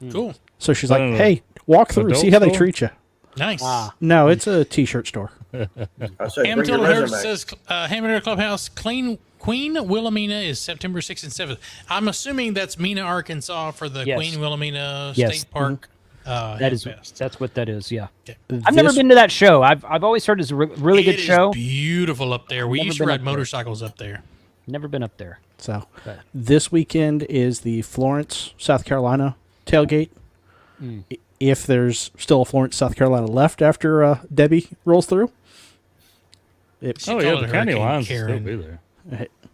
Cool. So she's like, hey, walk through, see how they treat you. Nice. No, it's a T-shirt store. Ham Tilden Harris says, Ham Radio Clubhouse, Queen Wilhelmina is September 6th and 7th. I'm assuming that's Mena, Arkansas for the Queen Wilhelmina State Park. That's what that is. Yeah. Okay. I've never been to that show. I've always heard it's a really good show. It is beautiful up there. We used to ride motorcycles up there. Never been up there. So this weekend is the Florence, South Carolina tailgate. If there's still a Florence, South Carolina left after Debbie rolls through. The county lines will still be there.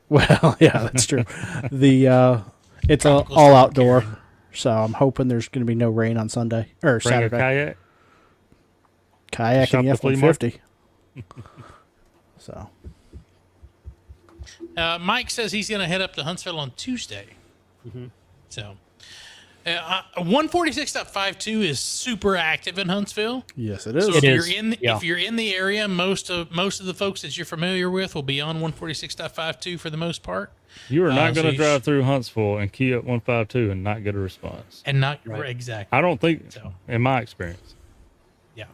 Well, yeah, that's true. It's all outdoor, so I'm hoping there's going to be no rain on Sunday or Bring Saturday. Kayak. Kayaking F-150. So. Mike says he's going to head up to Huntsville on Tuesday. So, 146.52 is super active in Huntsville. Yes, it is. So if you're in the area, most of the folks that you're familiar with will be on 146.52 for the most part. You are not going to drive through Huntsville and key up 152 and not get a response. And not exactly. I don't think so. In my experience. Yeah.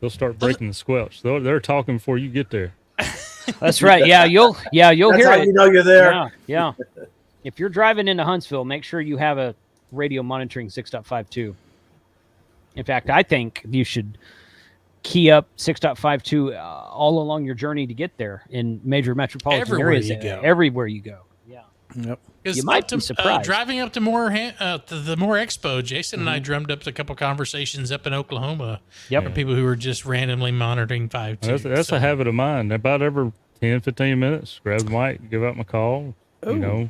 Oh, They'll start breaking the squelch. They're talking before you get there. That's right. Yeah, you'll That's hear how it. you know you're there. Yeah. If you're driving into Huntsville, make sure you have a radio monitoring 6.52. In fact, I think you should key up 6.52 all along your journey to get there in major metropolitan areas. Everywhere you go. Yeah. Yep. You might be surprised. Driving up to the Moore Expo, Jason and I drummed up a couple conversations up in Oklahoma. Yep. For people who were just randomly monitoring 5.2. That's a habit of mine. About every 10, 15 minutes, grab the mic, give out my call, do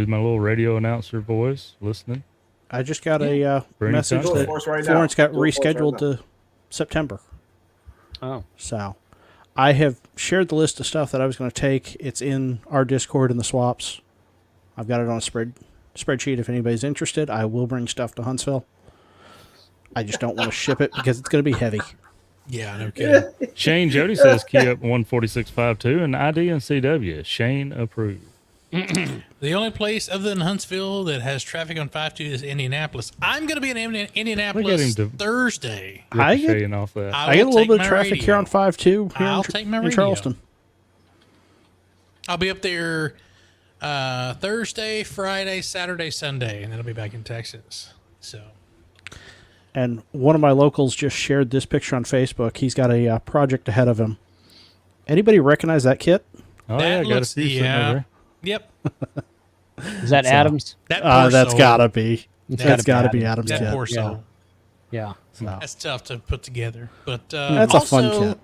my little radio announcer voice, listening. I just got a message that Florence got rescheduled to September. Oh. So I have shared the list of stuff that I was going to take. It's in our Discord in the swaps. I've got it on a spreadsheet. If anybody's interested, I will bring stuff to Huntsville. I just don't want to ship it because it's going to be heavy. Yeah, no kidding. Shane Jody says key up 146.52 and ID and CW. Shane approved. The only place other than Huntsville that has traffic on 5.2 is Indianapolis. I'm going to be in Indianapolis Thursday. I get a little bit of traffic here on 5.2 here in Charleston. I'll be up there Thursday, Friday, Saturday, Sunday, and then I'll be back in Texas. So. And one of my locals just shared this picture on Facebook. He's got a project ahead of him. Anybody recognize that kit? Oh, yeah, got to see over. Yep. Is that Adams? That's got to be. That's got to be Adams' kit. kit. Poor soul. Yeah. So. That's tough to put together. But that's a fun kit.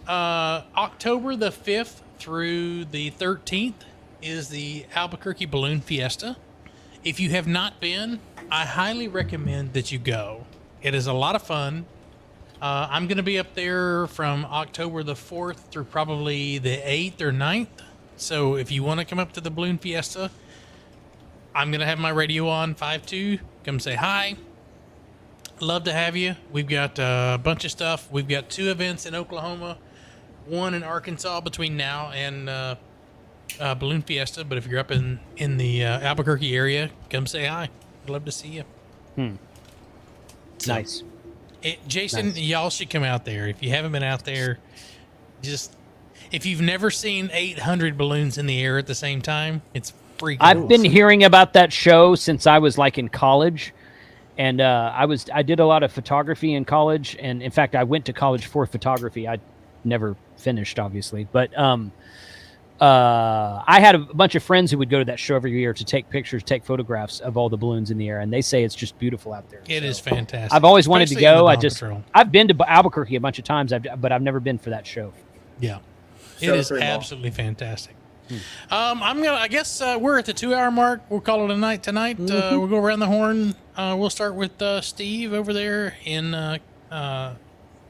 October the 5th through the 13th is the Albuquerque Balloon Fiesta. If you have not been, I highly recommend that you go. It is a lot of fun. I'm going to be up there from October the 4th through probably the 8th or 9th. So if you want to come up to the Balloon Fiesta, I'm going to have my radio on 5.2. Come say hi. Love to have you. We've got a bunch of stuff. We've got 2 events in Oklahoma, 1 in Arkansas between now and Balloon Fiesta. But if you're up in the Albuquerque area, come say hi. I'd love to see you. Nice. Jason, y'all should come out there. If you haven't been out there, if you've never seen 800 balloons in the air at the same time, it's freaking I've been hearing about that show since I was in college. And I did a lot of photography in college. And in fact, I went to college for photography. I never finished, obviously. But I had a bunch of friends who would go to that show every year to take pictures, take photographs of all the balloons in the air. And they say it's just beautiful out there. It is fantastic. I've always wanted to go. I've been to Albuquerque a bunch of times, but I've never been for that show. Yeah. It is absolutely fantastic. I guess we're at the 2-hour mark. We'll call it a night tonight. We'll go around the horn. We'll start with Steve over there in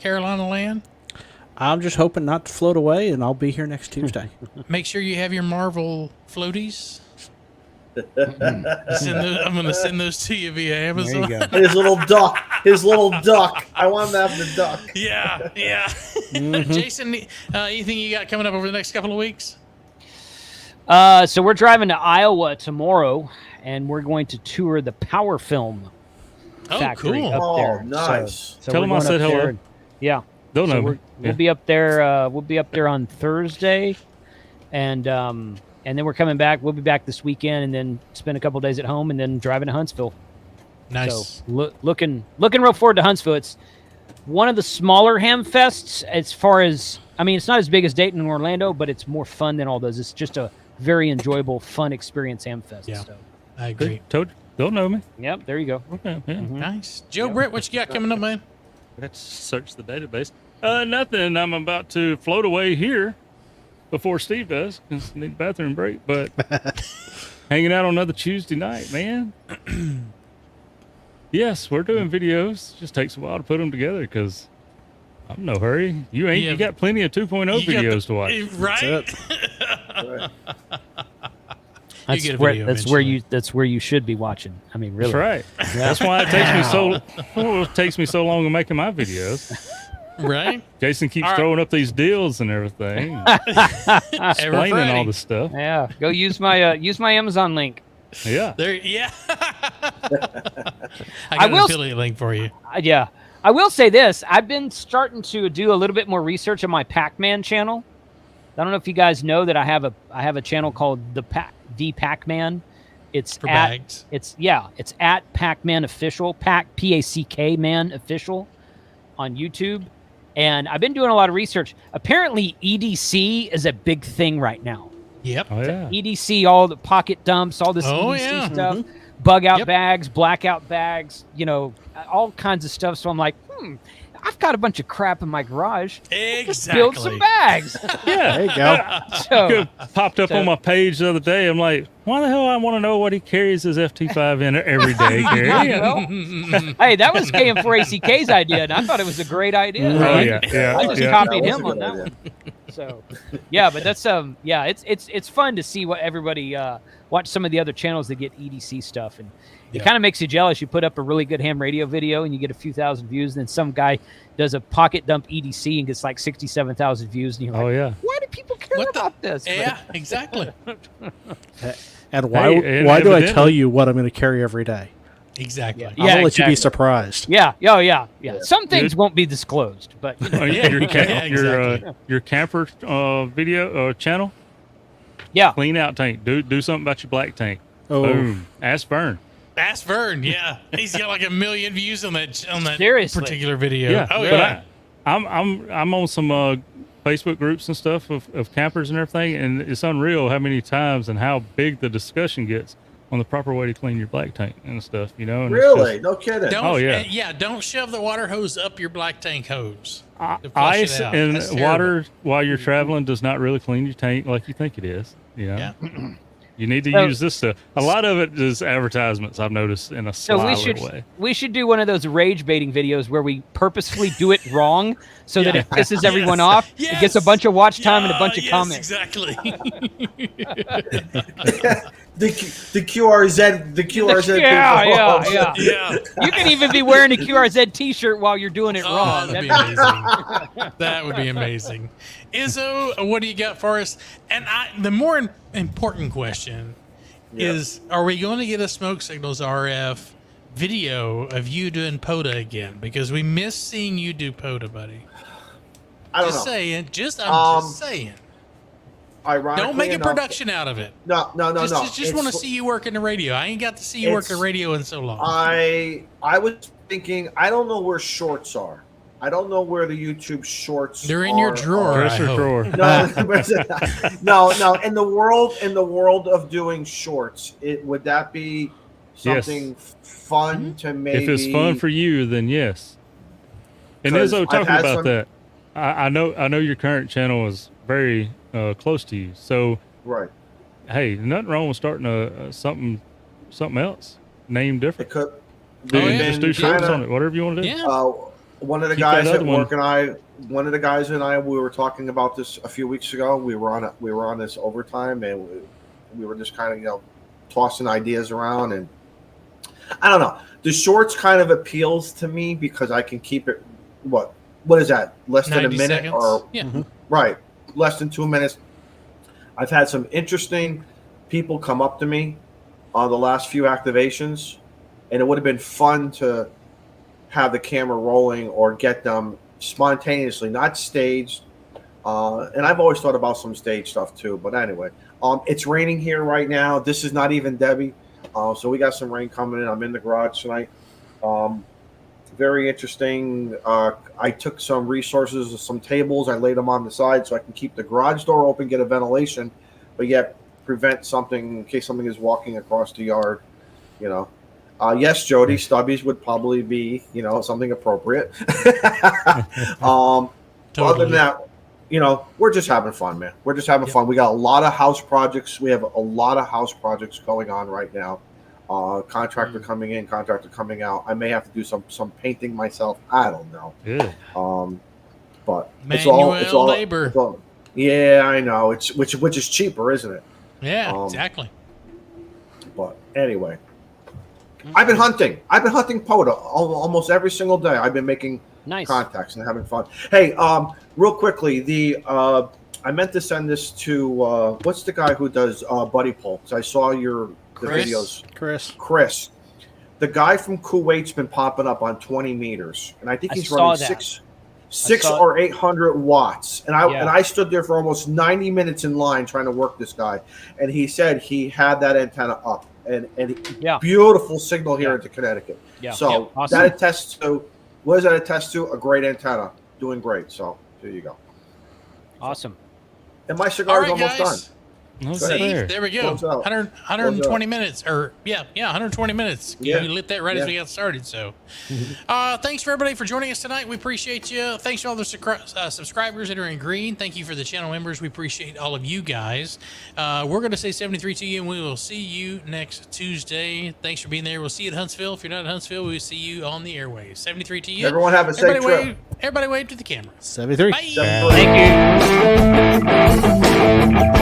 Carolina land. I'm just hoping not to float away, and I'll be here next Tuesday. Make sure you have your Marvel floaties. I'm going to send those to you via Amazon. There you go. His little duck. I want him to have the duck. Yeah. Jason, anything you got coming up over the next couple of weeks? So we're driving to Iowa tomorrow, and we're going to tour the Power Film factory cool. up there. Nice. So Tell we're them I going said up there hello. and- yeah. They'll know So me. we'll be up there. We'll be up there on Thursday, and then we're coming back. We'll be back this weekend, and then spend a couple days at home, and then driving to Huntsville. Nice. So looking real forward to Huntsville. It's one of the smaller Hamfests as far as, I mean, it's not as big as Dayton and Orlando, but it's more fun than all those. It's just a very enjoyable, fun experience, Hamfest. Yeah. So, I agree. Toad, they'll know me. yep, there you go. Okay, yeah. Nice. Joe Britt, what you got coming up, man? Let's search the database. Nothing. I'm about to float away here before Steve does, because I need a bathroom break. But hanging out on another Tuesday night, man. Yes, we're doing videos. Just takes a while to put them together because I'm in no hurry. You ain't. Yeah. You got plenty of 2.0 You got videos to watch. Right? That's get a where video that's where you should be watching. I mean, really. That's right. That's why it takes me it takes me so long to making my videos. Right? Jason keeps All right. throwing up these deals and everything, explaining Friday. all this stuff. Yeah, go use my Amazon link. Yeah. There, yeah. I I got an will- affiliate link for you. Yeah, I will say this: I've been starting to do a little bit more research on my Pac-Man channel. I don't know if you guys know that I have a channel called the Pac-Man. It's For at bags. it's at Pac-Man Official, Pac Man Official on YouTube. And I've been doing a lot of research. Apparently, EDC is a big thing right now. Yep. Oh yeah. EDC, all the pocket dumps, all this Oh, EDC yeah. stuff, bug out Yep. bags, blackout bags, all kinds of stuff. So I'm like, I've got a bunch of crap in my garage. Let's build some Exactly. bags. Yeah. There you go. So, Popped up on my page the other day. I'm like, why the hell I want to know what he carries his FT5 in every day, Gary? well, hey, that was KM4ACK's idea, and I thought it was a great idea. Oh right? yeah. I just yeah. copied That was him a on good that idea. one. So, yeah, but that's it's fun to see what everybody watch some of the other channels that get EDC stuff, and it Yeah. kind of makes you jealous. You put up a really good ham radio video and you get a few thousand views, and then some guy does a pocket dump EDC and gets like 67,000 views, and you're like, Oh yeah. why do people care What the- about this? But- Yeah, exactly. And why and why do I evidently- tell you what I'm going to carry every day? Exactly. Yeah. I'm going to let you be exactly. surprised. Yeah. Oh, yeah. Some things won't be disclosed, but you know, Your Yeah, exactly. your camper video channel. yeah. Clean out tank. Do something about your black tank. Oh, Boom. Ask Vern. Ask Vern. Yeah, he's got like 1 million views on that Seriously. particular video. Yeah. Oh but yeah. I'm on some Facebook groups and stuff of campers and everything, and it's unreal how many times and how big the discussion gets on the proper way to clean your black tank and stuff. And it's Really? just- No kidding. Don't, Oh, yeah. Don't shove the water hose up your black tank hose. to flush ice it out. and That's water while you're traveling does not really clean your tank like you think it is. You know? Yeah. You need to So- use this stuff. A lot of it is advertisements, I've noticed, in a So sly we little should way. do one of those rage baiting videos where we purposefully do it wrong so that it pisses everyone Yes. off. Yes. It gets a bunch of watch time and a bunch of yes, comments. Exactly. The QRZ, the QRZ. Yeah. yeah. You can even be wearing a QRZ T-shirt while you're doing it Oh, wrong. that'd be amazing. That would be amazing. Izzo, what do you got for us? And the more important question is, are we going to get a Smoke Signals RF video of you doing POTA again? Because we miss seeing you do POTA, buddy. I don't Just know. saying. I'm just saying. Ironically Don't make a enough- production out of it. No. Just It's- want to see you working the radio. I ain't got to see you work the it's- radio in so long. I was thinking. I don't know where shorts are. I don't know where the YouTube shorts. They're in your are. drawer. I Dresser hope. drawer. No. In the world of doing shorts, would that be something fun to maybe? If it's fun for you, then yes. And 'Cause Izzo, I've talking had about some- that, I know your current channel is very close to you. So Right. Hey, nothing wrong with starting something else. Name It different. could. Just do shorts on it. Whatever you want to do. Yeah. One of the Keep guys that at other work one of the guys and I, we were talking about this a few weeks ago. We were on this overtime, and we were just kind of tossing ideas around, and I don't know. The shorts kind of appeals to me because I can keep it. What is that? Less than a minute seconds. or Yeah. right? Less than 2 minutes. I've had some interesting people come up to me on the last few activations, and it would have been fun to have the camera rolling or get them spontaneously, not staged. And I've always thought about some stage stuff too. But anyway, it's raining here right now. This is not even Debbie. So we got some rain coming in. I'm in the garage tonight. Very interesting. I took some resources, some tables. I laid them on the side so I can keep the garage door open, get a ventilation, but yet prevent something in case something is walking across the yard, Yes, Jody, stubbies would probably be, something appropriate. Totally. Other than that, we're just having fun, man. We're just having fun. We got a lot of house projects. We have a lot of house projects going on right now. Contractor coming in, contractor coming out. I may have to do some painting myself. I don't know. Yeah. But Manual it's all labor. Yeah, I know. It's which is cheaper, isn't it? Yeah, exactly. But anyway, I've been hunting. POTA almost every single day. I've been making contacts and having fun. Hey, real quickly, I meant to send this to what's the guy who does buddy polls? I saw the videos. Chris. The guy from Kuwait's been popping up on 20 meters, and I think he's running six or 800 watts. And I stood there for almost 90 minutes in line trying to work this guy, and he said he had that antenna up, and beautiful signal here into Connecticut. Yeah. So awesome. That attests to what does that attest to? A great antenna, doing great. So there you go. Awesome. And my cigar is almost done. See, there we go. 120 minutes, or 120 minutes. You lit that right as we got started. So, thanks for everybody for joining us tonight. We appreciate you. Thanks to all the subscribers that are in green. Thank you for the channel members. We appreciate all of you guys. We're going to say 73 to you, and we will see you next Tuesday. Thanks for being there. We'll see you at Huntsville. If you're not at Huntsville, we'll see you on the airwaves. 73 to you. Everyone have a safe trip. Everybody wave to the camera. 73. Bye. Thank you.